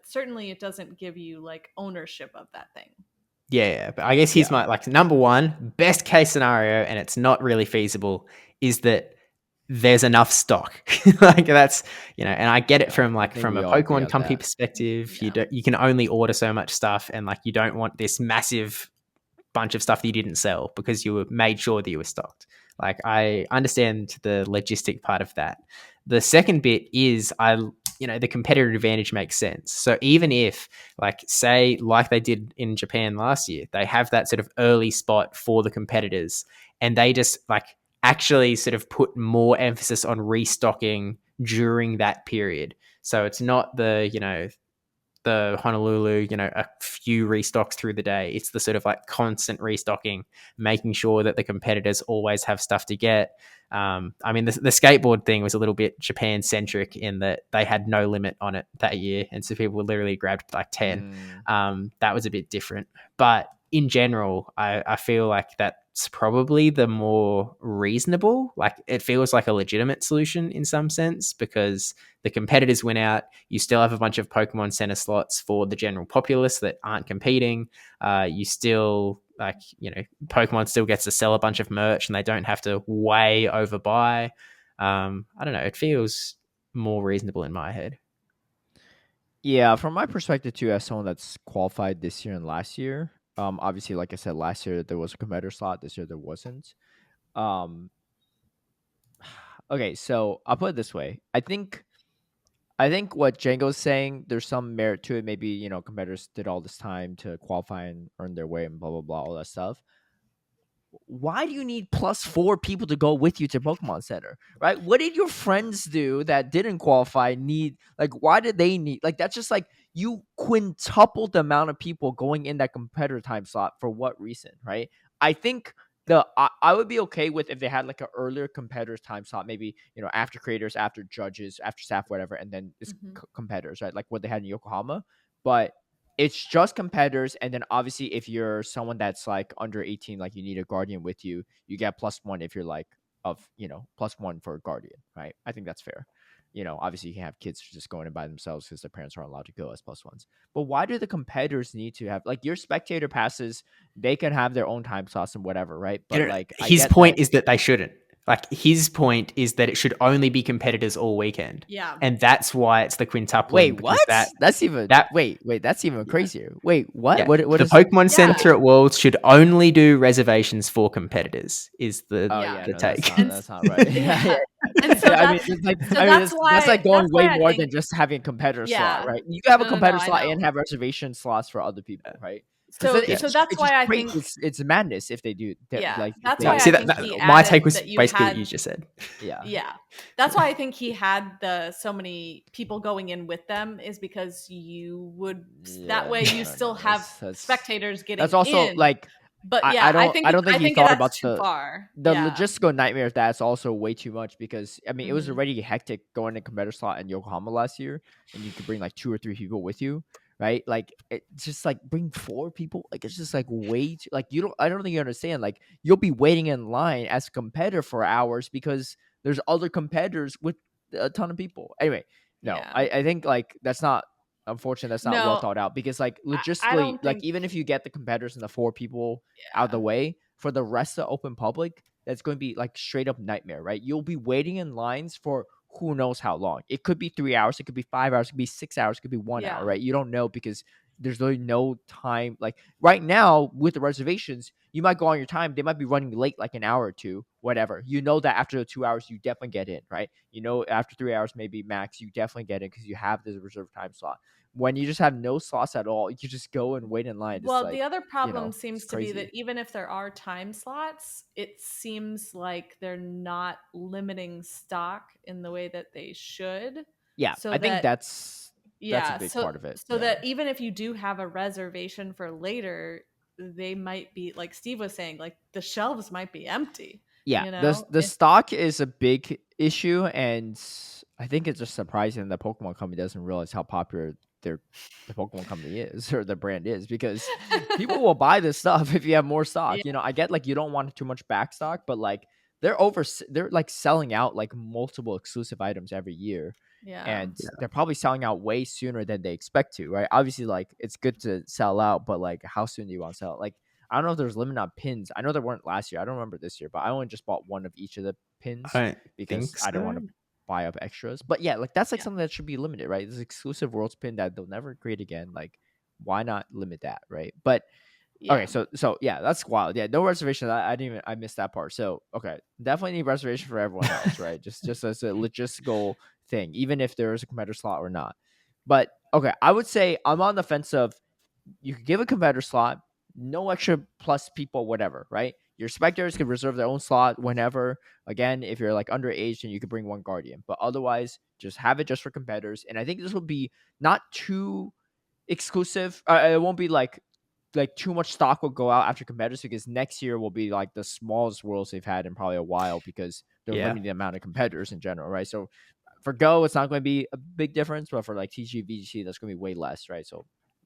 certainly it doesn't give you like ownership of that thing. But I guess here's my, like, number one best case scenario, and it's not really feasible, is that there's enough stock. Like, that's, and I get it from a Pokemon company perspective. You can only order so much stuff, and like, you don't want this massive bunch of stuff that you didn't sell because you made sure that you were stocked. Like, I understand the logistic part of that. The second bit is the competitive advantage makes sense. So even if, like, say, like they did in Japan last year, they have that sort of early spot for the competitors, and they just like actually sort of put more emphasis on restocking during that period. So it's not the Honolulu, a few restocks through the day. It's the sort of like constant restocking, making sure that the competitors always have stuff to get. I mean, the skateboard thing was a little bit Japan centric in that they had no limit on it that year, and so people literally grabbed like 10. That was a bit different, but in general, I feel like that's probably the more reasonable. Like, it feels like a legitimate solution in some sense, because the competitors win out. You still have a bunch of Pokemon Center slots for the general populace that aren't competing. You still, like, Pokemon still gets to sell a bunch of merch, and they don't have to way overbuy. I don't know. It feels more reasonable in my head. Yeah, from my perspective too, as someone that's qualified this year and last year, obviously, like I said, last year there was a competitor slot. This year there wasn't. Okay, so I'll put it this way. I think what Django's saying, there's some merit to it. Maybe, competitors did all this time to qualify and earn their way and blah, blah, blah, all that stuff. Why do you need +4 people to go with you to Pokemon Center, right? What did your friends do that didn't qualify need? Like, why did they need? Like, that's just like you quintupled the amount of people going in that competitor time slot for what reason, right? I think I would be okay with if they had like an earlier competitors time slot, maybe, after creators, after judges, after staff, whatever, and then it's competitors, right? Like what they had in Yokohama. But it's just competitors, and then obviously if you're someone that's like under 18, like you need a guardian with you, you get +1 if you're like +1 for a guardian, right? I think that's fair. Obviously you can have kids just going in by themselves because their parents aren't allowed to go as +1s. But why do the competitors need to have, like, your spectator passes? They can have their own time slots and whatever, right? But like, his point is that they shouldn't. Like his point is that it should only be competitors all weekend. Yeah. And that's why it's the quintupling. Wait, what? That's even that's even crazier. Wait, what? Yeah. What the is Pokemon Center at Worlds should only do reservations for competitors is the take. That's not right. And so that's like going way more than just having a competitor slot, right? You can have a competitor slot and have reservation slots for other people, right? So that's why I think it's madness if they do. That's why I think my take was basically what you just said. Yeah. That's why I think he had so many people going in with them is because you would that way you still have spectators getting. That's also in. Like. But I don't think he thought about too far. The logistical nightmare of that's also way too much because I mean it was Mm-hmm. already hectic going to competitor slot in Yokohama last year, and you could bring like 2 or 3 people with you, right? Like it's just like bring 4 people, like it's just like way too, like I don't think you understand. Like you'll be waiting in line as a competitor for hours because there's other competitors with a ton of people. Anyway, no, I think like that's not. Unfortunately, that's not well thought out because, like, logistically, like, even if you get the competitors and the 4 people out of the way, for the rest of the open public, that's going to be like straight up nightmare, right? You'll be waiting in lines for who knows how long. It could be 3 hours, it could be 5 hours, it could be 6 hours, it could be 1 hour, right? You don't know because there's really no time. Like right now with the reservations, you might go on your time. They might be running late like an hour or 2, whatever. You know that after the 2 hours, you definitely get in, right? You know, after 3 hours, maybe max, you definitely get in because you have this reserved time slot. When you just have no slots at all, you just go and wait in line. Well, the other problem seems to be that even if there are time slots, it seems like they're not limiting stock in the way that they should. Yeah, I think that's a big part of it. So that even if you do have a reservation for later, they might be, like Steve was saying, like the shelves might be empty. Yeah, the stock is a big issue, and I think it's just surprising that Pokemon Company doesn't realize how popular the Pokemon Company is or the brand is, because people will buy this stuff if you have more stock. You know, I get like you don't want too much back stock, but like they're like selling out like multiple exclusive items every year. And they're probably selling out way sooner than they expect to, right? Obviously, like it's good to sell out, but like how soon do you want to sell it? Like I don't know if there's limit on pins. I know there weren't last year. I don't remember this year, but I only just bought one of each of the pins because I don't want to buy up extras. But yeah, like that's like something that should be limited, right? This exclusive Worlds pin that they'll never create again. Like, why not limit that, right? But okay, so yeah, that's wild. Yeah, no reservation. I missed that part. So okay, definitely need reservation for everyone else, right? just as a logistical thing, even if there is a competitor slot or not. But okay, I would say I'm on the fence of you could give a competitor slot, no extra plus people, whatever, right? Your spectators can reserve their own slot whenever. Again, if you're like underage, then you could bring one guardian. But otherwise, just have it just for competitors. And I think this will be not too exclusive. It won't be like too much stock will go out after competitors, because next year will be like the smallest worlds they've had in probably a while because they're limiting the amount of competitors in general, right? So for Go, it's not going to be a big difference, but for like TG, VGC, that's going to be way less, right? So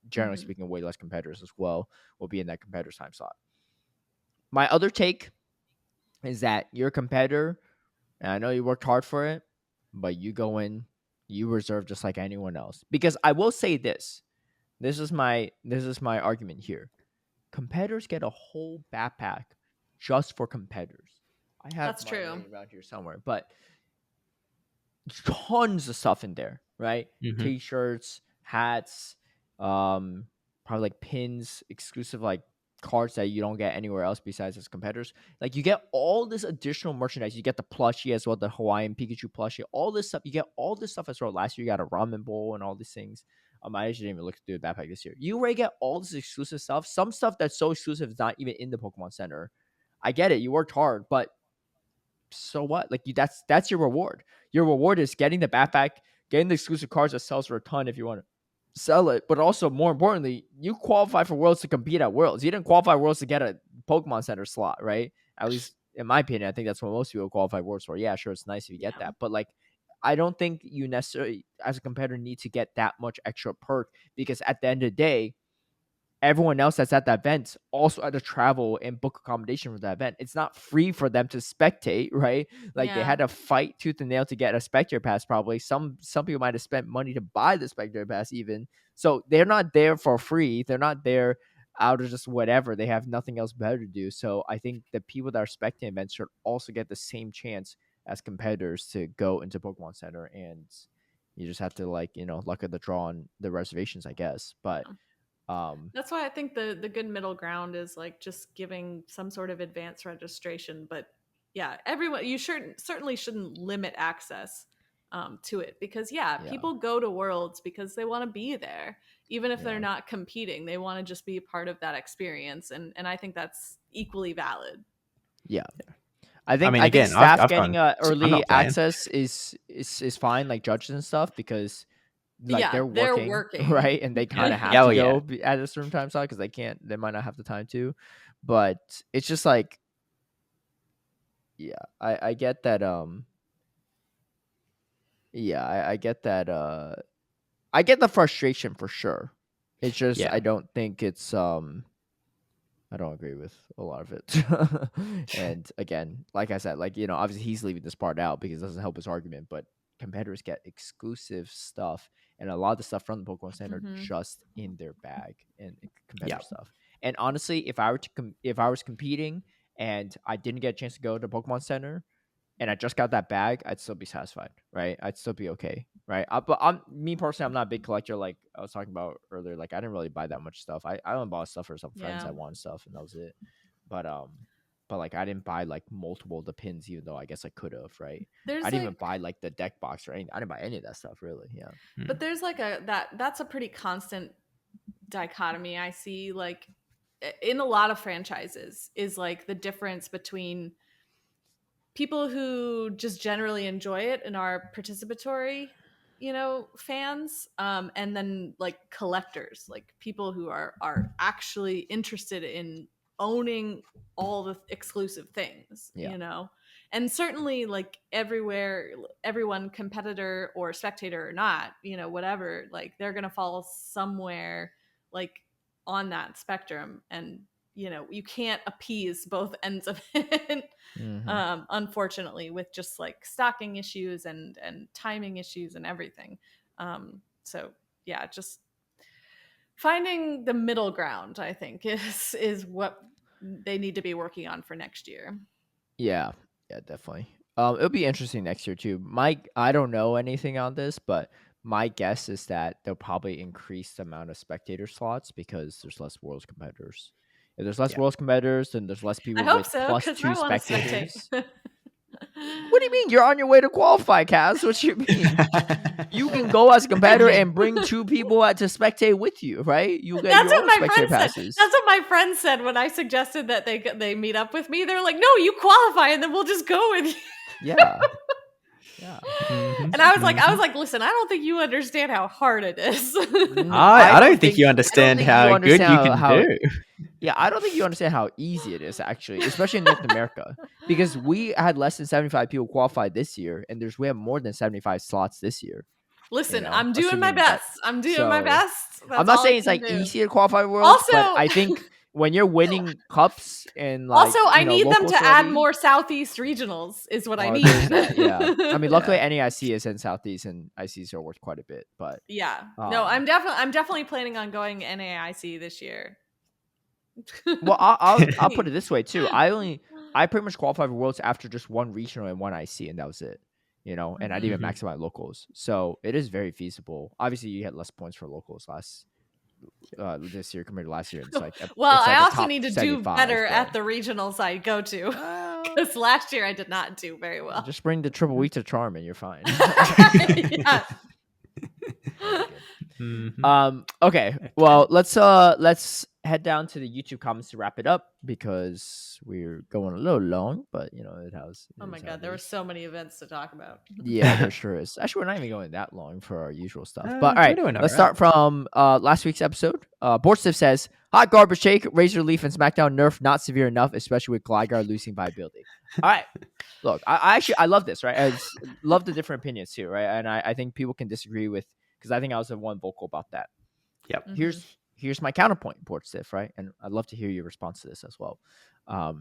generally speaking, way less competitors as well will be in that competitor's time slot. My other take is that your competitor, and I know you worked hard for it, but you go in, you reserve just like anyone else. Because I will say this. This is my argument here. Competitors get a whole backpack just for competitors. I have that's true around here somewhere, but tons of stuff in there, right? T-shirts, hats, probably like pins, exclusive like cards that you don't get anywhere else besides as competitors. Like you get all this additional merchandise. You get the plushie as well, the Hawaiian Pikachu plushie, all this stuff. You get all this stuff as well. Last year you got a ramen bowl and all these things. I actually didn't even look through the backpack this year. You already get all this exclusive stuff. Some stuff that's so exclusive is not even in the Pokemon Center. I get it. You worked hard, but so what? Like that's your reward. Your reward is getting the backpack, getting the exclusive cards that sells for a ton if you want to sell it. But also, more importantly, you qualify for Worlds to compete at Worlds. You didn't qualify Worlds to get a Pokemon Center slot, right? At least in my opinion, I think that's what most people qualify Worlds for. Yeah, sure, it's nice if you get that, but like, I don't think you necessarily, as a competitor, need to get that much extra perk, because at the end of the day, everyone else that's at that event also had to travel and book accommodation for that event. It's not free for them to spectate, right? Like they had to fight tooth and nail to get a spectator pass. Probably some people might have spent money to buy the spectator pass even. So they're not there for free. They're not there out of just whatever. They have nothing else better to do. So I think the people that are spectating events should also get the same chance as competitors to go into Pokemon Center, and you just have to luck of the draw on the reservations, I guess. But that's why I think the good middle ground is like just giving some sort of advanced registration. But yeah, everyone, you certainly shouldn't limit access to it, because people go to Worlds because they want to be there, even if they're not competing. They want to just be a part of that experience, and I think that's equally valid. Yeah. I think staff I've getting early access is fine, like judges and stuff, because they're working, right, and they kind of have to go at a certain time slot because they might not have the time to. But it's just like, I get that. I get that. I get the frustration for sure. It's just I don't think it's I don't agree with a lot of it. And again, like I said, obviously he's leaving this part out because it doesn't help his argument, but competitors get exclusive stuff, and a lot of the stuff from the Pokemon Center just in their bag and competitor stuff. And honestly, if I was competing and I didn't get a chance to go to Pokemon Center and I just got that bag, I'd still be satisfied, right? I'd still be okay, right? But me personally, I'm not a big collector. Like I was talking about earlier, like I didn't really buy that much stuff. I only bought stuff for some friends that wanted stuff, and that was it. But like I didn't buy like multiple of the pins, even though I guess I could have, right? I didn't even buy like the deck box or anything. I didn't buy any of that stuff, really. Yeah. But there's like that's a pretty constant dichotomy I see, like in a lot of franchises, is like the difference between people who just generally enjoy it and are participatory, fans, and then like collectors, like people who are actually interested in owning all the exclusive things, and certainly like everyone, competitor or spectator or not, whatever, like they're gonna fall somewhere like on that spectrum, and you can't appease both ends of it. Unfortunately, with just like stocking issues and timing issues and everything. So yeah, just finding the middle ground, I think, is what they need to be working on for next year. Yeah, definitely. It'll be interesting next year too. I don't know anything on this, but my guess is that they'll probably increase the amount of spectator slots because there's less Worlds competitors. If there's less Worlds competitors, then there's less people with +2 spectators. What do you mean? You're on your way to qualify, Kaz. What you mean? You can go as a competitor and bring 2 people to spectate with you, right? You get your own spectator passes. That's what my friend said when I suggested that they meet up with me. They're like, "No, you qualify, and then we'll just go with you." Yeah. Yeah. And I was like, listen, I don't think you understand how hard it is. I don't think you understand how good you can do. Yeah, I don't think you understand how easy it is, actually, especially in North America, because we had less than 75 people qualified this year, and we have more than 75 slots this year. Listen, I'm doing my best. I'm doing my best. I'm not saying it's like easy to qualify Worlds, but I think when you're winning cups and like, also I need them to add more Southeast regionals is what I need. Yeah, I mean, luckily NAIC is in Southeast, and ICs are worth quite a bit. But no, I'm definitely planning on going NAIC this year. Well, I'll put it this way too. I pretty much qualified for Worlds after just one regional and one IC, and that was it. And I didn't even maximize locals, so it is very feasible. Obviously, you had less points for locals this year compared to last year. It's like I also need to do better at the regionals I go to, because last year I did not do very well. Just bring the triple week to Charm and you're fine. Okay, well, let's head down to the YouTube comments to wrap it up, because we're going a little long, but it has. Oh my god, there were so many events to talk about. Yeah, there sure is. Actually, we're not even going that long for our usual stuff. But all right, let's start from last week's episode. Borstiff says, "Hot garbage take, Razor Leaf and SmackDown nerf not severe enough, especially with Gligar losing viability." All right, look, I love this, right? I love the different opinions too, right? And I think people can disagree with, because I think I was the one vocal about that. Yep. Here's my counterpoint, Borstiff, right? And I'd love to hear your response to this as well. I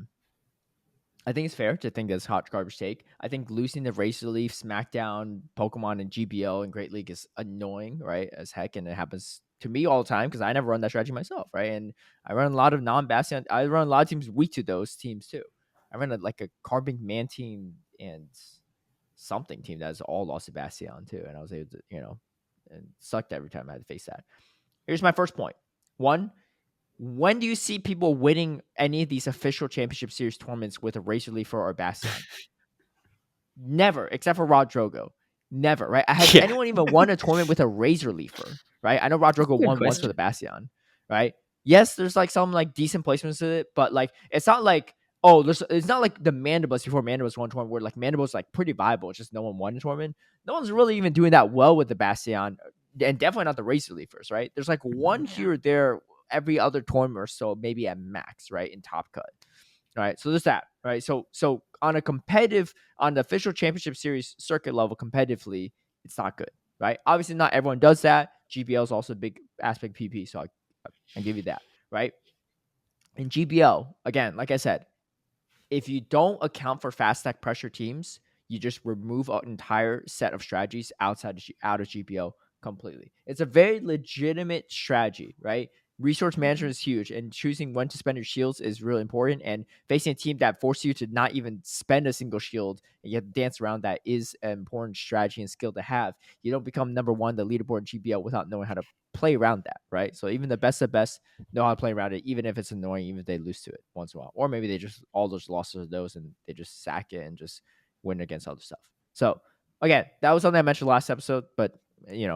think it's fair to think that's hot garbage take. I think losing the Razor Leaf, SmackDown, Pokemon, and GBL in Great League is annoying, right, as heck, and it happens to me all the time because I never run that strategy myself, right? And I run a lot of non-Bastion. I run a lot of teams weak to those teams too. I run like a Carbon Man team and something team that's all lost to Bastion too, and I was able to, and sucked every time I had to face that. Here's my first point. One, when do you see people winning any of these official championship series tournaments with a Razor Leafer or a Bastion? Never, except for Rod Drogo. Never, right? Has anyone even won a tournament with a Razor Leafer, right? I know Rod Drogo won once with a Bastion, right? Yes, there's like some like decent placements to it, but like it's not like it's not like the Mandibus before Mandibus won tournament where like Mandibus like pretty viable. It's just no one won the tournament. No one's really even doing that well with the Bastion, and definitely not the Razor Leafers, right? There's like one here or there every other tournament or so, maybe at max, right? In Top Cut. All right, so there's that, right? So on the official championship series circuit level, competitively, it's not good, right? Obviously, not everyone does that. GBL is also a big aspect of PP, so I give you that, right? In GBL, again, like I said, if you don't account for fast stack pressure teams, you just remove an entire set of strategies out of GBL completely. It's a very legitimate strategy, right? Resource management is huge, and choosing when to spend your shields is really important. And facing a team that forces you to not even spend a single shield and you have to dance around that is an important strategy and skill to have. You don't become number one the leaderboard in GBL without knowing how to play around that, right? So even the best of best know how to play around it, even if it's annoying, even if they lose to it once in a while. Or maybe they just all those losses are those and they just sack it and just win against other stuff. So again, that was something I mentioned last episode, but it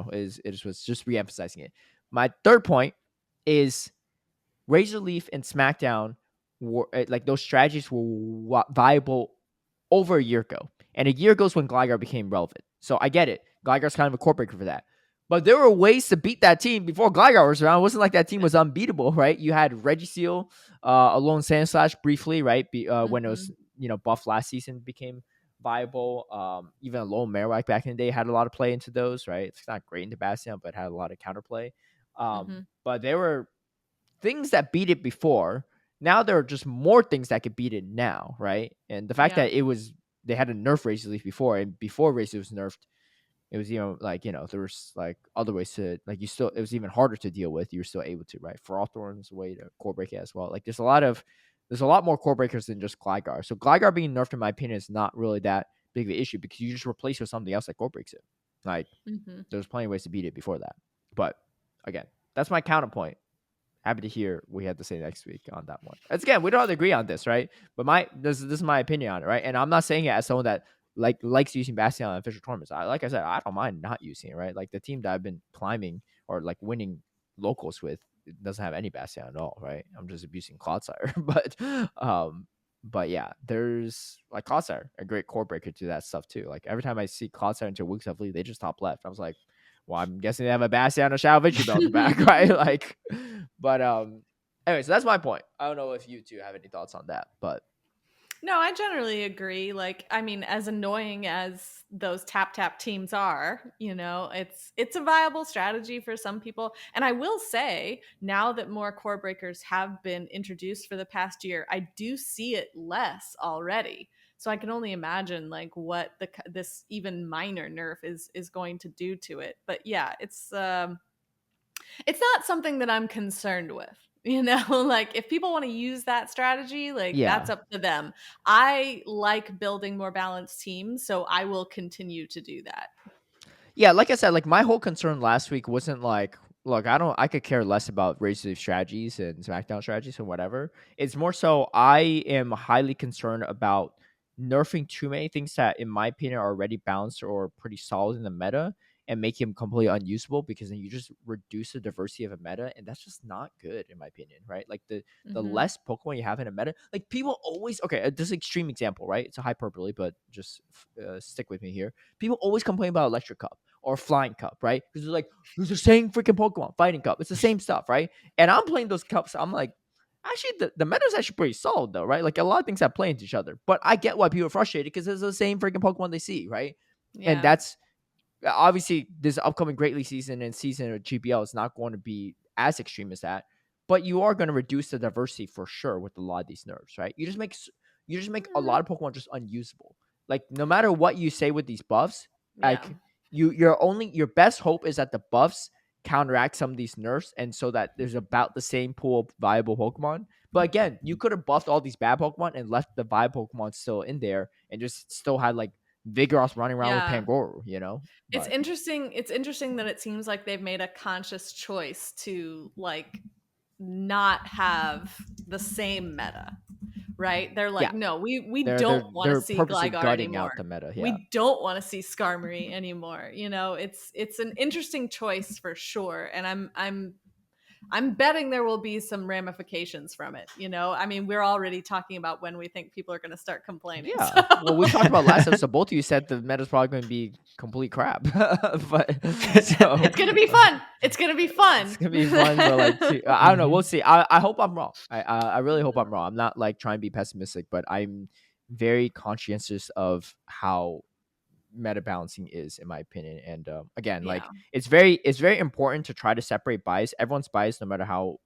was just re-emphasizing it. My third point is Razor Leaf and SmackDown were like those strategies were viable over a year ago. And a year ago is when Gligar became relevant. So I get it. Gligar's kind of a core breaker for that. But there were ways to beat that team before Gligar was around. It wasn't like that team was unbeatable, right? You had Registeel, Alone Sandslash briefly, right? When it was, buff last season became viable. Even Alone Marowak back in the day had a lot of play into those, right? It's not great into Bastion, but had a lot of counterplay. But there were things that beat it before. Now there are just more things that could beat it now, right? And the fact that they had a nerf Razor Leaf before, and before Razor was nerfed, it was there was like other ways to like it was even harder to deal with. You were still able to, right? Frostthorn's a way to core break it as well. Like there's a lot more core breakers than just Gligar. So Gligar being nerfed, in my opinion, is not really that big of an issue because you just replace it with something else that core breaks it. Like there's plenty of ways to beat it before that. But again, that's my counterpoint. Happy to hear we had to say next week on that one. It's, again, we don't have to agree on this, right? But this is my opinion on it, right? And I'm not saying it as someone that likes using Bastion on official tournaments. Like I said, I don't mind not using it, right? Like the team that I've been climbing or like winning locals with doesn't have any Bastion at all, right? I'm just abusing Clodsire. But yeah, there's like Clodsire, a great core breaker to that stuff too. Like every time I see Clodsire into a weak stuff lead, they just top left. I was like, well, I'm guessing they have a Bastion and a Shadow Victory Bell in the back, right? Like, but anyway, so that's my point. I don't know if you two have any thoughts on that, but no, I generally agree. Like, I mean, as annoying as those tap teams are, it's a viable strategy for some people. And I will say, now that more core breakers have been introduced for the past year, I do see it less already. So I can only imagine like what this even minor nerf is going to do to it. But yeah, it's not something that I'm concerned with. Like if people want to use that strategy, like that's up to them. I like building more balanced teams, so I will continue to do that. Yeah, like I said, like my whole concern last week wasn't like, look, I could care less about Razor Leaf strategies and SmackDown strategies and whatever. It's more so I am highly concerned about nerfing too many things that, in my opinion, are already balanced or pretty solid in the meta and make him completely unusable because then you just reduce the diversity of a meta, and that's just not good in my opinion, right? Like the less Pokemon you have in a meta, like people always this is an extreme example, right? It's a hyperbole, but just stick with me here. People always complain about Electric Cup or Flying Cup, right? Because they're like, it's the same freaking Pokemon, Fighting Cup. It's the same stuff, right? And I'm playing those cups. I'm like, actually, the meta is actually pretty solid, though, right? Like, a lot of things have play into each other. But I get why people are frustrated because it's the same freaking Pokemon they see, right? Yeah. And that's obviously this upcoming Great League season and season of GBL is not going to be as extreme as that. But you are going to reduce the diversity for sure with a lot of these nerfs, right? You just make a lot of Pokemon just unusable. Like, no matter what you say with these buffs, like your best hope is that the buffs counteract some of these nerfs, and so that there's about the same pool of viable Pokemon. But again, you could have buffed all these bad Pokemon and left the viable Pokemon still in there, and just still had like Vigoroth running around with Pangoru, you know. It's interesting. It's interesting that it seems like they've made a conscious choice to like not have the same meta, right? They're like, no, we don't want to see Gligar anymore. Out the meta, We don't want to see Skarmory anymore. You know, it's an interesting choice for sure, and I'm betting there will be some ramifications from it. You know, I mean, we're already talking about when we think people are going to start complaining. Yeah. So. Well, we talked about last episode. Both of you said the meta's probably going to be complete crap. But so, it's going to be fun. It's going to be fun. It's going to be fun. But like, I don't know. We'll see. I hope I'm wrong. I really hope I'm wrong. I'm not like trying to be pessimistic, but I'm very conscientious of how meta balancing is, in my opinion. And again, like it's very important to try to separate bias. Everyone's biased, no matter how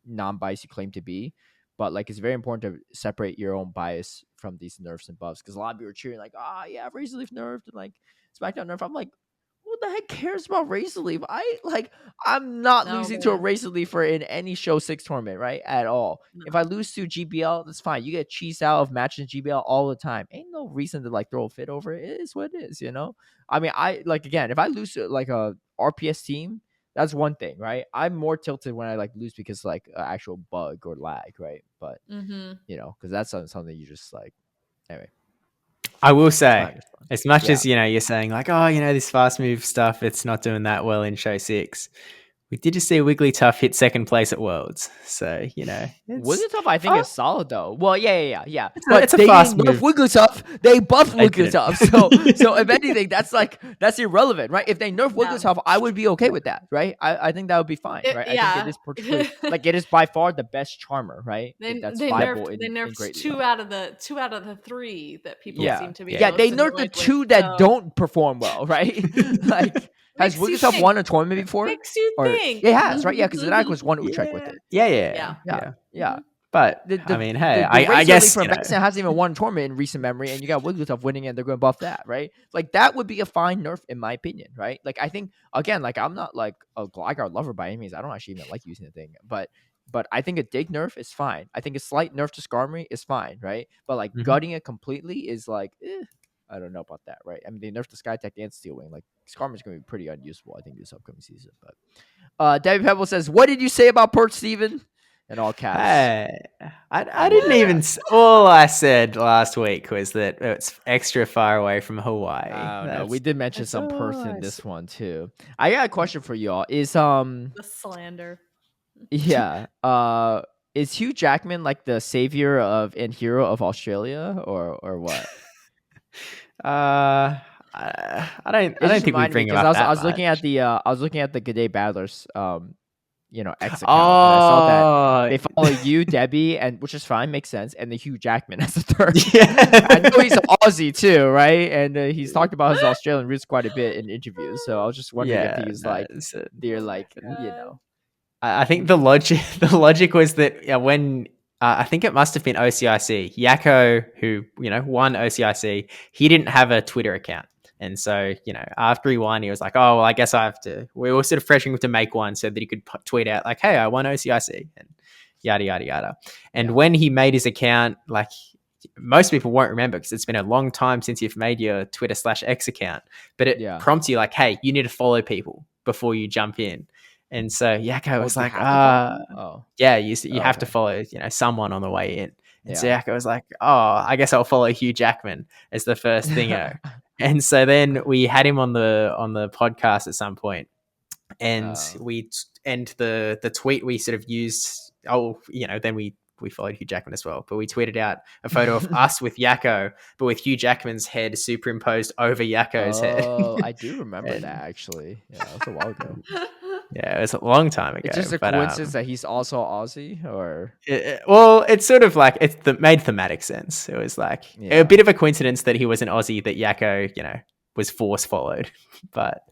non-biased you claim to be, but like it's very important to separate your own bias from these nerfs and buffs, because a lot of people are cheering like, Razor Leaf nerfed and like Smackdown nerf. I'm like, who the heck cares about Razor Leaf? I'm not losing to a Razor Leaf in any Show 6 tournament, right? At all. No. If I lose to GBL, that's fine. You get cheesed out of matching GBL all the time. Ain't no reason to like throw a fit over it. It is what it is, you know? I mean, again, if I lose to like a RPS team, that's one thing, right? I'm more tilted when I like lose because like an actual bug or lag, right? But you know, because that's something you just like. Anyway, I will say, as much as you're saying like, this fast move stuff, it's not doing that well in Show 6. We did just see Wigglytuff hit second place at Worlds, so Wigglytuff I think is solid though. Well, yeah. But it's a fast move. Wigglytuff, they buffed Wigglytuff, so if anything, that's irrelevant, right? If they nerf Wigglytuff, I would be okay with that, right? I think that would be fine, right? I think it is particularly like it is by far the best charmer, right? They nerfed two out of the 3 that people seem to be. Yeah, they nerfed the 2 that don't perform well, right? Like. Has Wigglytuff won a tournament before? Makes you think. It has, right? Yeah, because Zedek won Utrecht with it. Yeah. But I mean, hey, I guess from Vexen hasn't even won a tournament in recent memory, and you got Wigglytuff winning, and they're going to buff that, right? Like that would be a fine nerf, in my opinion, right? Like I think again, like I'm not like a Gligar lover by any means. I don't actually even like using the thing, but I think a dig nerf is fine. I think a slight nerf to Skarmory is fine, right? But like gutting it completely is like, I don't know about that, right? I mean, they nerfed the Skytech and Steel Wing. Like, Skarmory's going to be pretty unusable, I think, this upcoming season. But Debbie Pebble says, what did you say about Perch Steven? In all caps. Hey, I didn't even... All I said last week was that it's extra far away from Hawaii. No, we did mention some Perth in this one, too. I got a question for y'all. Is the slander. Yeah. Is Hugh Jackman like the savior and hero of Australia, or what? I don't think we bring it up. I was looking at the Good Day Battlers X account. And I saw that they follow you, Debbie, and which is fine, makes sense, and the Hugh Jackman as a third. I know he's Aussie too, right? And he's talked about his Australian roots quite a bit in interviews. So I was just wondering if he's they're like I think the logic was that when. I think it must have been OCIC. Yakko, who, won OCIC, he didn't have a Twitter account. And so, after he won, he was like, oh, well, I guess I have to. We were sort of pressuring to make one so that he could tweet out, like, hey, I won OCIC, and yada, yada, yada. And when he made his account, like, most people won't remember because it's been a long time since you've made your Twitter/X account. But it prompts you, like, hey, you need to follow people before you jump in. And so Yakko was like, you have to follow, someone on the way in. And so Yakko was like, I guess I'll follow Hugh Jackman as the first thingo. And so then we had him on the podcast at some point, and the tweet we sort of used. Then we followed Hugh Jackman as well, but we tweeted out a photo of us with Yakko, but with Hugh Jackman's head superimposed over Yakko's head. Oh, I do remember that actually. Yeah, that was a while ago. Yeah, it was a long time ago. It's just a coincidence that he's also Aussie, or it's sort of like made thematic sense. It was like a bit of a coincidence that he was an Aussie that Yakko, was force followed, but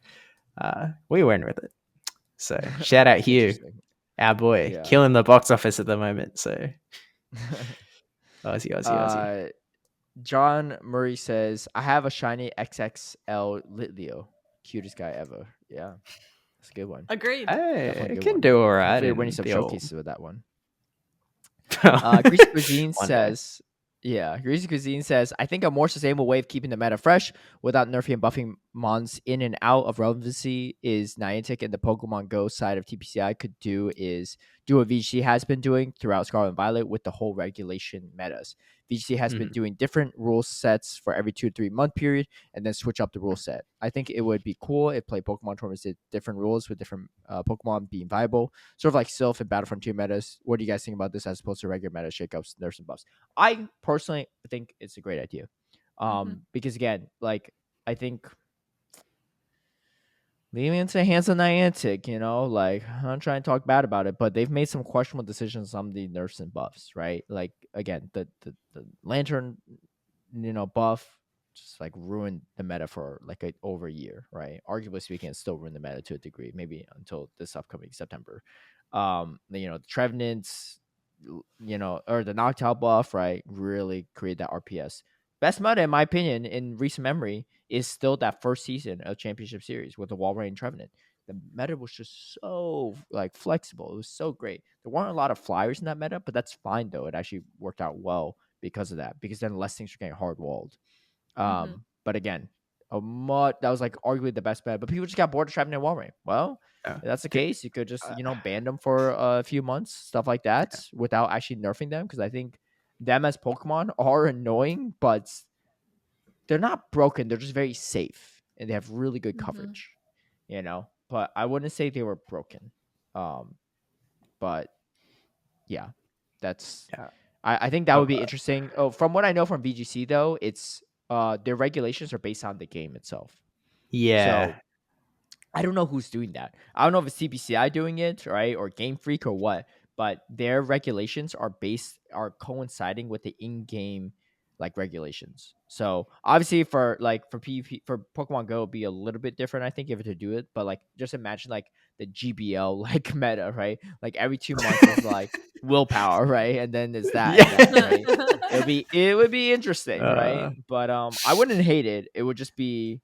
we went with it. So shout out Hugh, our boy, killing the box office at the moment. So Aussie. John Murray says, I have a shiny XXL Litleo, cutest guy ever. Yeah. That's a good one. Agreed. It can do all right. Hopefully you're winning some showcases with that one. Greasy Cuisine says, Greasy Cuisine says, I think a more sustainable way of keeping the meta fresh without nerfing and buffing mons in and out of relevancy is Niantic and the Pokemon Go side of TPCI could do what VGC has been doing throughout Scarlet and Violet with the whole regulation metas. VGC has been doing different rule sets for every 2 to 3 month period and then switch up the rule set. I think it would be cool if play Pokemon tournaments did different rules with different Pokemon being viable, sort of like Sylph and Battlefront 2 metas. What do you guys think about this as opposed to regular meta shakeups, nerfs, and buffs? I personally think it's a great idea, because again, like I think leaving into the hands of Niantic, like I'm not trying to talk bad about it, but they've made some questionable decisions on the nerfs and buffs, right? Like again, the Lantern, buff just like ruined the meta for like over a year, right? Arguably speaking, it still ruined the meta to a degree, maybe until this upcoming September. The Trevenants, or the Noctowl buff, right, really created that RPS. Best meta, in my opinion, in recent memory, is still that first season of Championship Series with the Walrein and Trevenant. The meta was just so like flexible. It was so great. There weren't a lot of flyers in that meta, but that's fine though. It actually worked out well because of that. Because then less things were getting hard walled. But again, that was like arguably the best meta. But people just got bored of Trevenant and Walrein. Well, if that's the case, you could just ban them for a few months, stuff like that, without actually nerfing them. Because I think them as Pokemon are annoying, but they're not broken. They're just very safe, and they have really good coverage. But I wouldn't say they were broken. But yeah, that's. I think that would be interesting. Oh, from what I know from VGC though, it's their regulations are based on the game itself. Yeah. So I don't know who's doing that. I don't know if it's CPCI doing it, right, or Game Freak or what. But their regulations are coinciding with the in-game like regulations. So obviously for PvP for Pokemon Go, it'd be a little bit different, I think, if it to do it. But like just imagine like the GBL like meta, right? Like every 2 months is like willpower, right? And then there's that, right? It would be interesting, right? But I wouldn't hate it. It would just be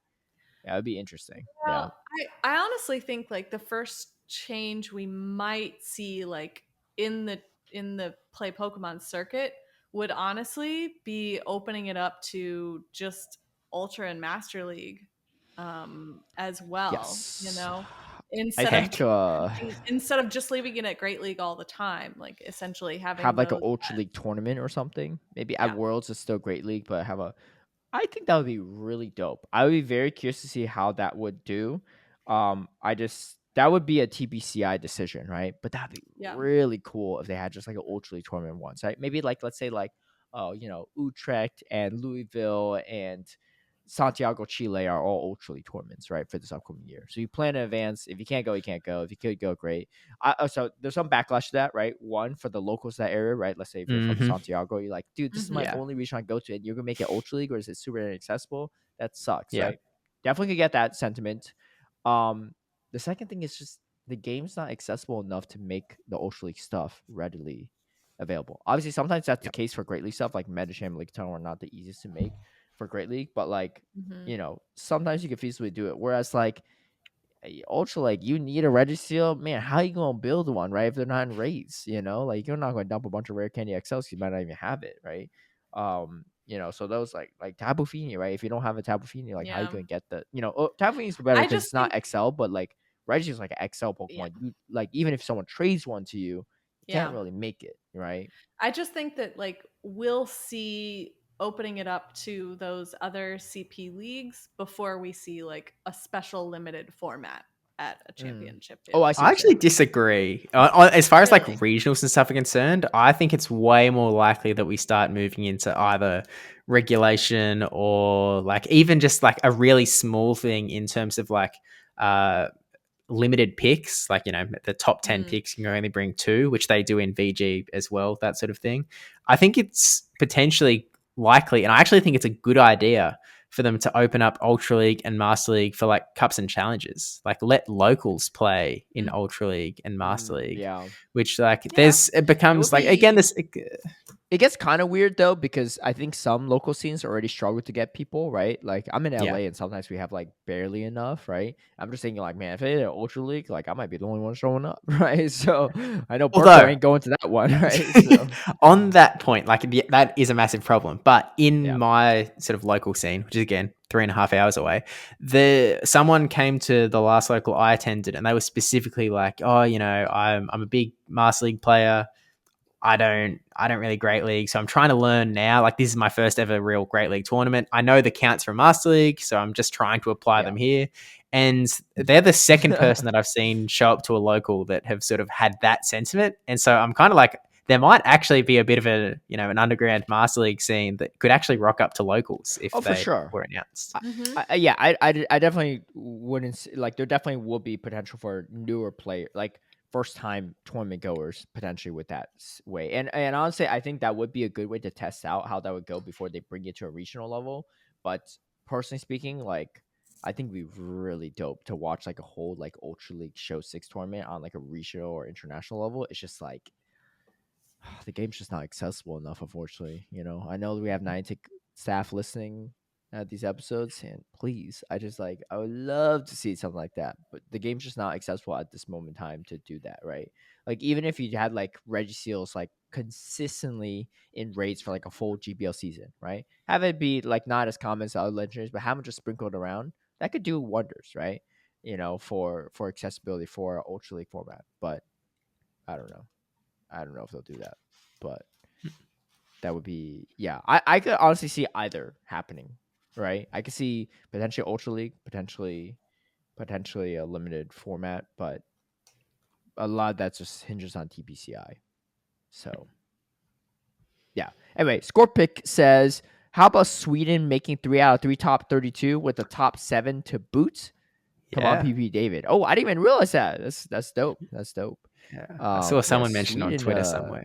it would be interesting. Well, I honestly think like the first change we might see like in the play Pokemon circuit would honestly be opening it up to just Ultra and Master League as well. Yes. Instead of just leaving it at Great League all the time, like essentially have like an Ultra League tournament or something. Maybe at Worlds it's still Great League, but I think that would be really dope. I would be very curious to see how that would do. That would be a TPCI decision, right? But that'd be really cool if they had just like an Ultra League tournament once, right? Maybe like let's say like Utrecht and Louisville and Santiago, Chile are all Ultra League tournaments, right, for this upcoming year. So you plan in advance. If you can't go, you can't go. If you could go, great. So there's some backlash to that, right? One, for the locals of that area, right? Let's say if you're from Santiago, you're like, dude, this is my only region I go to, and you're going to make it Ultra League, or is it super inaccessible? That sucks, right? Definitely could get that sentiment. The second thing is just the game's not accessible enough to make the Ultra League stuff readily available. Obviously, sometimes that's the case for Great League stuff, like Metacham, League Tunnel are not the easiest to make for Great League, but like sometimes you can feasibly do it. Whereas like Ultra, like you need a Registeel, man. How you gonna build one, right? If they're not in raids, like you're not gonna dump a bunch of rare candy XLs, you might not even have it, right? So those like Tapu Fini, right? If you don't have a Tapu Fini, like how you gonna get the Tapu Fini is better because it's not XL, but like Registeel is like an XL Pokemon. You like even if someone trades one to you, you can't really make it, right? I just think that like we'll see opening it up to those other CP leagues before we see like a special limited format at a championship. I actually disagree. As far as like regionals and stuff are concerned, I think it's way more likely that we start moving into either regulation or like even just like a really small thing in terms of like limited picks, like the top 10 picks can only bring 2, which they do in VG as well, that sort of thing. I think it's potentially likely, and I actually think it's a good idea for them to open up Ultra League and Master League for like cups and challenges, like let locals play in Ultra League and Master League, which like it becomes like again this It gets kind of weird though, because I think some local scenes already struggle to get people, right? Like I'm in LA and sometimes we have like barely enough, right? I'm just thinking like, man, if it's an Ultra League, like I might be the only one showing up, right? So I know Berko ain't going to that one, right? So on that point, like that is a massive problem. But in yeah. my sort of local scene, which is again 3.5 hours away, someone came to the last local I attended, and they were specifically like, "Oh, you know, I'm a big Master League player. I don't really Great League, so I'm trying to learn now. Like this is my first ever real Great League tournament. I know the counts from Master League, so I'm just trying to apply them here." And they're the second person that I've seen show up to a local that have sort of had that sense of it. And so I'm kind of like, there might actually be a bit of a, you know, an underground Master League scene that could actually rock up to locals if they for sure were announced. I definitely wouldn't like. There definitely will be potential for newer player, like first time tournament goers potentially with that way. And honestly, I think that would be a good way to test out how that would go before they bring it to a regional level. But personally speaking, like I think it'd be really dope to watch like a whole like Ultra League Show 6 tournament on like a regional or international level. It's just like the game's just not accessible enough, unfortunately. You know, I know we have Niantic staff listening at these episodes, and please, I would love to see something like that, but the game's just not accessible at this moment in time to do that, right? Like even if you had like Regiseals like consistently in raids for like a full GBL season, right? Have it be like not as common as other legendaries, but have them just sprinkled around. That could do wonders, right? You know, for accessibility for Ultra League format, but I don't know. I don't know if they'll do that, but that would be I could honestly see either happening, right? I could see potentially Ultra League, potentially a limited format, but a lot of that just hinges on TBCI. So yeah. Anyway, Scorpic says, how about Sweden making 3 out of 3 top 32 with the top 7 to boot? Come on, PP David. Oh, I didn't even realize that. That's dope. That's dope. Yeah. I saw someone mention Sweden, on Twitter somewhere.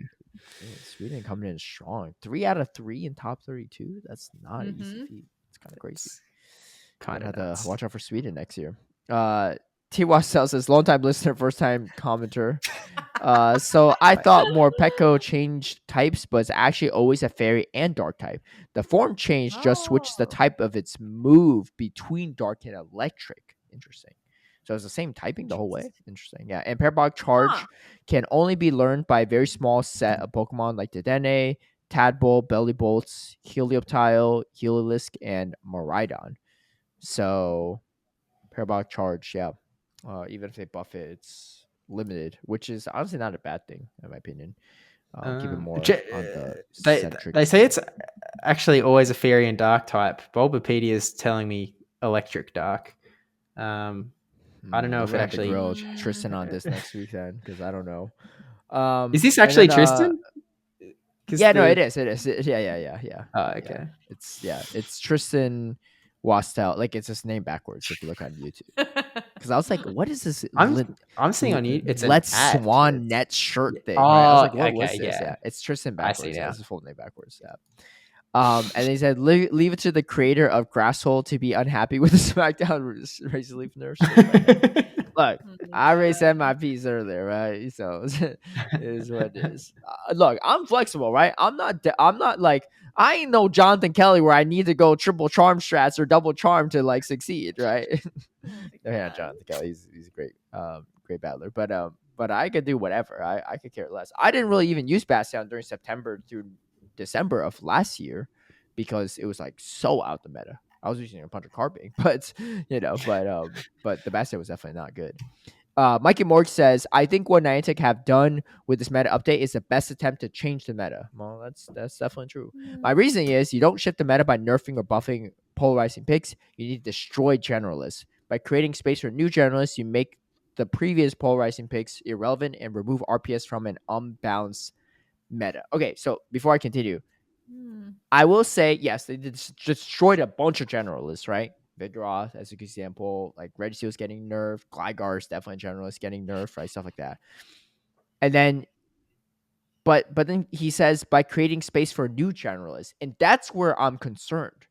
Sweden coming in strong. 3 out of 3 in top 32. That's not an easy feat. It's kind of crazy. Kind of have to watch out for Sweden next year. Twastell says, long time listener, first time commenter. So I thought more Petco changed types, but it's actually always a fairy and dark type. The form change just switches the type of its move between dark and electric. Interesting. So it's the same typing the whole way. Interesting. Yeah. And Parabolic Charge can only be learned by a very small set of Pokemon like Dedenne, Tadpole, Bellybolts, Helioptile, Heliolisk, and Miraidon. So Parabolic Charge, yeah. Even if they buff it, it's limited, which is honestly not a bad thing, in my opinion. Keep it more on the centric. They say it's actually always a fairy and dark type. Bulbapedia is telling me electric dark. I don't know if it actually grill Tristen on this next week then, because I don't know. Is this actually Tristen? Yeah, no, it is. It is. Yeah. Oh, okay. It's Tristen Twastell. Like it's his name backwards if you look on YouTube. Because I was like, what is this? I'm seeing on YouTube. It's Let's Swan Net shirt thing. Oh, right? I was like, what okay, was this? yeah. Yeah, it's Tristen backwards. I see now. Yeah, it's his full name backwards. Yeah. And he said, leave it to the creator of Grasshole to be unhappy with the SmackDown Razor Leaf nerfs. Look, I already said my piece earlier, right? So it is what it is. Look, I'm flexible, right? I'm not like, I ain't no Jonathan Kelly where I need to go triple charm strats or double charm to like succeed, right? Yeah, Jonathan Kelly, he's a great battler, but I could do whatever. I could care less. I didn't really even use Bastion during September through December of last year because it was like so out the meta. I was using a bunch of carbing, but the Bastion was definitely not good. Mikey Morg says, I think what Niantic have done with this meta update is the best attempt to change the meta. Well, that's definitely true. My reasoning is you don't shift the meta by nerfing or buffing polarizing picks. You need to destroy generalists. By creating space for new generalists, you make the previous polarizing picks irrelevant and remove RPS from an unbalanced meta. Okay, so before I continue, I will say, yes, they destroyed a bunch of generalists, right? Vigoroth, as an example, like Regiseal's getting nerfed, Gligar is definitely a generalist getting nerfed, right? Stuff like that. And then, but then he says, by creating space for new generalists, and that's where I'm concerned.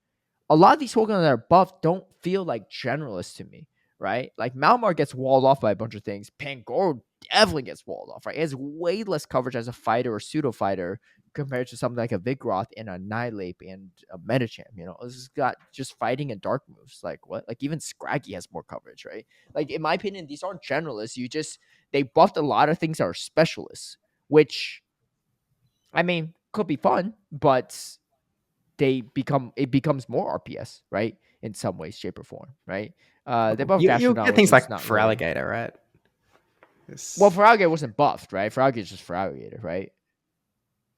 A lot of these Pokemon that are buffed don't feel like generalists to me, right? Like Malamar gets walled off by a bunch of things. Pangoro definitely gets walled off, right? It has way less coverage as a fighter or pseudo fighter compared to something like a Vigoroth and a Nihilape and a Medicham. This has got just fighting and dark moves. Like what? Like even Scraggy has more coverage, right? Like in my opinion, these aren't generalists. They buffed a lot of things that are specialists, which I mean could be fun, but it becomes more RPS, right? In some way, shape, or form, right? They buffed You'll get Gastrodon, things which is like not for really. Alligator, right? Well, Feraligatr wasn't buffed, right? Feraligatr is just Feraligatr, right?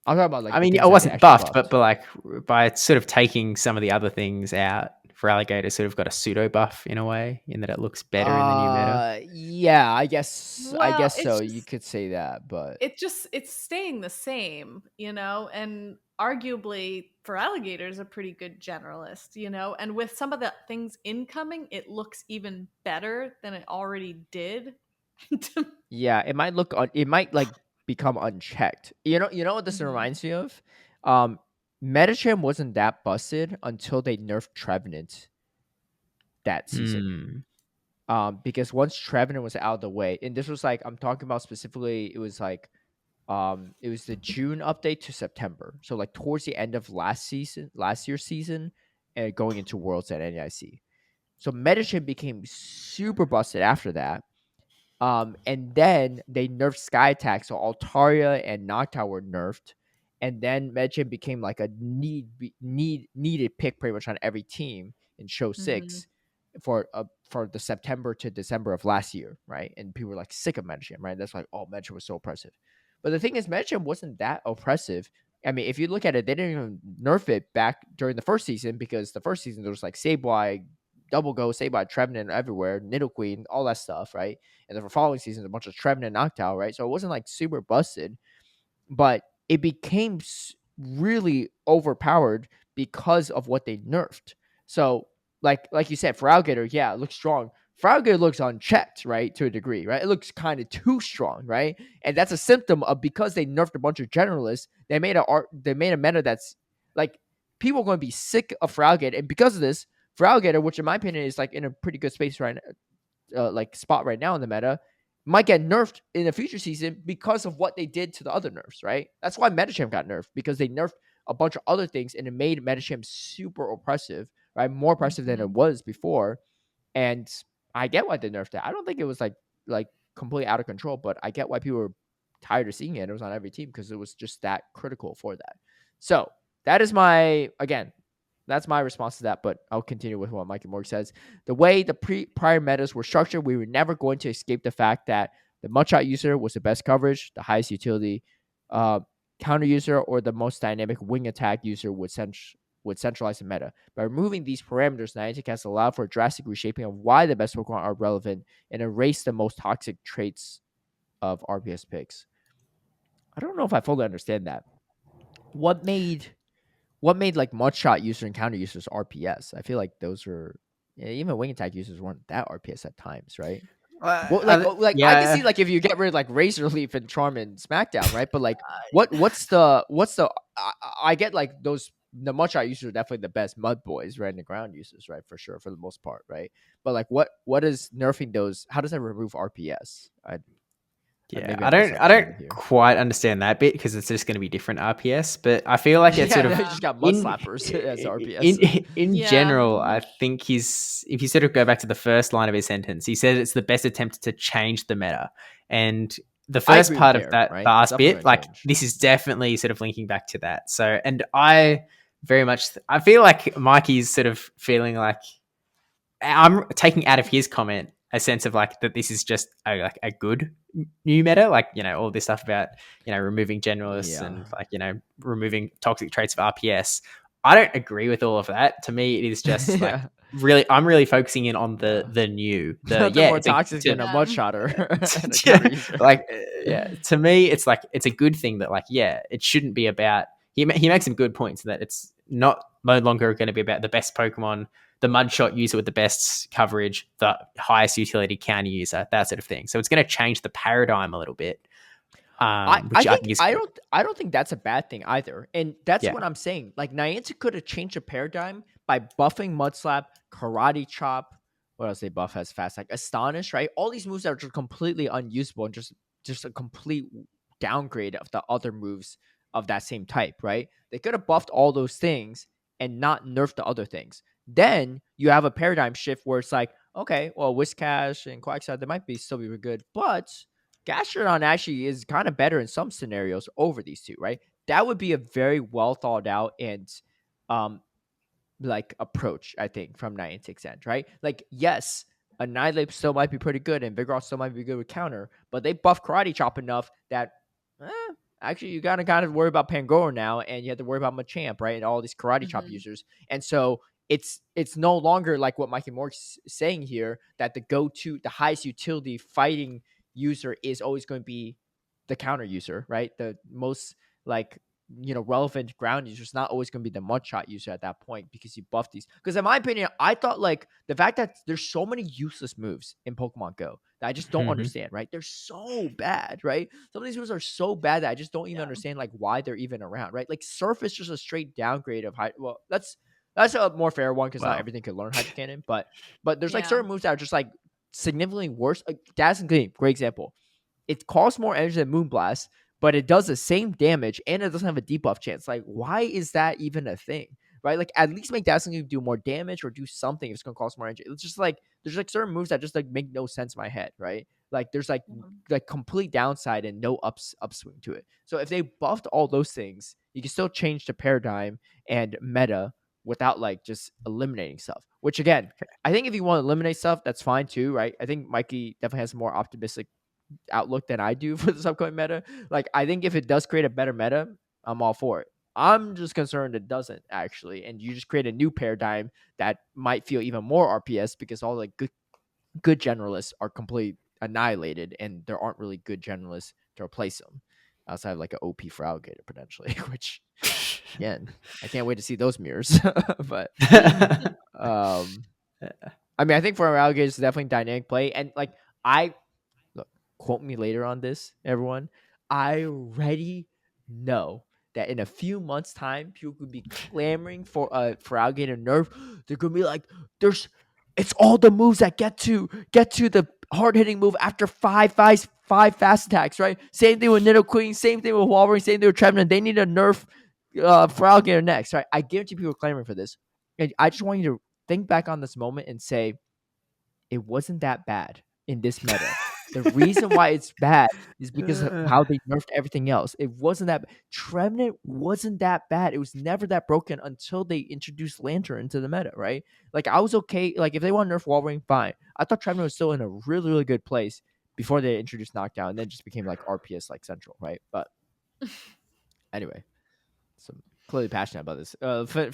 I'm talking about like I the mean, things it that they wasn't actually buffed, buffed. but like by sort of taking some of the other things out, for Alligator sort of got a pseudo buff in a way, in that it looks better in the new meta. Yeah, I guess Well, so. You could say that, but it's staying the same, and arguably for Alligator's a pretty good generalist, and with some of the things incoming, it looks even better than it already did. yeah, it might like become unchecked. You know what this reminds me of? Medicham wasn't that busted until they nerfed Trevenant that season. Because once Trevenant was out of the way, and this was like I'm talking about specifically, it was like it was the June update to September, so like towards the end of last year's season, and going into Worlds at NIC. So Medicham became super busted after that. And then they nerfed Sky Attack, so Altaria and Noctowl were nerfed, and then Medicham became like a needed pick pretty much on every team in Show 6 for the September to December of last year, right? And people were like sick of Medicham, right? That's like, oh, Medicham was so oppressive. But the thing is, Medicham wasn't that oppressive. I mean, if you look at it, they didn't even nerf it back during the first season, because the first season there was like Sableye, Double Go, Sableye, Trevenant everywhere, Nidoqueen, all that stuff, right? And then for following seasons, a bunch of Trevenant and Noctowl, right? So it wasn't like super busted, but it became really overpowered because of what they nerfed. So like you said, for Alligator, yeah, it looks strong. For Alligator looks unchecked, right, to a degree, right? It looks kind of too strong, right? And that's a symptom of, because they nerfed a bunch of generalists, they made a meta that's like, people are going to be sick of for Alligator, and because of this, for Alligator, which in my opinion is like in a pretty good space right now, like spot right now in the meta, might get nerfed in a future season because of what they did to the other nerfs, right? That's why Medicham got nerfed, because they nerfed a bunch of other things and it made Medicham super oppressive, right? More oppressive than it was before. And I get why they nerfed it. I don't think it was like completely out of control, but I get why people were tired of seeing it. It was on every team because it was just that critical for that. So that is that's my response to that, but I'll continue with what Mike and Morg says. The way the prior metas were structured, we were never going to escape the fact that the Mudshot user was the best coverage, the highest utility counter user, or the most dynamic wing attack user would centralize the meta. By removing these parameters, Niantic has allowed for a drastic reshaping of why the best Pokemon are relevant and erase the most toxic traits of RPS picks. I don't know if I fully understand that. What made like Mudshot user and counter users RPS? I feel like those were, even wing attack users weren't that RPS at times, right? Well, like I can see like if you get rid of like Razor Leaf and Charm and SmackDown, right? But like what's the I get like those, the Mudshot users are definitely the best Mud Boys, right? And the ground users, right? For sure, for the most part, right? But like what is nerfing those? How does that remove RPS? I don't quite understand that bit, because it's just going to be different RPS. But I feel like it's sort of just got mud slappers as RPS. In general, I think if you sort of go back to the first line of his sentence, he said it's the best attempt to change the meta. And the first part of that last bit, like this is definitely sort of linking back to that. So, and I feel like Mikey's sort of feeling like, I'm taking out of his comment a sense of like that this is just a good new meta, like, all this stuff about, removing generalists and like, removing toxic traits of RPS. I don't agree with all of that. To me, it is just like I'm really focusing in on the new, more toxic than a Mudshotter. To me, it's like, it's a good thing that, like, it shouldn't be about, he makes some good points that it's no longer going to be about the best Pokemon, the Mudshot user with the best coverage, the highest utility counter user, that sort of thing. So it's going to change the paradigm a little bit. I don't think that's a bad thing either. And that's what I'm saying. Like, Niantic could have changed the paradigm by buffing Mudslap, Karate Chop. What else they buff as fast? Like Astonish, right? All these moves that are just completely unusable and just a complete downgrade of the other moves of that same type, right? They could have buffed all those things and not nerfed the other things. Then you have a paradigm shift where it's like, okay, well, Whiscash and Quagsire, they might be still be good, but Gastrodon actually is kind of better in some scenarios over these two, right? That would be a very well thought out and like approach, I think, from Niantic's end, right? Like, yes, Annihilate still might be pretty good and Vigoroth still might be good with counter, but they buff Karate Chop enough that actually you gotta kind of worry about Pangoro now, and you have to worry about Machamp, right? And all these Karate Chop users. And so it's no longer like what Mikey Mork's saying here, that the highest utility fighting user is always going to be the counter user, right? The most like relevant ground user is not always going to be the mud shot user at that point, because you buff these. Because in my opinion, I thought like the fact that there's so many useless moves in Pokemon Go that I just don't understand, right? They're so bad, right? Some of these moves are so bad that I just don't even understand like why they're even around, right? Like Surf is just a straight downgrade of high. Well, that's a more fair one because not everything could learn Hydro Cannon, but there's like certain moves that are just like significantly worse. Dazzling Gleam, great example. It costs more energy than Moonblast, but it does the same damage and it doesn't have a debuff chance. Like, why is that even a thing? Right? Like, at least make Dazzling Gleam do more damage or do something if it's gonna cost more energy. It's just like there's like certain moves that just like make no sense in my head, right? Like there's like complete downside and no upswing to it. So if they buffed all those things, you can still change the paradigm and meta without like just eliminating stuff. Which again, I think if you want to eliminate stuff, that's fine too, right? I think Mikey definitely has a more optimistic outlook than I do for this upcoming meta. Like, I think if it does create a better meta, I'm all for it. I'm just concerned it doesn't actually, and you just create a new paradigm that might feel even more RPS because all the good generalists are completely annihilated, and there aren't really good generalists to replace them outside of like an OP for Alligator potentially. Which, again, I can't wait to see those mirrors. But I mean, I think for our Alligators, it's definitely dynamic play, and like quote me later on this, everyone. I already know that in a few months' time, people could be clamoring for Alligator nerf. They're gonna be like, it's all the moves that get to the hard hitting move after five fast attacks, right? Same thing with Nidoqueen, same thing with Wolverine, same thing with Trevenant. They need a nerf for Alligator next, right? I guarantee people are clamoring for this. And I just want you to think back on this moment and say, it wasn't that bad in this meta. The reason why it's bad is because of how they nerfed everything else. It wasn't that Trevenant wasn't that bad. It was never that broken until they introduced Lantern into the meta, right? Like, I was okay. Like, if they want to nerf Wolverine, fine. I thought Trevenant was still in a really, really good place before they introduced Knockdown, and then just became like RPS like Central, right? But anyway, so clearly passionate about this.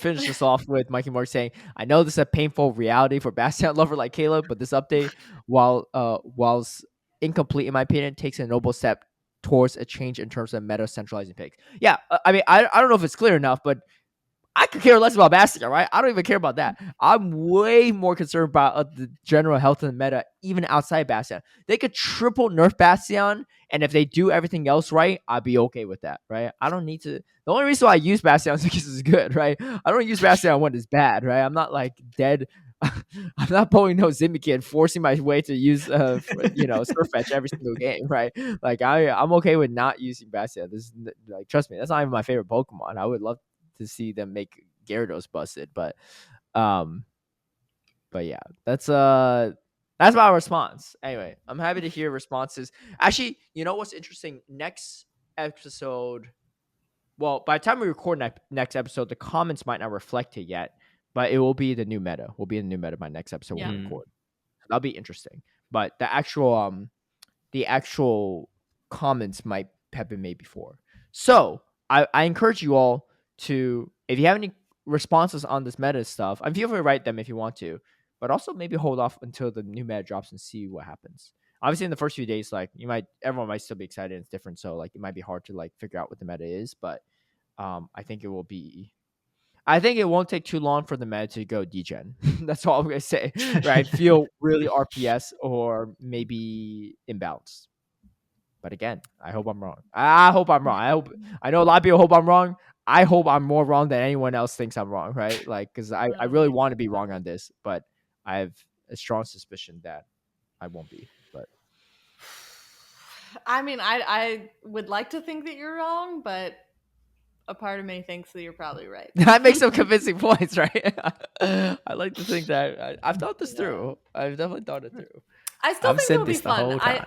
Finish this off with Mikey Moore saying, I know this is a painful reality for Bastion lover like Caleb, but this update, whilst incomplete in my opinion, takes a noble step towards a change in terms of meta centralizing picks. Yeah, I mean, I don't know if it's clear enough, but I could care less about Bastion, right? I don't even care about that. I'm way more concerned about the general health of the meta, even outside Bastion. They could triple nerf Bastion, and if they do everything else right, I'd be okay with that, right? I don't need to. The only reason why I use Bastion is because it's good, right? I don't use Bastion when it's bad, right? I'm not like dead. I'm not pulling no Zimikin, forcing my way to use, Surfetch every single game, right? Like I'm okay with not using Bastion. This, like, trust me, that's not even my favorite Pokemon. I would love to see them make Gyarados busted, but yeah, that's my response. Anyway, I'm happy to hear responses. Actually, you know what's interesting? Next episode, well, by the time we record next episode, the comments might not reflect it yet, but it will be the new meta. We'll be in the new meta by next episode when we record. That'll be interesting. But the actual comments might have been made before. So I encourage you all to, if you have any responses on this meta stuff, I feel free to write them if you want to, but also maybe hold off until the new meta drops and see what happens. Obviously, in the first few days, like everyone might still be excited. It's different, so like it might be hard to like figure out what the meta is. But I think it will be. I think it won't take too long for the meta to go degen. That's all I'm gonna say. Right? Feel really RPS or maybe imbalanced. But again, I hope I'm wrong. I hope I'm wrong. I know a lot of people hope I'm wrong. I hope I'm more wrong than anyone else thinks I'm wrong, right? Like, because I really want to be wrong on this, but I have a strong suspicion that I won't be. But I mean, I would like to think that you're wrong, but a part of me thinks that you're probably right. I make some convincing points, right? I like to think that I've thought this through. I've definitely thought it through. I still I've think said it'll be this the fun. whole time.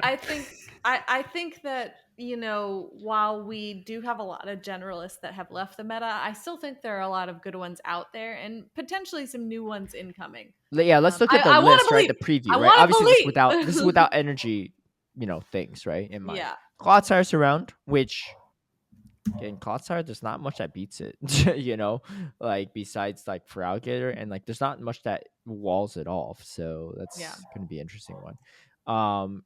I think that, you know, while we do have a lot of generalists that have left the meta, I still think there are a lot of good ones out there and potentially some new ones incoming. Yeah, let's look at the I wanna list, right? believe. The preview, I right? wanna Obviously, believe. this is without energy, you know, things, right? In mind. Yeah. Clodsire Surround, which again, Clodsire, there's not much that beats it, you know, like besides like for Alligator, and like there's not much that walls it off. So that's gonna be an interesting one.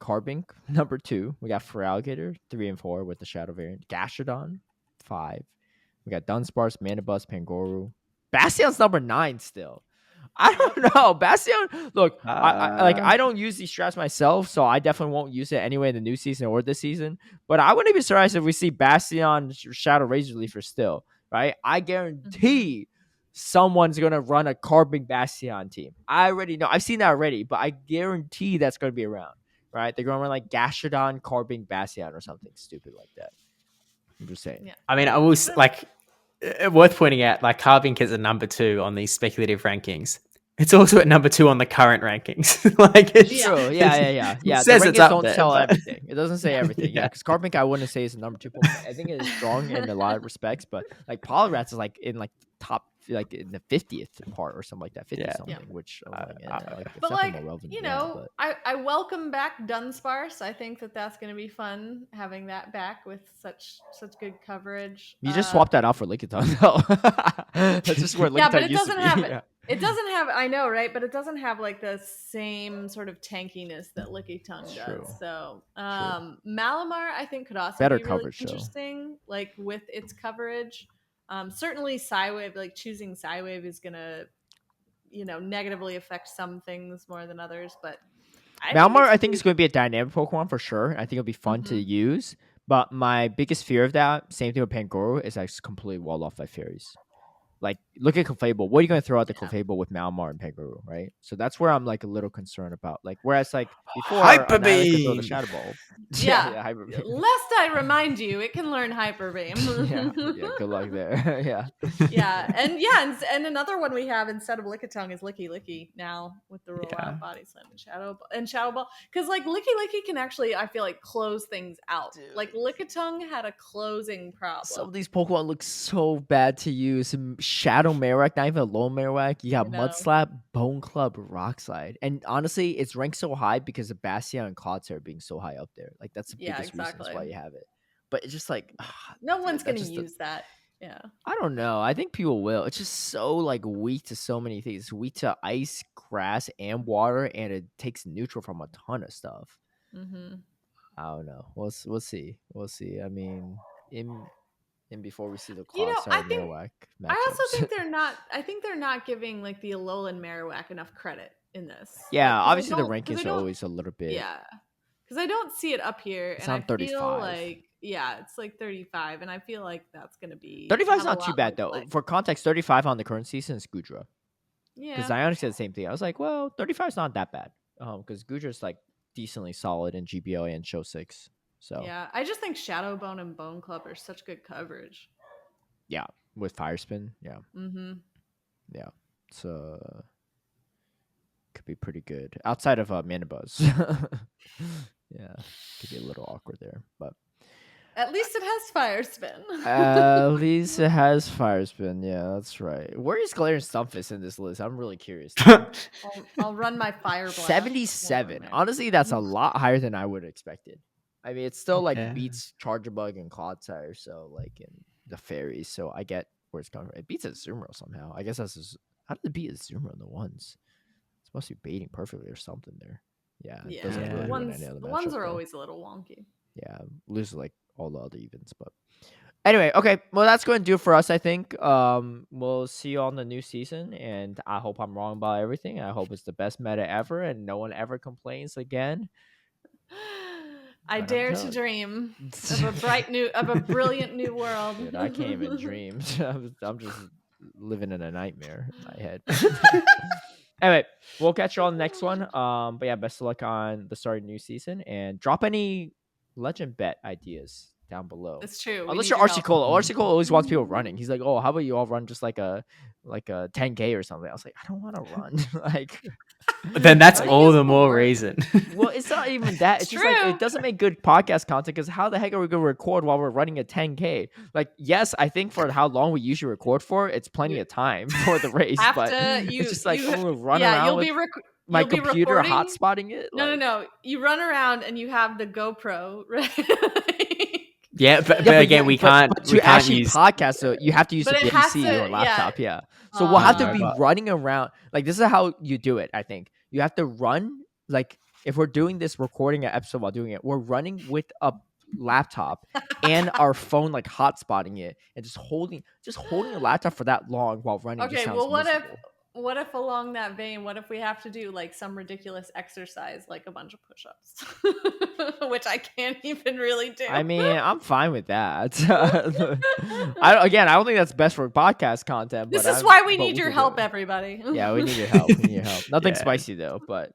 Carbink, number 2. We got Feraligatr, 3 and 4 with the Shadow variant. Gastrodon, 5. We got Dunsparce, Mandibuzz, Pangoro. Bastion's number 9 still. I don't know. Bastion, look, I don't use these strats myself, so I definitely won't use it anyway in the new season or this season. But I wouldn't be surprised if we see Bastion, Shadow Razor Leaf still, right? I guarantee someone's gonna run a Carbink Bastion team. I already know. I've seen that already, but I guarantee that's gonna be around, right? They're gonna run like Gastrodon, Carbink, Bastion, or something stupid like that. I'm just saying. Yeah. I mean, I was like, worth pointing out, like Carbink is a number 2 on these speculative rankings. It's also at number 2 on the current rankings. Like, it's true. Yeah. It says The it's rankings up don't there, tell but- everything. It doesn't say everything. Yeah, Yeah. because Carbink, I wouldn't say is a number 2 Pokemon. I think it is strong in a lot of respects, but like Poliwrath is like in like top, like in the 50th part or something like that, 50 Yeah. something. Which, but it's like, more relevant you than that, know, I welcome back Dunsparce. I think that that's going to be fun having that back with such good coverage. you just swapped that out for Lickitung though. That's just where Lickitung Yeah, but it used doesn't to be. have it. It doesn't have. I know, right? But it doesn't have like the same sort of tankiness that Lickitung does. True. So, Malamar, I think, could also Better be really coverage, though. interesting, like with its coverage. Certainly, Psywave, like choosing Psywave is gonna, you know, negatively affect some things more than others. But Malamar, I think, is going to be a dynamic Pokemon for sure. I think it'll be fun to use. But my biggest fear of that, same thing with Pangoro, is it's completely walled off by fairies. Like, look at Clefable. What are you going to throw out the Clefable with Malamar and Pangoro, right? So that's where I'm like a little concerned about. Like, whereas like before, Hyper Annihilator could throw the Beam! Shadow Ball. Yeah. Hyper Beam. Lest I remind you, it can learn Hyper Beam. yeah, good luck there. And another one we have instead of Lickitung is Licky Licky now with the rollout Body Slam and Shadow Ball. Because like Licky Licky can actually, I feel like, close things out. Dude. Like Lickitung had a closing problem. Some of these Pokemon look so bad to use. Shadow Marowak, not even a low Marowak. You got Mud Slap, Bone Club, Rock Slide. And honestly, it's ranked so high because of Bastion and Clodsire being so high up there. Like, that's the biggest reason why you have it. But it's just like... no one's going to use that. Yeah. I don't know. I think people will. It's just so like weak to so many things. It's weak to ice, grass, and water, and it takes neutral from a ton of stuff. Mm-hmm. I don't know. We'll see. We'll see. I mean, in before we see the Clodsire Marowak matchups. I also think they're not giving like the Alolan Marowak enough credit in this. Yeah, like, obviously the rankings are always a little bit. Yeah, because I don't see it up here, It's and on I 35. feel like it's like 35, and I feel like that's gonna be 35 is not too bad though. For context, 35 on the current season is Gudra. Yeah, because I said the same thing. I was like, well, 35 is not that bad. Because Gudra's like decently solid in GBO and Show 6. So yeah, I just think Shadow Bone and Bone Club are such good coverage. Yeah, with Fire Spin. Yeah. Mm-hmm. Yeah. So could be pretty good. Outside of Mandibuzz. Yeah. Could be a little awkward there. But at least it has Fire Spin. At least it has Fire Spin. Yeah, that's right. Where is Galarian Stunfisk in this list? I'm really curious. I'll run my Fire Blast. 77. Honestly, that's a lot higher than I would have expected. I mean, it still like beats Charjabug and Clodsire, so like in the fairies. So I get where it's coming from. It beats a Azumarill somehow. I guess that's just, how did it beat a Azumarill in the ones? It's supposed to be baiting perfectly or something there. Yeah. It doesn't really the ones are always a little wonky. Yeah, loses like all the other events, but anyway, okay. Well, that's going to do it for us, I think. We'll see you on the new season, and I hope I'm wrong about everything. I hope it's the best meta ever, and no one ever complains again. I dare to dream of a brilliant new world. Dude, I can't even dream. I'm just living in a nightmare in my head. Anyway, we'll catch you on the next one. But yeah, best of luck on the start of the new season, and drop any legend bet ideas down below. It's true. Unless you're Archie-Cola. Archie-Cola always wants people running. He's like, oh, how about you all run just like a 10K or something? I was like, I don't want to run. Like, then that's all the more reason. Well, it's not even that. It's just like it doesn't make good podcast content because how the heck are we going to record while we're running a 10K? Like, yes, I think for how long we usually record for, it's plenty of time for the race. But it's just like we'll run around. You'll with be my computer hotspotting it. No. You run around and you have the GoPro. Right? Yeah, but again, we can't actually use podcast. So you have to use the PC or laptop. Yeah. So we'll have to be running around. Like this is how you do it. I think you have to run. Like if we're doing this recording an episode while doing it, we're running with a laptop and our phone like hotspotting it and just holding a laptop for that long while running. Okay. Well, what if along that vein, what if we have to do like some ridiculous exercise, like a bunch of push-ups, which I can't even really do? I mean, I'm fine with that. I don't think that's best for podcast content. This is why we need your help, everybody. Yeah, we need your help. Nothing spicy though, but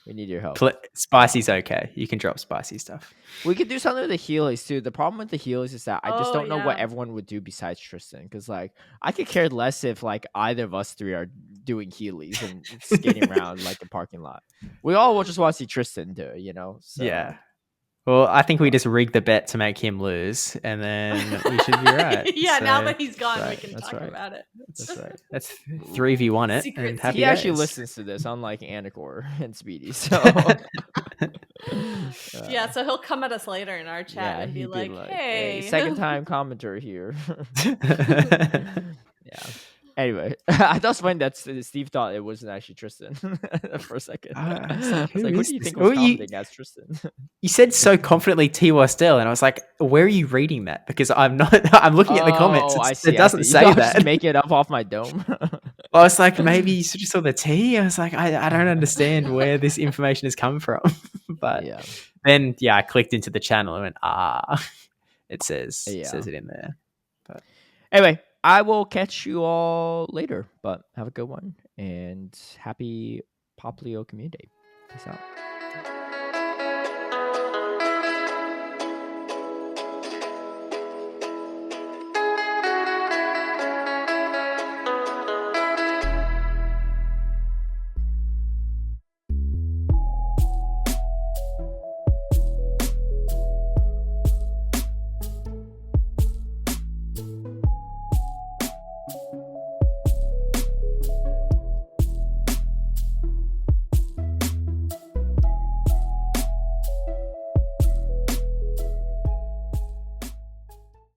we need your help. Spicy's okay. You can drop spicy stuff. We could do something with the Heelys too. The problem with the Heelys is that I just don't know what everyone would do besides Tristen. Because like I could care less if like either of us three are doing Heelys and skating around like the parking lot. We all will just want to see Tristen do it, So. Yeah. Well, I think we just rigged the bet to make him lose, and then we should be right. Yeah, so, now that he's gone, we can talk about it. That's right. That's 3v1 it. And happy he days. Actually listens to this, unlike Anacor and Speedy. So yeah, so he'll come at us later in our chat and be like, "Hey, second time commenter here." Yeah. Anyway, I thought it was funny that Steve thought it wasn't actually Tristen for a second. I was like, who do you think was commenting as Tristen? You said so confidently Twastell, and I was like, where are you reading that? Because I'm not. I'm looking at the comments. It doesn't say that. Just make it up off my dome. I was like, maybe you just saw the T. I was like, I don't understand where this information has come from. But then, I clicked into the channel and went, it says it in there. But anyway. I will catch you all later, but have a good one and happy Poplio community. Peace out.